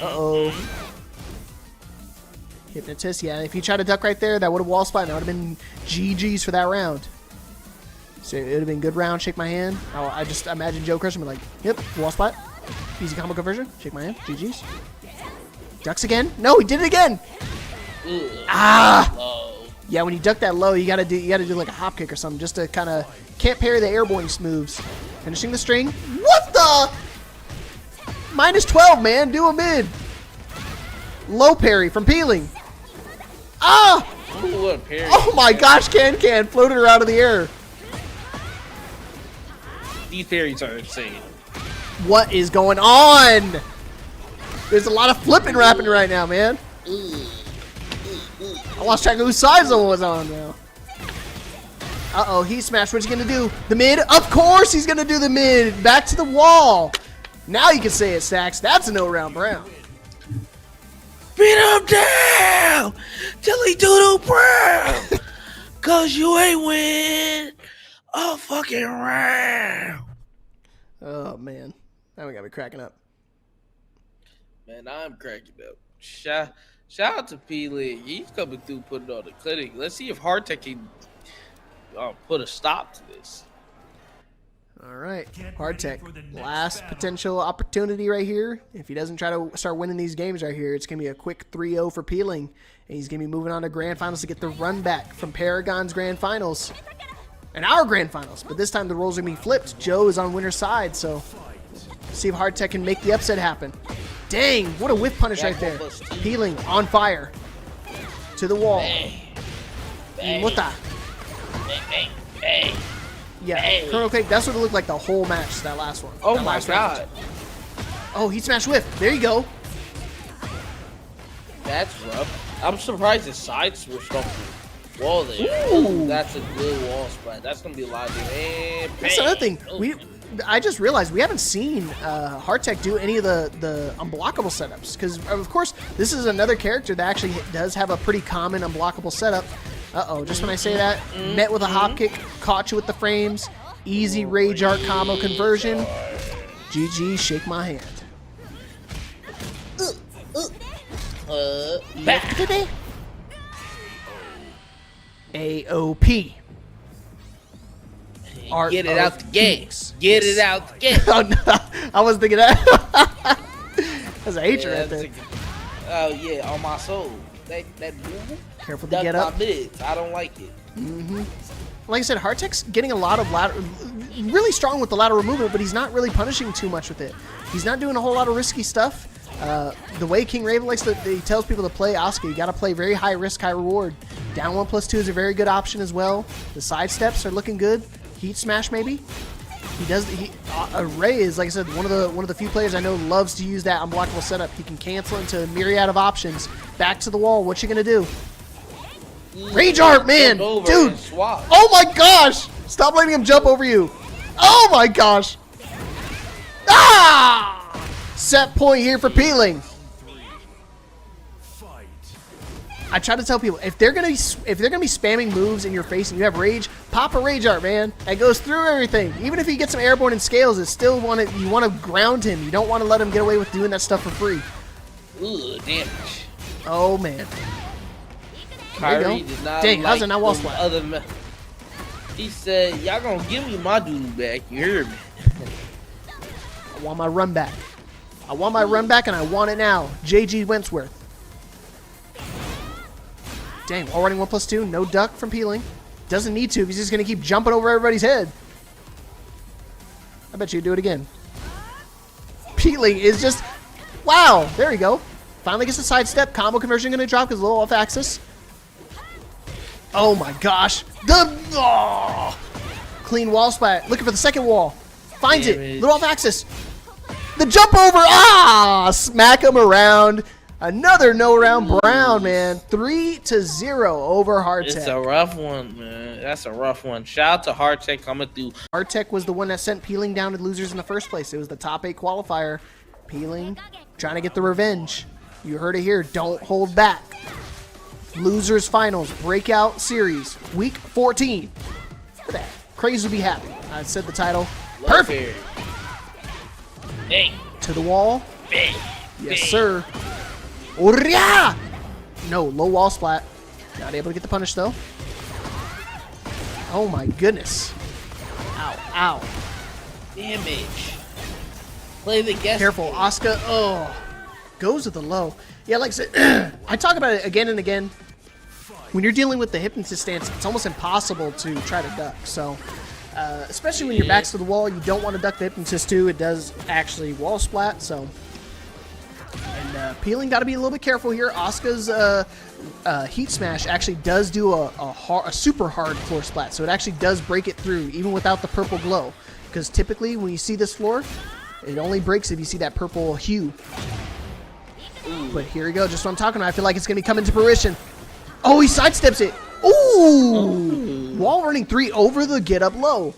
Uh-oh. Hypnotist. Yeah, if you try to duck right there, that would have wall spot. That would have been GG's for that round. So it would have been a good round. Shake my hand. I just imagine JoeCrush and be like, yep, wall spot. Easy combo conversion. Shake my hand. GG's. Ducks again. No, he did it again. Ugh. Ah. Low. Yeah, when you duck that low, you gotta do like a hop kick or something, just to kind of can't parry the airborne moves. Finishing the string. What the? -12, man. Do a mid. Low parry from Peeling. Ah! Ooh, what a parry. Oh my gosh, Can floated her out of the air. These parries are insane. What is going on? There's a lot of flipping rapping right now, man. I lost track of whose side someone was on now. Uh-oh, he smashed. What's he gonna do? The mid? Of course he's gonna do the mid. Back to the wall. Now you can say it, Stacks. That's a no-round round. Beat him down till he doodle brown. Cause you ain't win a fucking round. Oh, man. Now we got me cracking up. Man, I'm cracking up. Shout out to P-League. He's coming through putting on the clinic. Let's see if HardTekk can put a stop to this. All right. HardTekk. Last potential opportunity right here. If he doesn't try to start winning these games right here, it's going to be a quick 3-0 for Peeling. And he's going to be moving on to Grand Finals to get the run back from Paragon's Grand Finals. And our Grand Finals. But this time the roles are going to be flipped. Joe is on winner's side, so see if HardTekk can make the upset happen. Dang, what a whiff punish right there. Peeling on fire. To the wall. What the? Yeah, Colonel Cake, that's what it looked like the whole match, that last one. Oh that my god. Round. Oh, he smashed whiff. There you go. That's rough. I'm surprised his side switched off the wall there. Ooh. That's a good wall spot. That's going to be a lot of damage. That's another thing. I just realized we haven't seen HardTekk do any of the unblockable setups. Because, of course, this is another character that actually does have a pretty common unblockable setup. Uh-oh, just when I say that, met with a hop kick, caught you with the frames, easy rage art combo conversion. GG, shake my hand. Back. AOP. Art Get it out the game. Get it out the game. Oh, no. I was thinking that. That's a hatred right there. Oh, yeah, on my soul. That move. Careful to get up. Mids. I don't like it. Like I said, HardTekk's getting a lot of really strong with the lateral movement, but he's not really punishing too much with it. He's not doing a whole lot of risky stuff. The way King Raven likes to, he tells people to play Asuka, you got to play very high risk, high reward. Down 1+2 is a very good option as well. The side steps are looking good. Heat smash maybe. Ray is, like I said, one of the few players I know loves to use that unblockable setup. He can cancel into a myriad of options. Back to the wall. What you gonna do? Rage art, man! Jump over Dude! and swap. Oh my gosh! Stop letting him jump over you. Oh my gosh! Ah! Set point here for Peeling. I try to tell people if they're gonna be spamming moves in your face and you have rage, pop a rage art, man. That goes through everything. Even if he gets some airborne and scales, it's still you want to ground him. You don't want to let him get away with doing that stuff for free. Ooh, damage. Oh man. There Kyrie you go. did not Dang, how's it not wall them splat? He said, y'all gonna give me my dude back. You heard me. I want my run back. I want my run back and I want it now. JG Wentworth. Dang, wall running 1+2. No duck from Peeling. Doesn't need to. He's just going to keep jumping over everybody's head. I bet you do it again. Peeling is just... Wow. There we go. Finally gets a sidestep. Combo conversion going to drop because a little off axis. Oh my gosh. Clean wall splat. Looking for the second wall. Finds it. Little off axis. The jump over. Ah! Smack him around. Another no-round Brown, man. 3-0 over HardTekk. It's a rough one, man. That's a rough one. Shout out to HardTekk coming through. HardTekk was the one that sent Peeling down to losers in the first place. It was the top 8 qualifier. Peeling trying to get the revenge. You heard it here. Don't hold back. Losers finals. Breakout series. Week 14. Look at that. Craze would be happy. I said the title. Perfect. Hey. To the wall. Hey. Yes, sir. Orya! No, low wall splat. Not able to get the punish, though. Oh, my goodness. Ow, ow. Damage. Play the guest. Careful, Asuka. Oh, goes with the low. Yeah, like I said, I talk about it again and again. When you're dealing with the hypnotist stance, it's almost impossible to try to duck. So, especially when your back's to the wall, you don't want to duck the hypnotist too. It does actually wall splat, so... And Peeling got to be a little bit careful here. Asuka's Heat Smash actually does do a super hard floor splat, so it actually does break it through, even without the purple glow. Because typically, when you see this floor, it only breaks if you see that purple hue. But here we go, just what I'm talking about. I feel like it's going to be coming to fruition. Oh, he sidesteps it. Ooh! Wall running 3 over the get up low.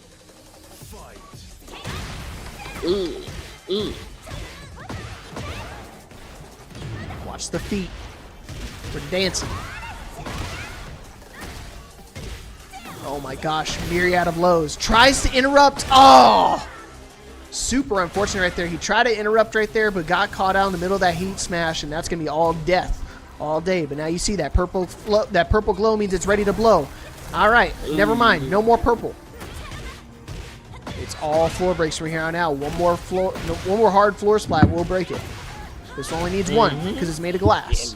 Watch the feet. We're dancing. Oh my gosh, myriad of lows. Tries to interrupt. Oh! Super unfortunate right there. He tried to interrupt right there, but got caught out in the middle of that heat smash, and that's going to be all death all day. But now you see that purple glow means it's ready to blow. All right, never mind. No more purple. It's all floor breaks from here on out. One more hard floor splat will break it. This only needs one because it's made of glass.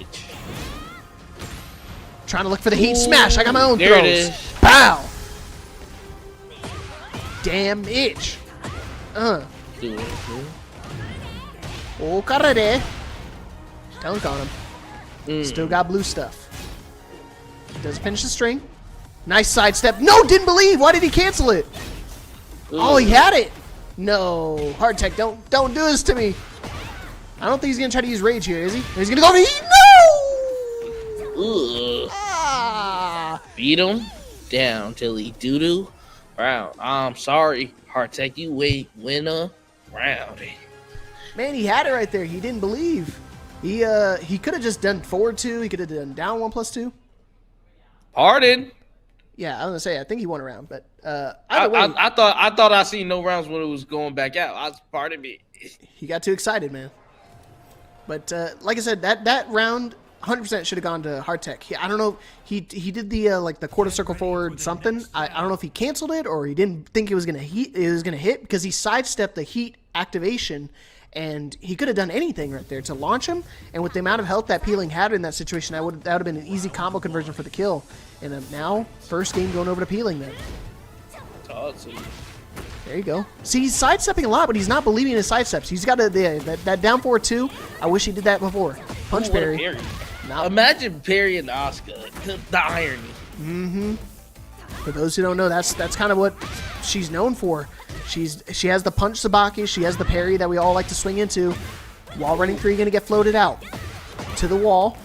Trying to look for the heat smash. I got my own There throws. it is. Pow! Damn itch. Oh, carre. Dunk on him. Still got blue stuff. Does finish the string. Nice sidestep. No, didn't believe. Why did he cancel it? Oh, he had it. No, HardTekk, don't do this to me. I don't think he's gonna try to use rage here, is he? He's gonna go for heat. No! Ah! Beat him down till he doo-doo. Round. I'm sorry, HardTekk, you win a round. Man, he had it right there. He didn't believe. He could have just done forward 2. He could have done down 1+2. Pardon? Yeah, I was gonna say I think he won a round, but either way, I thought I seen no rounds when it was going back out. Pardon me. he got too excited, man. But like I said, that round 100% should have gone to HardTekk. I don't know. He did the like the quarter circle forward something. I don't know if he canceled it or he didn't think it was gonna hit because he sidestepped the heat activation, and he could have done anything right there to launch him. And with the amount of health that Peeling had in that situation, that would have been an easy combo conversion for the kill. And now first game going over to Peeling then. There you go. See, he's sidestepping a lot, but he's not believing in his sidesteps. He's got that down forward 2. I wish he did that before. Punch parry. Imagine parrying Asuka. The irony. Mm-hmm. For those who don't know, that's kind of what she's known for. She has the punch sabaki. She has the parry that we all like to swing into. Wall running 3 going to get floated out. To the wall.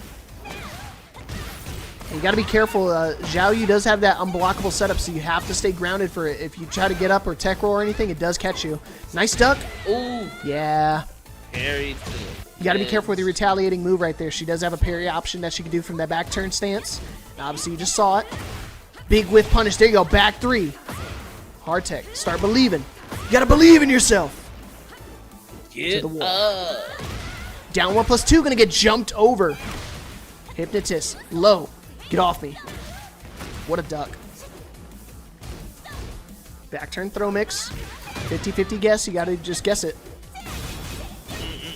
You got to be careful. Xiaoyu does have that unblockable setup, so you have to stay grounded for it. If you try to get up or tech roll or anything, it does catch you. Nice duck. Ooh. Yeah. Parry. You got to be careful with your retaliating move right there. She does have a parry option that she can do from that back turn stance. And obviously, you just saw it. Big whiff punish. There you go. Back 3. HardTekk. Start believing. You got to believe in yourself. Get to the wall. up. Down 1+2. Going to get jumped over. Hypnotist. Low. Get off me. What a duck. Back turn throw mix. 50-50 guess. You got to just guess it.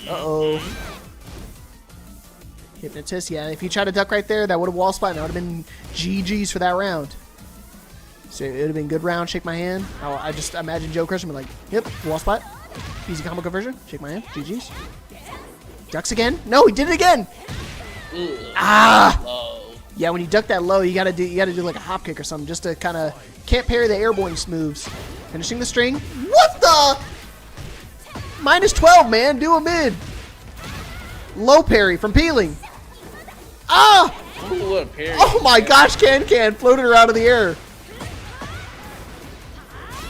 Uh-oh. Hypnotist. Yeah, if you try to duck right there, that would have wall spot. And that would have been GG's for that round. So it would have been good round. Shake my hand. I just imagine JoeCrush and be like, yep, wall spot. Easy combo conversion. Shake my hand. GG's. Ducks again. No, he did it again. Ugh. Ah! Low. Yeah, when you duck that low, you gotta do like a hop kick or something just to kind of can't parry the airborne moves. Finishing the string. What the? -12, man. Do a mid. Low parry from peeling. Ah! Ooh, what a parry. Oh my gosh, Can floated her out of the air.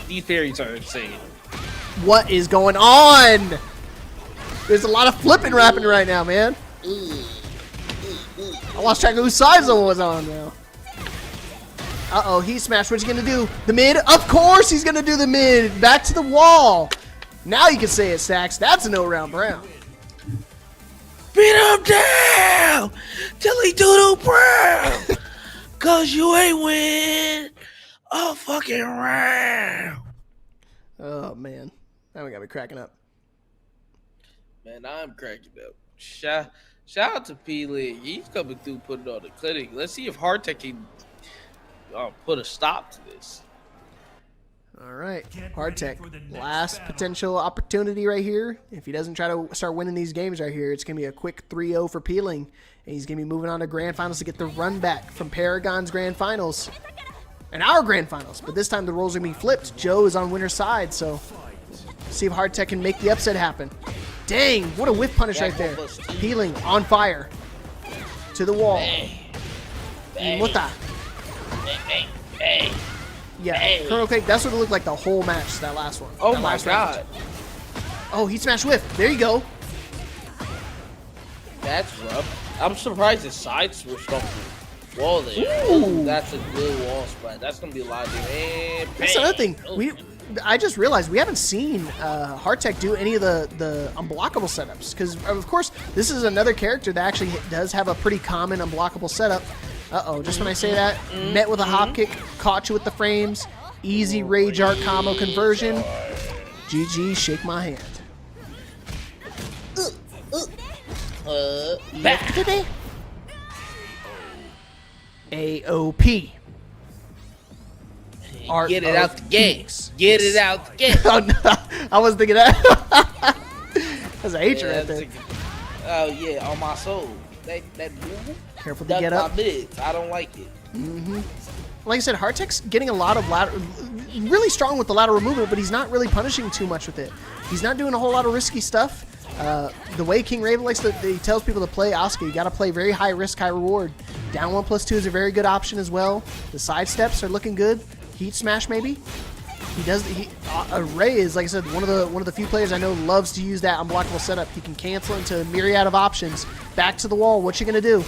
These parries are insane. What is going on? There's a lot of flipping happening right now, man. I lost track of whose side someone was on now. Uh-oh, he smashed. What's he going to do? The mid? Of course he's going to do the mid. Back to the wall. Now you can say it, Stacks. That's a no-round round. Beat him down till he doodle brown. Cause you ain't win a fucking round. Oh, man. Now we got me cracking up. Man, I'm cracking up. Shout out to P-League. He's coming through putting on the clinic. Let's see if HardTekk can put a stop to this. All right, HardTekk. Last potential opportunity right here. If he doesn't try to start winning these games right here, it's going to be a quick 3-0 for Peeling. And he's going to be moving on to Grand Finals to get the run back from Paragon's Grand Finals. And our Grand Finals. But this time the roles are going to be flipped. Joe is on winner's side, so see if HardTekk can make the upset happen. Dang, what a whiff punish right there. Peeling on fire. To the wall. What the? Yeah, Colonel Cake, that's what it looked like the whole match, that last one. Oh that my god. Round. Oh, he smashed whiff. There you go. That's rough. I'm surprised his side switched off the wall there. Ooh. That's a good wall spot. That's going to be a lot of damage. That's another thing. I just realized we haven't seen HardTekk do any of the unblockable setups. Because, of course, this is another character that actually does have a pretty common unblockable setup. Uh-oh, just when I say that, met with a hop kick, caught you with the frames, easy rage art combo conversion. GG, shake my hand. Back. AOP. Art Get it out the game. Peace. Get it out the game. Oh, no. I wasn't thinking that. That's a hatred right there. Oh, yeah, on my soul. That move. Careful to get up. Mids. I don't like it. Like I said, HardTekk's getting a lot of really strong with the lateral movement, but he's not really punishing too much with it. He's not doing a whole lot of risky stuff. The way King Raven likes to, he tells people to play Asuka, you got to play very high risk, high reward. Down 1+2 is a very good option as well. The side steps are looking good. Heat smash maybe. He does. Ray is, like I said, one of the few players I know loves to use that unblockable setup. He can cancel into a myriad of options. Back to the wall. What you gonna do?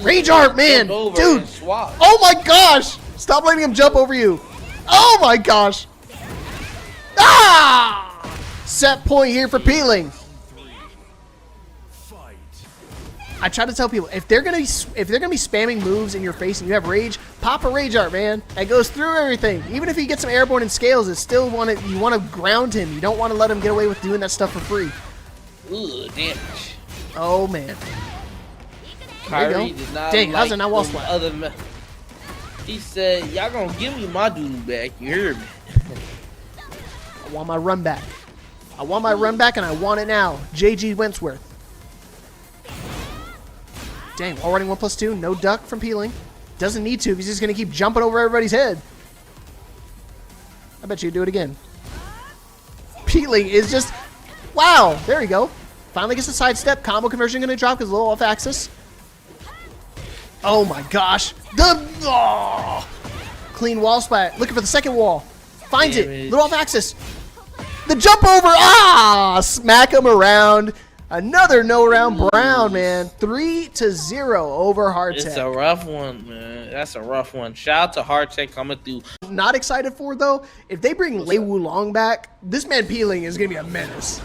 Rage art, man, dude. Oh my gosh! Stop letting him jump over you. Oh my gosh! Ah! Set point here for Peeling. I try to tell people if they're gonna be spamming moves in your face and you have rage, pop a rage art, man. That goes through everything. Even if he gets some airborne and scales, it's still you want to ground him. You don't want to let him get away with doing that stuff for free. Ooh, damage. Oh man. Kyrie did not Dang, like how's it not wall splat? He said, "Y'all gonna give me my doodle back." You heard me? I want my run back. I want my run back, and I want it now. JG Wentworth. Dang, wall running 1+2, no duck from Peeling. Doesn't need to, because he's going to keep jumping over everybody's head. I bet you do it again. Peeling is just, wow, there we go. Finally gets the side step. Combo conversion going to drop because a little off axis. Oh my gosh. Clean wall splat. Looking for the second wall. Finds it. Little off axis. The jump over. Smack him around. Another no round Brown, man. 3-0 over HardTekk. It's a rough one, man. That's a rough one. Shout out to HardTekk coming through. Not excited for, though, if they bring Lei Wulong back, this man Peeling is going to be a menace.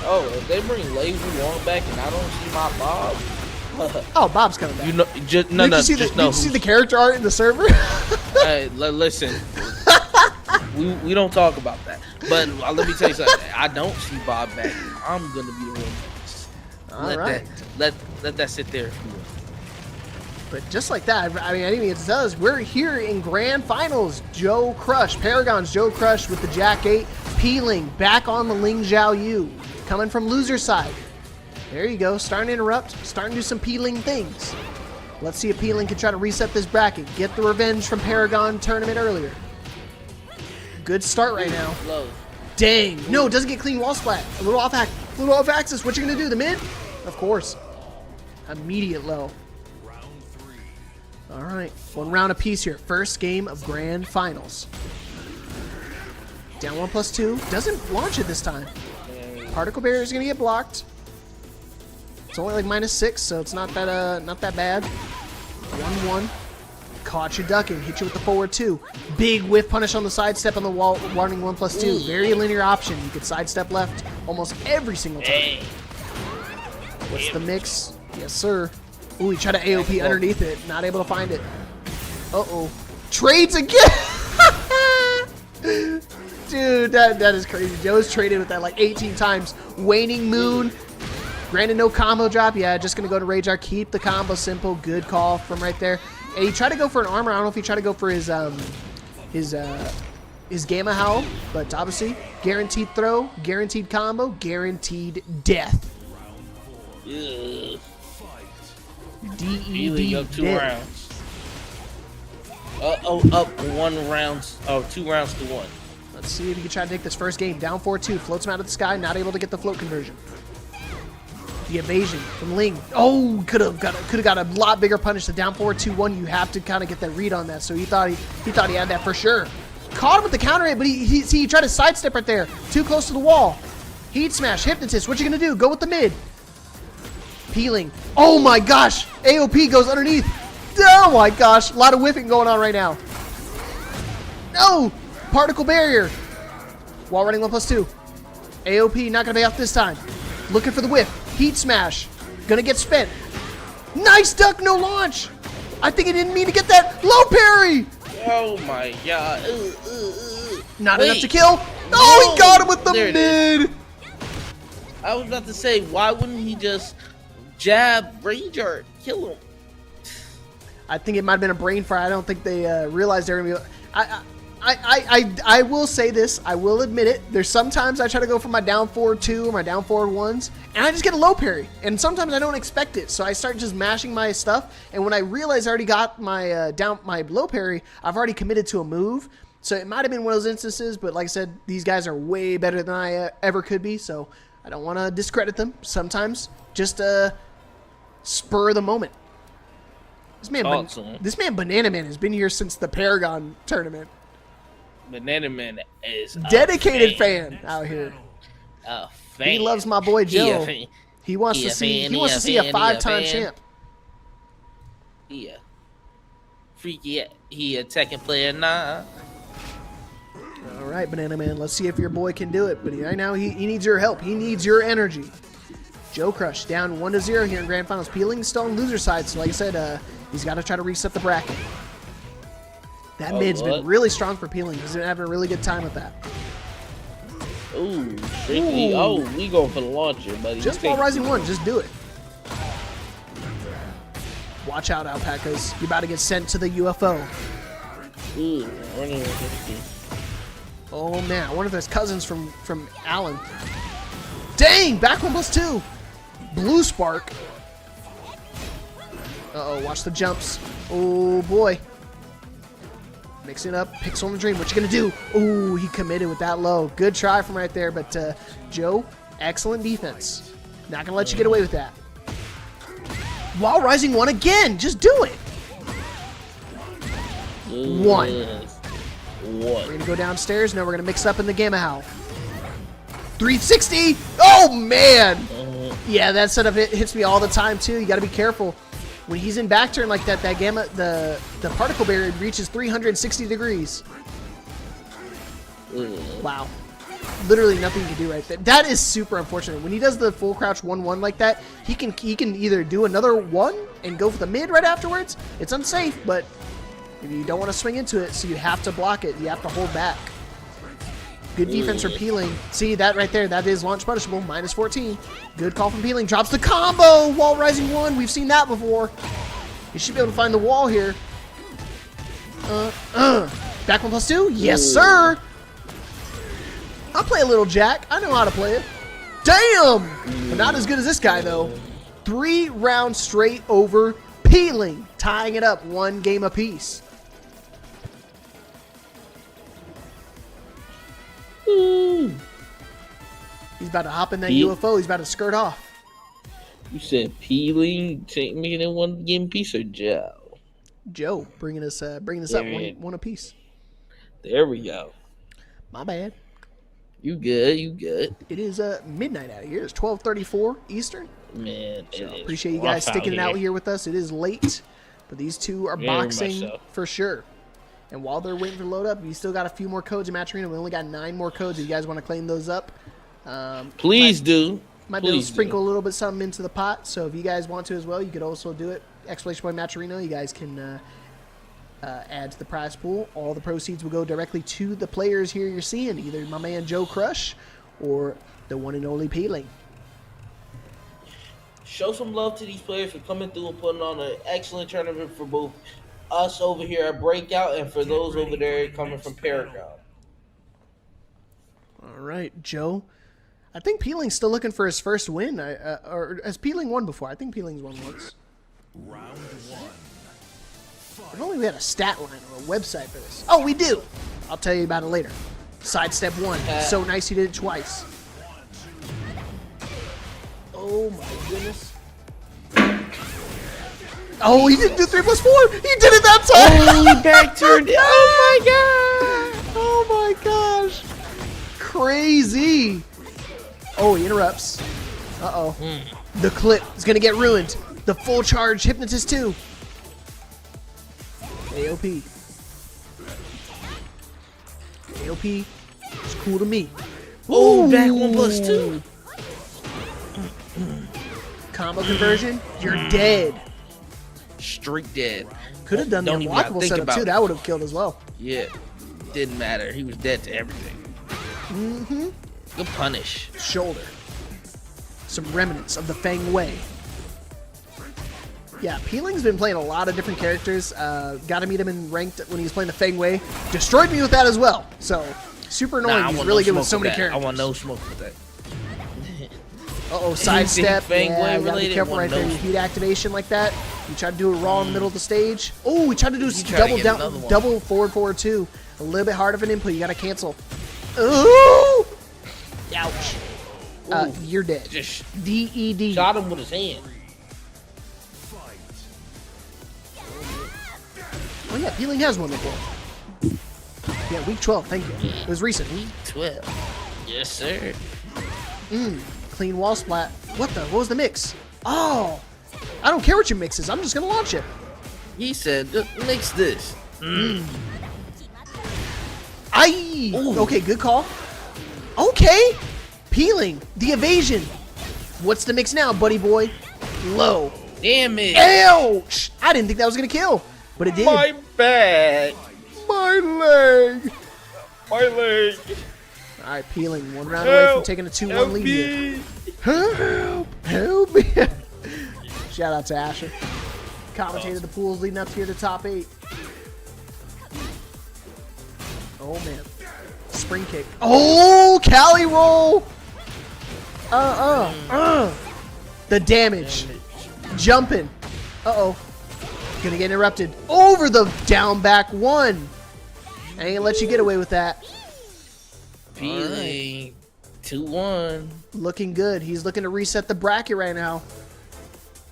Oh, if they bring Lei Wulong back and I don't see my Bob. Oh, Bob's coming back. You know, just no, Did no, you see just the, know. did you see the character art in the server? Hey, listen. we don't talk about that. But let me tell you something. I don't see Bob back. I'm gonna be the one. Let that sit there. If you will. But just like that, I mean, anything it does, we're here in grand finals. JoeCrush, Paragon's JoeCrush with the Jack 8, Peeling back on the Ling Xiaoyu, coming from loser side. There you go, starting to interrupt, starting to do some Peeling things. Let's see if Peeling can try to reset this bracket, get the revenge from Paragon tournament earlier. Good start right now. Low. Dang, no, doesn't get clean wall splat. A little off axis. What you gonna do? The mid? Of course. Immediate low. All right, 1 round apiece here. First game of grand finals. Down 1+2. Doesn't launch it this time. Particle barrier is gonna get blocked. It's only like -6, so it's not that bad. 1-1. Caught you ducking. Hit you with the forward 2. Big whiff punish on the sidestep on the wall. Warning 1+2. Very linear option. You could sidestep left almost every single time. What's the mix? Yes, sir. Ooh, he tried to AOP underneath it. Not able to find it. Uh-oh. Trades again! Dude, that is crazy. Joe's traded with that like 18 times. Waning Moon. Granted, no combo drop. Yeah, just going to go to Rage Art. Keep the combo simple. Good call from right there. And he tried to go for an armor. I don't know if he tried to go for his Gamma Howl. But obviously, guaranteed throw, guaranteed combo, guaranteed death. Ugh. D-E-D, up 2 death. rounds. Up 1 round. Oh, 2 rounds to 1. Let's see if he can try to take this first game. Down 4-2. Floats him out of the sky. Not able to get the float conversion. The evasion from Ling. Oh, could have got a lot bigger punish. The down 4-2-1. You have to kind of get that read on that. So he thought he had that for sure. Caught him with the counter hit, but he tried to sidestep right there. Too close to the wall. Heat smash, hypnotist. What you gonna do? Go with the mid. Peeling. Oh my gosh. AOP goes underneath. Oh my gosh. A lot of whiffing going on right now. No. Particle barrier. Wall running 1+2. AOP not gonna pay off this time. Looking for the whiff. Heat smash. Gonna get spent. Nice duck, no launch. I think he didn't mean to get that. Low parry. Oh my god. Not Wait. enough to kill. Oh, he got him with the There it mid. I was about to say, why wouldn't he just jab Rage Art, kill him? I think it might have been a brain fry. I don't think they realized they were going to be... I will say this. I will admit it. There's sometimes I try to go for my down forward 2 or my down forward 1s, and I just get a low parry. And sometimes I don't expect it, so I start just mashing my stuff. And when I realize I already got my my low parry, I've already committed to a move. So it might have been one of those instances, but like I said, these guys are way better than I ever could be, so I don't want to discredit them. Sometimes just spur of the moment. This man Banana Man has been here since the Paragon tournament. Banana Man is Dedicated fan out here. A fan. He loves my boy Joe. He wants to see a 5-time champ. Yeah. Freaky. He a Tekken player now. All right, Banana Man. Let's see if your boy can do it. But right now, he needs your help. He needs your energy. JoeCrush down 1-0 here in Grand Finals. Peeling still on loser side. So like I said, he's got to try to reset the bracket. That mid's been really strong for Peeling. He's been having a really good time with that. Ooh, tricky. Oh, we go for the launcher, buddy. Just while Rising 1, just do it. Watch out, alpacas. You're about to get sent to the UFO. Ooh, running with 50. Oh man, I wonder if there's cousins from Allen. Dang, back 1+2. Blue spark. Uh-oh, watch the jumps. Oh boy. Mixing up, Pixel in the Dream. What you gonna do? Ooh, he committed with that low. Good try from right there, but Joe, excellent defense. Not gonna let you get away with that. While rising 1 again. Just do it. 1. We're going to go downstairs. No, we're going to mix up in the Gamma Howl. 360. Oh, man. Yeah, that setup hits me all the time, too. You got to be careful. When he's in back turn like that, the particle barrier reaches 360 degrees. Wow. Literally nothing you can do right there. That is super unfortunate. When he does the full crouch 1-1 like that, he can either do another 1 and go for the mid right afterwards. It's unsafe, but if you don't want to swing into it, so you have to block it. You have to hold back. Good defense for Peeling. See, that right there, that is launch punishable. Minus 14. Good call from Peeling. Drops the combo. Wall rising 1. We've seen that before. You should be able to find the wall here. Back 1+2? Yes, sir. I'll play a little Jack. I know how to play it. Damn! But not as good as this guy, though. 3 rounds straight over. Peeling. Tying it up 1 game apiece. Ooh. He's about to hop in that UFO. He's about to skirt off. You said Peeling making it 1 game piece or Joe? Joe bringing us up one apiece. There we go. My bad. You good? You good? It is midnight out here. It's 12:34 Eastern. Man, so appreciate you guys sticking it out here with us. It is late, but these two are boxing for sure. And while they're waiting for load up, we still got a few more codes in Match Arena. We only got 9 more codes. If you guys want to claim those up, please do. Might be able to sprinkle a little bit something into the pot. So if you guys want to as well, you could also do it. Exclamation point Match Arena. You guys can add to the prize pool. All the proceeds will go directly to the players here you're seeing, either my man JoeCrush or the one and only Peeling. Show some love to these players for coming through and putting on an excellent tournament for both us over here at Breakout and for those over there coming from Paragon. All right, Joe. I think Peeling's still looking for his first win. Or has Peeling won before? I think Peeling's won once. Round 1. If only we had a stat line or a website for this. Oh, we do. I'll tell you about it later. Sidestep 1. So nice he did it twice. Oh my goodness. Oh, he didn't do 3+4. He did it that time. Oh, he back turned it. Oh my god. Oh my gosh. Crazy. Oh, he interrupts. Uh-oh. The clip is going to get ruined. The full charge Hypnotist 2. AOP. AOP is cool to me. Oh, back 1+2. Combo conversion. You're dead. Streak dead. Could have done the unblockable setup too. That would have killed as well. Yeah. Didn't matter. He was dead to everything. Mm-hmm. Good punish. Shoulder. Some remnants of the Feng Wei. Yeah, Peeling's been playing a lot of different characters. Got to meet him in ranked when he was playing the Feng Wei. Destroyed me with that as well. So, super annoying. He's really good with so many characters. I want no smoke with that. Uh-oh, sidestep. Yeah, you gotta be careful right there. No. You heat activation like that. You try to do it raw in the middle of the stage. Oh, we tried to do double forward 2. A little bit hard of an input. You gotta cancel. Ooh! Ouch. You're dead. Just DED. shot him with his hand. Oh yeah, Peeling has one before. Yeah, week 12, thank you. It was recent. Week 12. Yes, sir. Clean wall splat. What was the mix? Oh! I don't care what your mix is, I'm just gonna launch it. He said, mix this. Aye! Okay, good call. Okay! Peeling. The evasion. What's the mix now, buddy boy? Low. Damn it. Ouch! I didn't think that was gonna kill, but it did. My back. My leg. My leg. Alright, Peeling. 1 round away from taking a 2-1 lead here. Help! Help me! Shout out to Asher. Commentated the pools leading up here to top 8. Oh man. Spring kick. Oh! Cali roll! The damage. Jumping. Uh-oh. Gonna get interrupted. Over the down back 1. I ain't gonna let you get away with that. Peeling. 2-1. Looking good. He's looking to reset the bracket right now.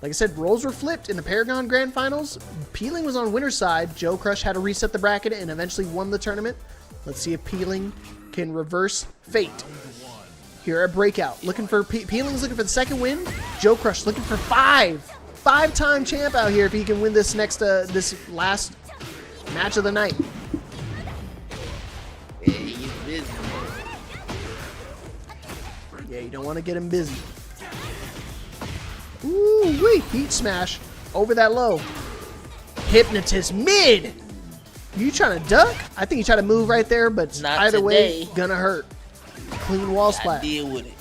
Like I said, roles were flipped in the Paragon Grand Finals. Peeling was on winner's side. JoeCrush had to reset the bracket and eventually won the tournament. Let's see if Peeling can reverse fate. Here at Breakout, looking for Peeling's looking for the second win. JoeCrush looking for five-time champ out here if he can win this this last match of the night. Yeah, he's busy. Yeah, you don't want to get him busy. Ooh, wee! Heat smash over that low. Hypnotist mid. You trying to duck? I think you try to move right there, but Not either way, today. gonna hurt. Clean wall I splat. deal with it.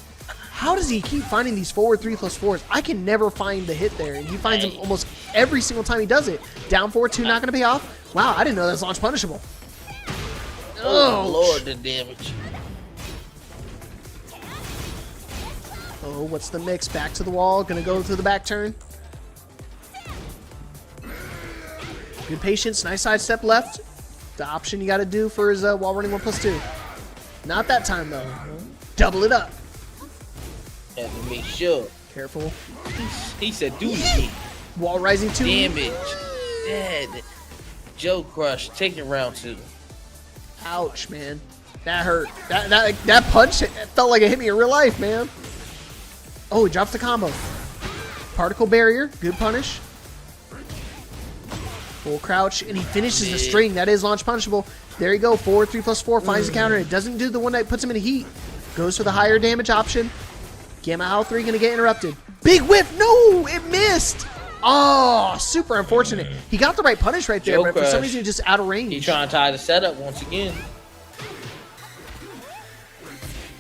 How does he keep finding these forward 3+4s? I can never find the hit there, and he finds them almost every single time he does it. Down forward 2, not gonna pay off. Wow, I didn't know that was launch punishable. Oh Lord, the damage. Oh, what's the mix? Back to the wall. Gonna go through the back turn. Good patience. Nice side step left. The option you got to do for his wall running 1+2. Not that time, though. Double it up. Had to make sure. Careful. He said, do it again. Wall rising 2. Damage. Dead. JoeCrush taking round 2. Ouch, man. That hurt. That punch it felt like it hit me in real life, man. Oh, he drops the combo. Particle barrier. Good punish. Full crouch, and he finishes the string. That is launch punishable. There you go. Forward 3+4 finds the counter. It doesn't do the one that puts him in heat. Goes for the higher damage option. Gamma Howl 3 going to get interrupted. Big whiff. No, it missed. Oh, super unfortunate. He got the right punish right there, but for some reason, just out of range. He's trying to tie the setup once again.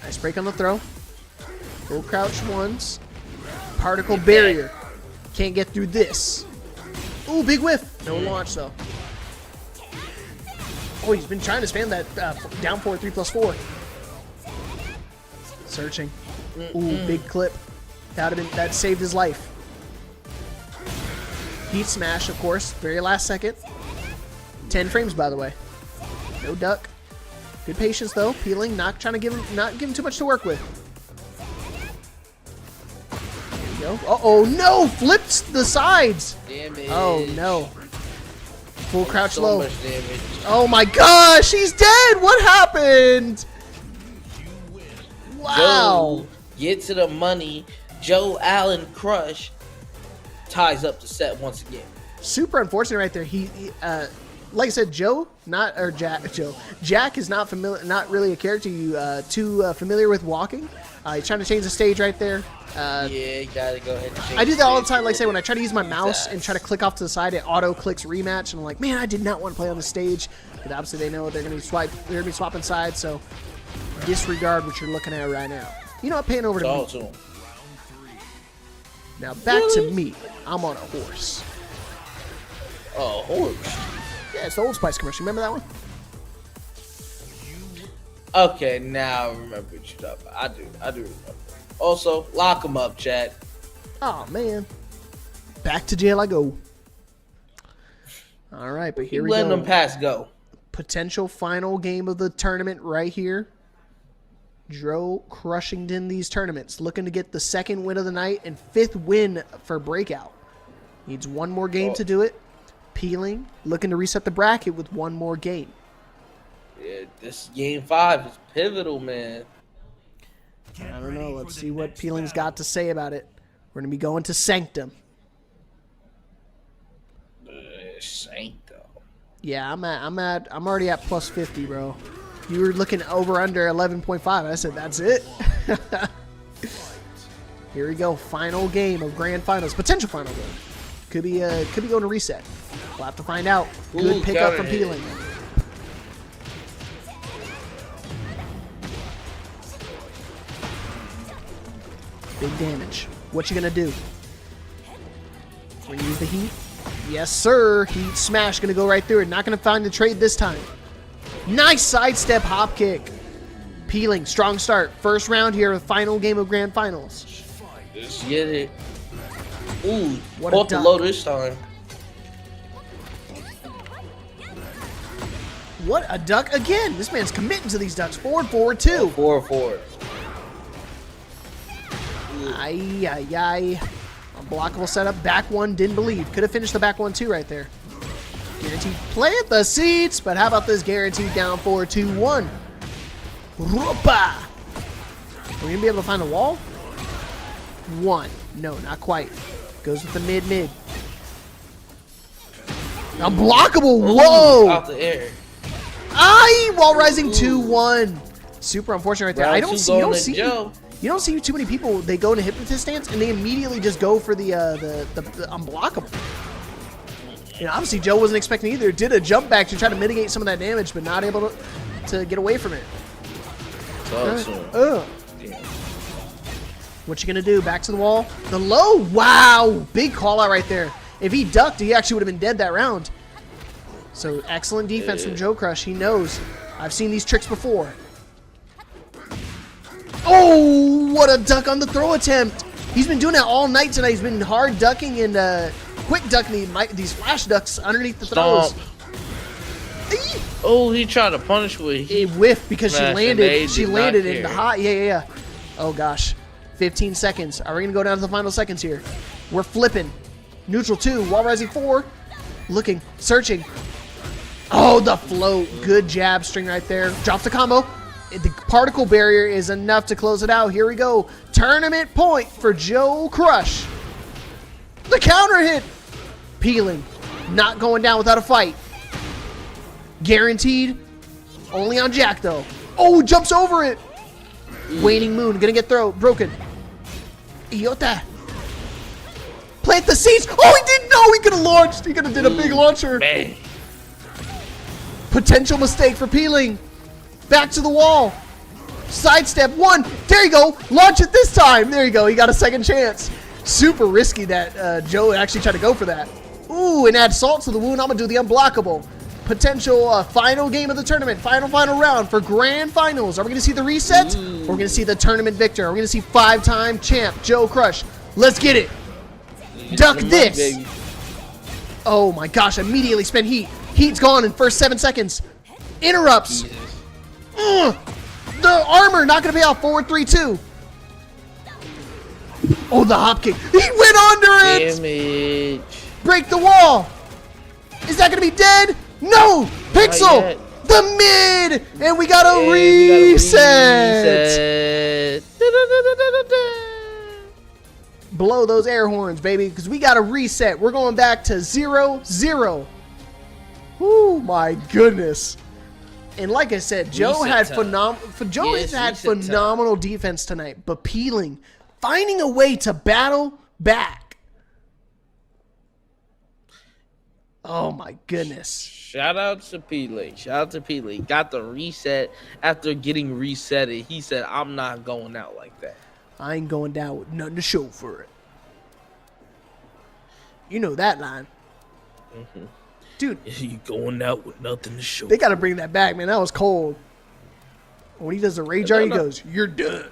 Nice break on the throw. Full crouch ones. Particle barrier. Can't get through this. Ooh, big whiff. No launch, though. Oh, he's been trying to spam that down forward 3+4. Searching. Ooh, big clip. That saved his life. Heat smash, of course. Very last second. 10 frames, by the way. No duck. Good patience, though. Peeling, not trying to give him too much to work with. There you go. Uh-oh, no! Flipped the sides! Damage. Oh, no. Full crouch So low. much damage. Oh, my gosh! He's dead! What happened? Wow. Joe, get to the money. Joe Allen Crush ties up the set once again. Super unfortunate right there. He like I said, Jack is not familiar, not really a character you too familiar with walking. He's trying to change the stage right there. Yeah, you gotta go ahead and change I do that all the stage time. Like I say, real when I try to use my mouse and fast. try to click off to the side, it auto clicks rematch, and I'm like, man, I did not want to play on the stage. But obviously, they know they're gonna be swapping sides, so disregard what you're looking at right now. You know what? Paying over to Talk me. to him. Now back to me. I'm on a horse. Oh, horse. Yeah, it's the Old Spice commercial. Remember that one? Okay, now I remember what you're talking about. I do remember. Also, lock him up, chat. Oh man. Back to jail I go. All right, but here we Letting go. them pass go. Potential final game of the tournament right here. Dro crushing in these tournaments, looking to get the second win of the night and 5th win for Breakout. Needs one more game to do it. Peeling, looking to reset the bracket with one more game. Yeah, this game 5 is pivotal, man. I don't know. Let's see what Peeling's got to say about it. We're gonna be going to Sanctum. Sancto. Yeah, I'm already at plus 50, bro. You were looking over under 11.5. I said that's it. Here we go. Final game of Grand Finals. Potential final game. Could be going to reset. We'll have to find out. Good Ooh, pickup counter from hit. Peeling. Big damage. What you gonna do? We're gonna use the heat. Yes, sir. Heat smash gonna go right through it. Not gonna find the trade this time. Nice sidestep hop kick. Peeling, strong start. First round here, the final game of Grand Finals. Just get it. Ooh, What a caught the duck. low this time. What a duck again. This man's committing to these ducks. Forward, 2. 4-4. Ay, ay, ay. I'm Blockable setup. Back one, didn't believe. Could have finished the back one too right there. Guaranteed plant the seeds, but how about this guaranteed down 4-2-1? Rupa! Are we going to be able to find a wall? One. No, not quite. Goes with the mid-mid. Unblockable! Whoa! Out the air. Aye! Wall rising 2-1. Super unfortunate right there. Round I don't two see. You going don't to see. Joe. You don't see too many people. They go into hypnotist stance and they immediately just go for the unblockable. You know, obviously Joe wasn't expecting either. Did a jump back to try to mitigate some of that damage, but not able to get away from it. What you gonna do? Back to the wall. The low. Wow, big call out right there. If he ducked, he actually would have been dead that round. So excellent defense from JoeCrush. He knows. I've seen these tricks before. Oh, what a duck on the throw attempt. He's been doing that all night tonight. He's been hard ducking and quick ducking these flash ducks underneath the throws. Oh, he tried to punish with He whiffed because she Smash, landed. and they She did landed not in the care. hot. Yeah. Oh gosh, 15 seconds. Are we gonna go down to the final seconds here? We're flipping. Neutral 2, wall rising 4. Looking, searching. Oh, the float. Good jab string right there. Drops the combo. The particle barrier is enough to close it out. Here we go. Tournament point for JoeCrush. The counter hit. Peeling. Not going down without a fight. Guaranteed. Only on Jack, though. Oh, jumps over it. Waning Moon. Gonna get broken. Iota. Plant the seeds. Oh, he didn't know. He could have launched. He could have did a big launcher. Man. Potential mistake for Peeling. Back to the wall. Sidestep 1. There you go. Launch it this time. There you go. He got a second chance. Super risky that Joe actually tried to go for that. Ooh, and add salt to the wound. I'm going to do the unblockable. Potential final game of the tournament. Final round for grand finals. Are we going to see the reset? Or are we going to see the tournament victor? Are we going to see 5-time champ JoeCrush? Let's get it. Duck this. Baby. Oh my gosh. Immediately spent heat. Heat's gone in first 7 seconds. Interrupts. The armor not going to be out. Forward 3-2. Oh, the hop kick. He went under it. Damage. Break the wall. Is that going to be dead? No. Pixel. yet. The mid. And we got a reset. Blow those air horns, baby, because we got a reset. We're going back to 0-0. Oh my goodness. And like I said, Joe Reset had time. Joe had reset time. phenomenal defense tonight, but Peeling, finding a way to battle back. Oh my goodness. Shout out to Peeling. Got the reset after getting resetted. He said, I'm not going out like that. I ain't going down with nothing to show for it. You know that line. Dude, You going out with nothing to show. they got to bring that back, man. That was cold. When he does the rage art, he goes, "You're done."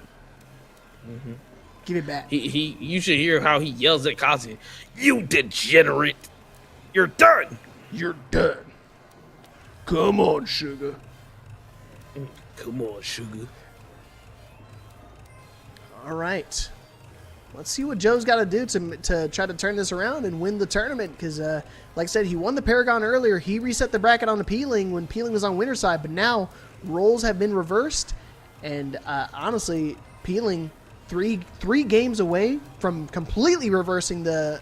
Give it back. You should hear how he yells at Kazuya. You degenerate. You're done. You're done. Come on, sugar. Come on, sugar. All right. Let's see what Joe's got to do to try to turn this around and win the tournament. Because, like I said, he won the Paragon earlier. He reset the bracket on the Peeling when Peeling was on winner's side. But now roles have been reversed. And honestly, Peeling three games away from completely reversing the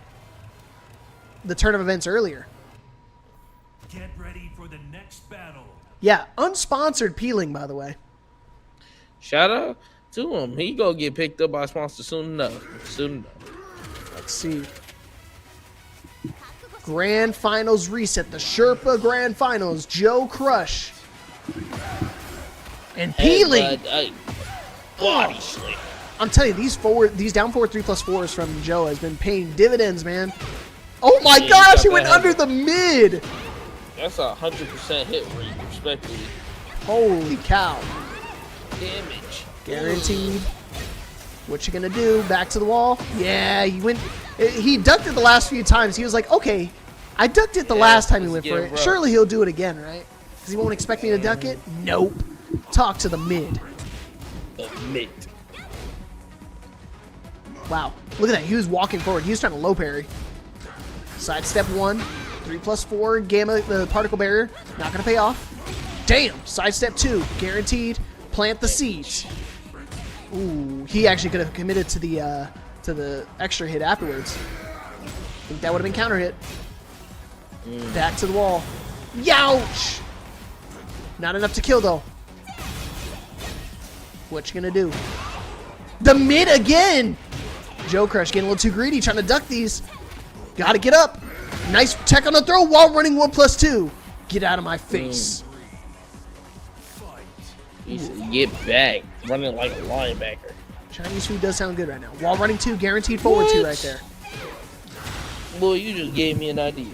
turn of events earlier. Get ready for the next battle. Yeah, unsponsored Peeling, by the way. Shout out to him. He gonna get picked up by a sponsor soon enough. Let's see. Grand Finals reset. The Sherpa Grand Finals. JoeCrush. And Peeling. Body slam. I'm telling you, these down forward 3+4s from Joe has been paying dividends, man. Oh my Yeah, gosh, he got went that. under the mid. That's 100% hit rate, respectively. Holy cow. Damage. Guaranteed. What you gonna do? Back to the wall? Yeah, he ducked it the last few times. He was like, okay, I ducked it the last time he went let's for get it. rough. Surely he'll do it again, right? Because he won't expect me to duck it? Nope. Talk to the mid. Admit. Wow. Look at that. He was walking forward. He was trying to low parry. Sidestep 1. 3+4. Gamma, the particle barrier. Not going to pay off. Damn. Sidestep 2. Guaranteed. Plant the seeds. Ooh. He actually could have committed to the extra hit afterwards. I think that would have been counter hit. Back to the wall. Youch! Not enough to kill, though. What you gonna do? The mid again! JoeCrush getting a little too greedy, trying to duck these. Gotta get up. Nice tech on the throw while running 1+2. Get out of my face. He said, get back. Running like a linebacker. Chinese food does sound good right now. While running 2, guaranteed forward 2 right there. Boy, you just gave me an idea.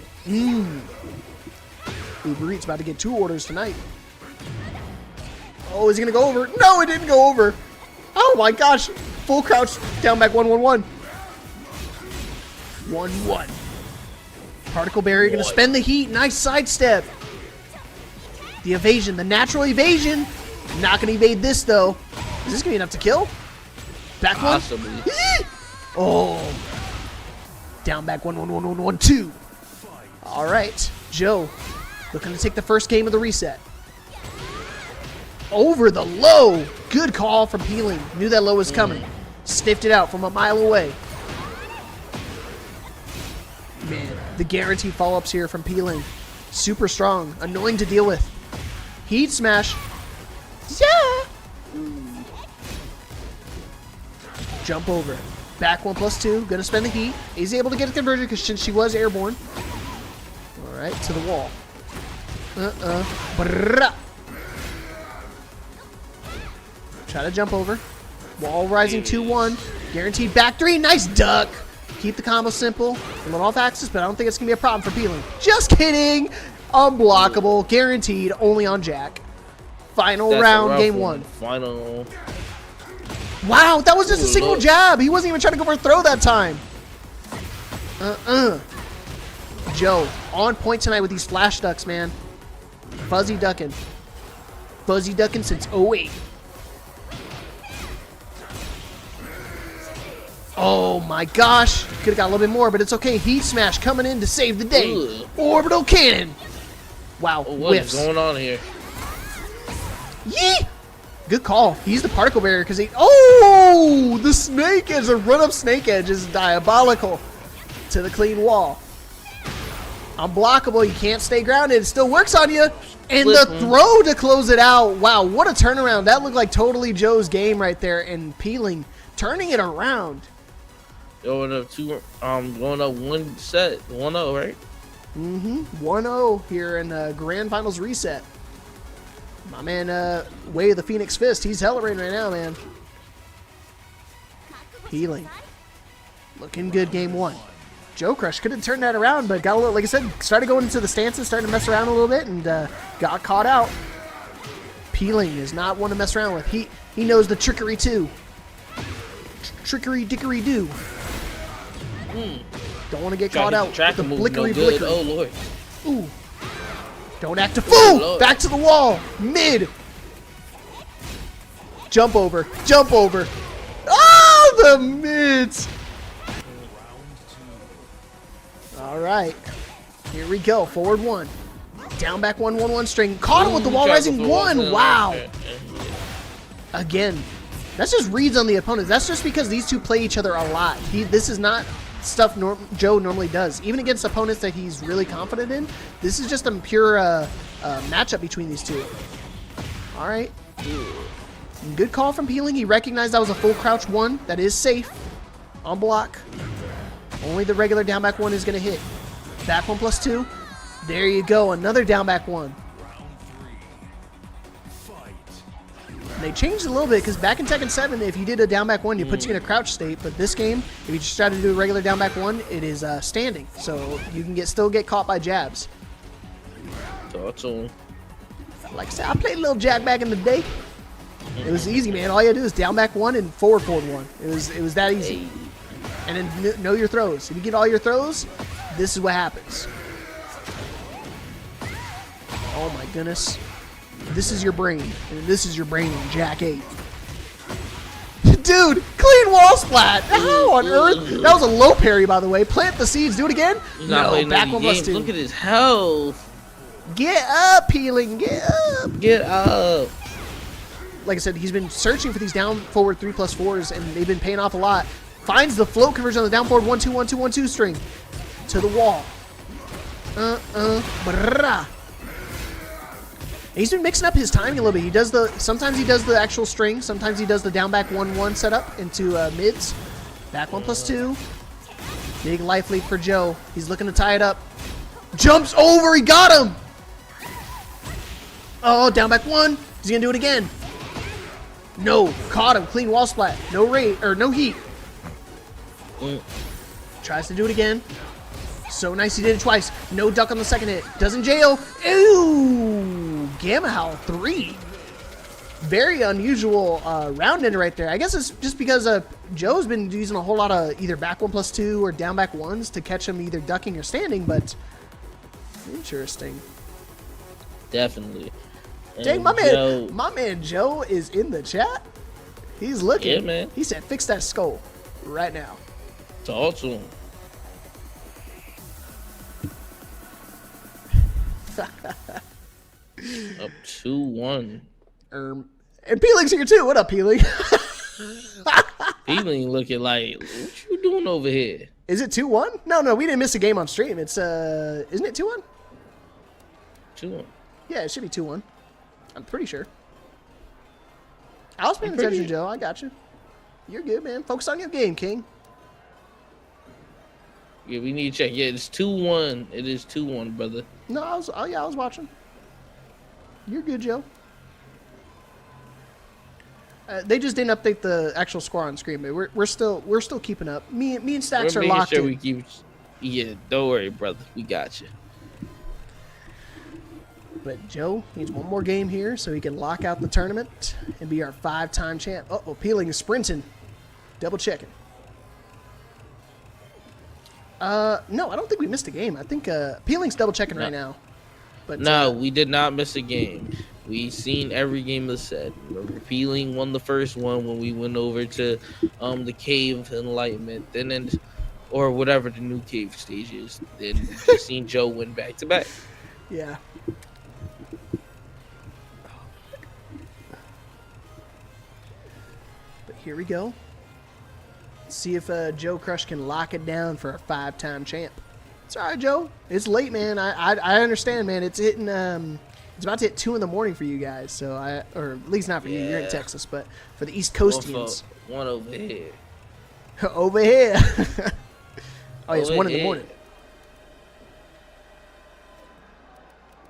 Uber Eats about to get 2 orders tonight. Oh, is he gonna go over? No, it didn't go over. Oh my gosh. Full crouch, down back 1-1-1. 1-1. Particle barrier gonna spend the heat. Nice sidestep. The evasion, the natural evasion. Not gonna evade this though. Is this gonna be enough to kill? Back one. Possibly. Oh. Down back 1-1-1-1-1-2. All right, Joe looking to take the first game of the reset. Over the low. Good call from Peeling. Knew that low was coming. Sniffed it out from a mile away. Man, the guaranteed follow-ups here from Peeling. Super strong. Annoying to deal with. Heat smash. Yeah. Jump over. Back 1+2. Gonna spend the heat. Is able to get a conversion because she was airborne. All right, to the wall. Brrrah. Try to jump over. Wall rising 2-1. Guaranteed back 3. Nice duck. Keep the combo simple. A little off axis, but I don't think it's going to be a problem for Peeling. Just kidding. Unblockable. Guaranteed. Only on Jack. Final round, game 1. Final. Wow, that was just a single jab. He wasn't even trying to go for a throw that time. Joe, on point tonight with these flash ducks, man. Fuzzy ducking. Fuzzy ducking since 08. Oh my gosh. Could have got a little bit more, but it's okay. Heat smash coming in to save the day. Ugh. Orbital cannon. Wow, What whiffs. is going on here? Yee! Good call. He's the particle barrier because he... Oh! The snake edge, a run-up snake edge is diabolical. To the clean wall. Unblockable. You can't stay grounded. It still works on you. And the throw to close it out. Wow, what a turnaround. That looked like totally Joe's game right there. And Peeling, turning it around. Going up going up 1 set, 1-0, right? 1-0 here in the Grand Finals reset. My man, Way of the Phoenix Fist. He's celebrating right now, man. Peeling. Looking good game 1. JoeCrush could have turned that around, but got a little, like I said, started going into the stances, started to mess around a little bit, and got caught out. Peeling is not one to mess around with. He knows the trickery too. Trickery dickery do. Don't want to get caught out with the blickery blickery. Oh Lord. Ooh. Don't act a fool! Lord. Back to the wall. Mid. Jump over. Jump over. Oh, the mids. All right. Here we go. Forward 1. Down back 1-1-1 string. Caught him with the wall rising 1. Wow. Again. That's just reads on the opponents. That's just because these two play each other a lot. This is not stuff Joe normally does. Even against opponents that he's really confident in, this is just a pure matchup between these two. All right. Good call from Peeling. He recognized that was a full crouch 1. That is safe. On block. Only the regular down back 1 is going to hit. Back 1+2. There you go. Another down back 1. They changed it a little bit because back in Tekken 7, if you did a down back 1, it puts you in a crouch state. But this game, if you just try to do a regular down back 1, it is standing. So you can still get caught by jabs. Thoughts on. Like I said, I played a little jab back in the day. It was easy, man. All you had to do is down back 1 and forward 1. It was that easy. And then know your throws. If you get all your throws, this is what happens. Oh my goodness. This is your brain. And this is your brain on Jack 8. Did dude, clean wall splat. How on earth? That was a low parry, by the way. Plant the seeds. Do it again. He's not No, playing back any one plus games. two. Look at his health. Get up, Peeling. Get up. Get up. Like I said, he's been searching for these down forward 3+4s, and they've been paying off a lot. Finds the float conversion on the down forward 1-2, 1-2, 1-2 string to the wall. Brrrah. He's been mixing up his timing a little bit. He does sometimes he does the actual string, sometimes he does the down back 1-1 setup into mids. Back 1+2. Big life lead for Joe. He's looking to tie it up. Jumps over. He got him. Oh, down back 1. Is he gonna do it again? No, caught him. Clean wall splat. No rate or no heat. Tries to do it again. So nice he did it twice. No duck on the second hit. Doesn't jail. Ooh, Gamma Howl 3. Very unusual round ender right there. I guess it's just because Joe's been using a whole lot of either back 1+2 or down back 1s to catch him either ducking or standing, but interesting. Definitely. Dang, my man Joe is in the chat. He's looking. Yeah, man. He said, fix that skull right now. Talk to him. Up 2-1. And Peeling's here too. What up, Peeling? Peeling looking like, what you doing over here? Is it 2-1? No, we didn't miss a game on stream. It's isn't it 2-1? 2-1. Yeah, it should be 2-1. I'm pretty sure. I was paying attention, Joe. I got you. You're good, man. Focus on your game, King. Yeah, we need to check. Yeah, it's 2-1. It is 2-1, brother. No, I was watching. You're good, Joe. They just didn't update the actual score on screen, but we're still keeping up. Me and Stacks are locked in. We keep. Yeah, don't worry, brother. We got you. But Joe needs one more game here so he can lock out the tournament and be our 5-time champ. Uh-oh, Peeling is sprinting. Double checking. No, I don't think we missed a game. I think Peeling's double checking right now. But no, we did not miss a game. We seen every game that's said. Remember, Peeling won the first one when we went over to the Cave Enlightenment, or whatever the new cave stage is. Then we just seen Joe win back to back. Yeah. But here we go. See if JoeCrush can lock it down for a 5-time champ. It's all right, Joe. It's late, man. I understand, man. It's hitting. It's about to hit 2 in the morning for you guys. So or at least not for you. You're in Texas, but for the East Coastians. One over here. Over here. Oh, it's 1 in the morning.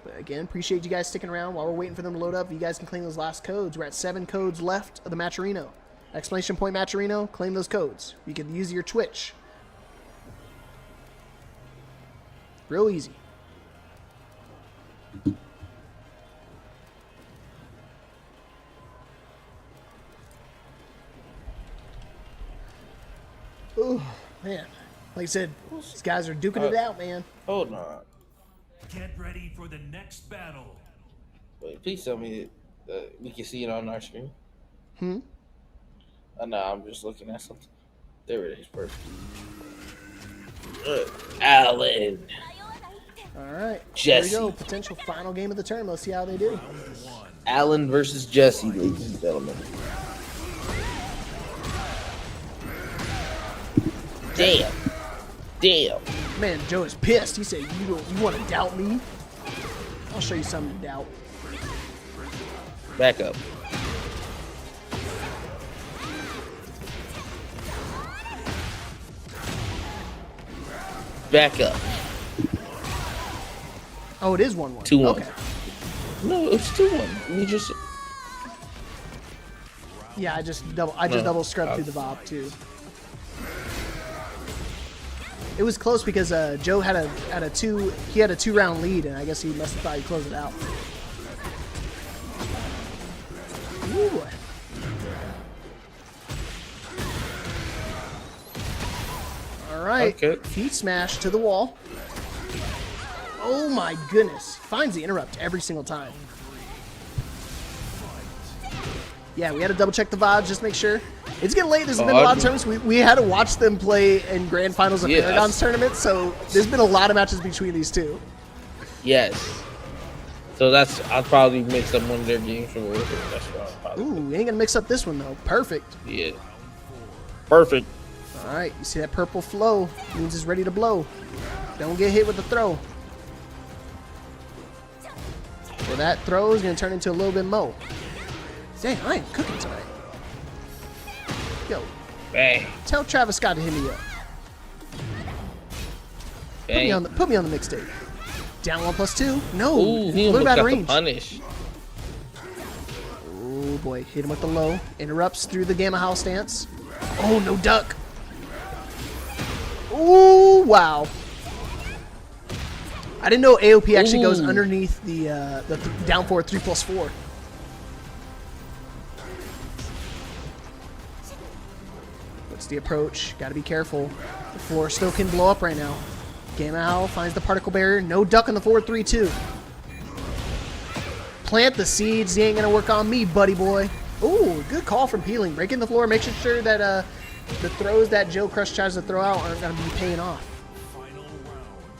But again, appreciate you guys sticking around while we're waiting for them to load up. You guys can claim those last codes. We're at 7 codes left of the Matcherino. Exclamation point Matcherino. Claim those codes. You can use your Twitch. Real easy. Oh, man. Like I said, these guys are duking it out, man. Hold on. Get ready for the next battle. Wait, please tell me that we can see it on our screen. No, I'm just looking at something. There it is. Perfect. Alan. All right. Jesse. Here we go. Potential final game of the tournament. Let's see how they do. Alan versus Jesse, ladies and gentlemen. Damn. Man, Joe is pissed. He said, you want to doubt me? I'll show you something to doubt. Back up. Back up. Oh, it is 1-1. 2-1. Okay. No, it's 2-1. We just. Yeah, I just double scrubbed through the Bob too. It was close because Joe had a 2-round lead, and I guess he must have thought he'd close it out. Ooh, boy. All right, Okay. feet smash to the wall. Oh my goodness! Finds the interrupt every single time. Yeah, we had to double check the VODs just to make sure. It's getting late. There's been a lot of tournaments. We had to watch them play in grand finals of Paragon's tournament, so there's been a lot of matches between these two. Yes. So I'll probably mix up one of their games for work. That's what I'll probably Ooh, we ain't gonna mix up this one though. Perfect. Yeah. Perfect. All right, you see that purple flow? Means it's ready to blow. Don't get hit with the throw. Well, that throw is gonna turn into a little bit mo. Dang, I ain't cooking tonight. Yo, Bang. tell Travis Scott to hit me up. Bang. Put me on the mixtape. Down 1+2. No, Ooh, he blew almost out got of the range. punish. Oh boy, hit him with the low. Interrupts through the Gamma House stance. Oh, no duck. Ooh, wow. I didn't know AOP actually goes underneath the down forward 3+4. What's the approach? Got to be careful. The floor still can blow up right now. Gamma Howl finds the particle barrier. No duck on the forward 3-2. Plant the seeds. He ain't going to work on me, buddy boy. Ooh, good call from Peeling. Breaking the floor, making sure that the throws that JoeCrush tries to throw out aren't going to be paying off.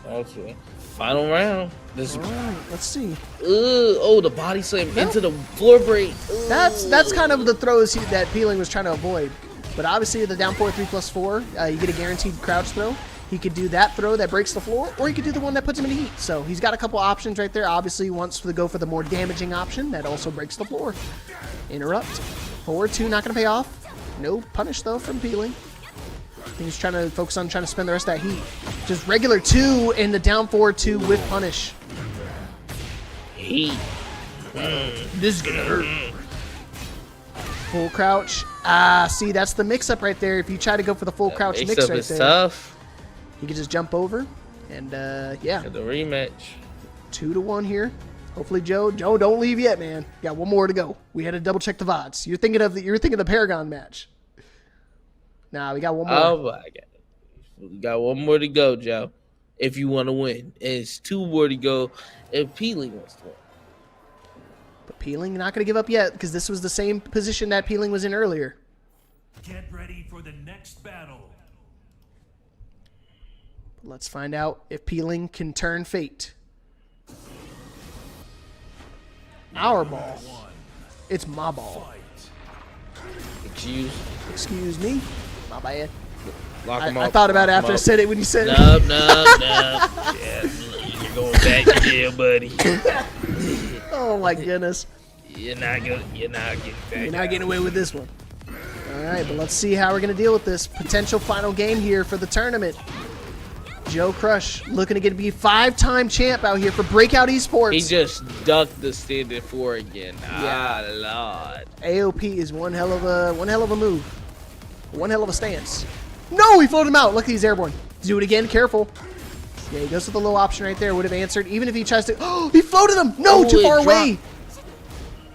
Okay. Final round. This. All right, let's see. Oh, the body slam into the floor break. That's kind of the throws that Peeling was trying to avoid. But obviously, the down forward 3+4, you get a guaranteed crouch throw. He could do that throw that breaks the floor, or he could do the one that puts him in heat. So he's got a couple options right there. Obviously, he wants to go for the more damaging option that also breaks the floor. Interrupt. Forward 2, not going to pay off. No punish, though, from Peeling. I think he's trying to focus on trying to spend the rest of that heat. Just regular 2 and the down forward 2 with punish. Heat. This is going to hurt. Full crouch. See, that's the mix-up right there. If you try to go for the full crouch mix right there. Tough. He can just jump over, and yeah. The rematch. 2-1 here. Hopefully, Joe, don't leave yet, man. Got one more to go. We had to double check the VODs. You're thinking of the Paragon match. Nah, we got one more. Oh my God, we got one more to go, Joe. If you want to win, it's 2 more to go. If Peeling wants to win, but Peeling not going to give up yet because this was the same position that Peeling was in earlier. Get ready for the next battle. Let's find out if Peeling can turn fate. Our ball. It's my ball. Excuse me. My bad. Lock him I up. thought about it after I said it when you said it. No. Yeah, you're going back to jail, buddy. Oh my goodness. You're not getting back. You're not getting away with this one. All right, but let's see how we're going to deal with this potential final game here for the tournament. JoeCrush looking to get to be 5-time champ out here for Breakout Esports. He just ducked the standard 4 again. Yeah. Lord. AOP is one hell of a move. One hell of a stance. No, he floated him out. Look, he's airborne. Do it again. Careful. Yeah, he goes to the low option right there. Would have answered even if he tries to. Oh, he floated him. No, too far away.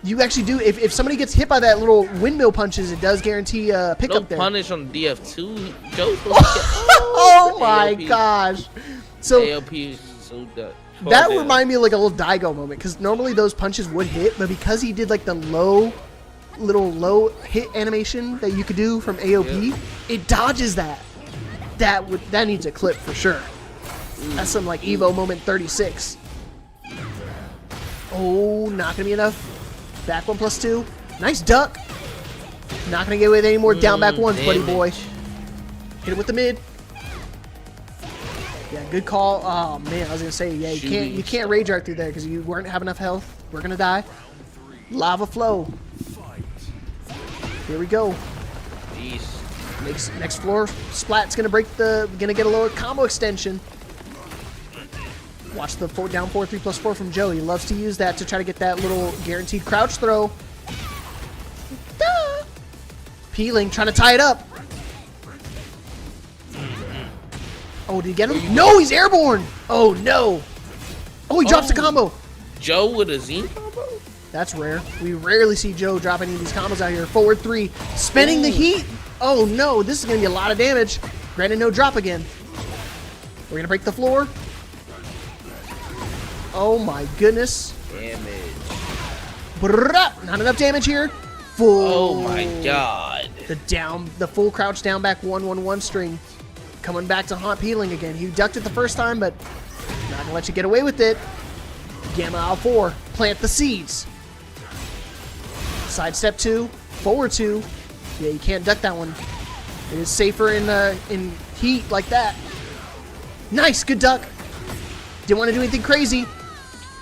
You actually do. If somebody gets hit by that little windmill punches, it does guarantee a pickup there. No punish on DF2. Joe's Oh my gosh. So AOP is so done. That reminded me of like a little Daigo moment because normally those punches would hit, but because he did like the little low hit animation that you could do from AOP, it dodges that. That needs a clip for sure. That's some like Evo moment 36. Oh, not gonna be enough. Back 1+2. Nice duck. Not gonna get away with any more down back ones, buddy boy. Hit him with the mid. Yeah, good call. Oh man, I was gonna say, yeah, you can't rage art through there because you weren't have enough health. We're gonna die. Lava flow. Here we go. Jeez. Next floor splat's gonna get a lower combo extension. Watch the down 4 3+4 from Joe. He loves to use that to try to get that little guaranteed crouch throw. Ah! Peeling, trying to tie it up. Oh, did he get him? No, he's airborne. Oh no. Oh, he drops the combo. Joe with a Z combo? That's rare. We rarely see Joe drop any of these combos out here. Forward 3, spinning the heat. Oh no, this is gonna be a lot of damage. Granted, no drop again. We're gonna break the floor. Oh my goodness. Damage. Not enough damage here. Full. Oh my God. The full crouch down back 1-1-1 string. Coming back to haunt Peeling again. He ducked it the first time, but not gonna let you get away with it. Gamma out 4. Plant the seeds. Sidestep 2. Forward 2. Yeah, you can't duck that one. It is safer in heat like that. Nice, good duck. Didn't want to do anything crazy.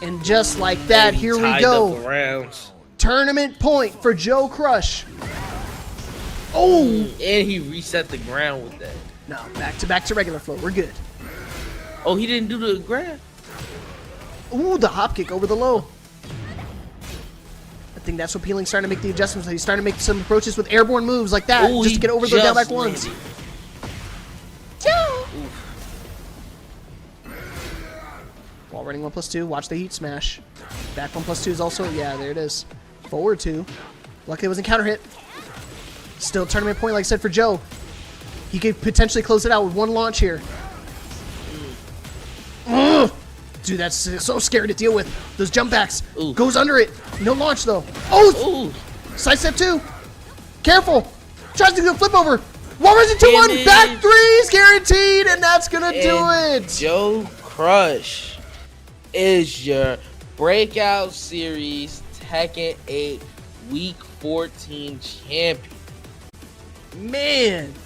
And just like that, And he here we tied go. up the rounds. Tournament point for JoeCrush. Oh! And he reset the ground with that. No, back to regular flow. We're good. Oh, he didn't do the grab? Ooh, the hop kick over the low. I think that's what Peeling's starting to make the adjustments. He's starting to make some approaches with airborne moves like that, Ooh, just he to get over the down back ones. landed. Wall running 1+2. Watch the heat smash. Back 1+2 is also, yeah, there it is. Forward 2. Luckily it wasn't counter hit. Still tournament point, like I said, for Joe. He could potentially close it out with one launch here. Ugh. Dude, that's so scary to deal with. Those jump backs. Ooh. Goes under it. No launch, though. Oh! Ooh. Sidestep 2. Careful. Tries to do a flip over. Wall rising 2-1. Finish. Back 3's guaranteed, and that's going to do And it. JoeCrush is your Breakout Series Tekken 8 Week 14 champion. Man,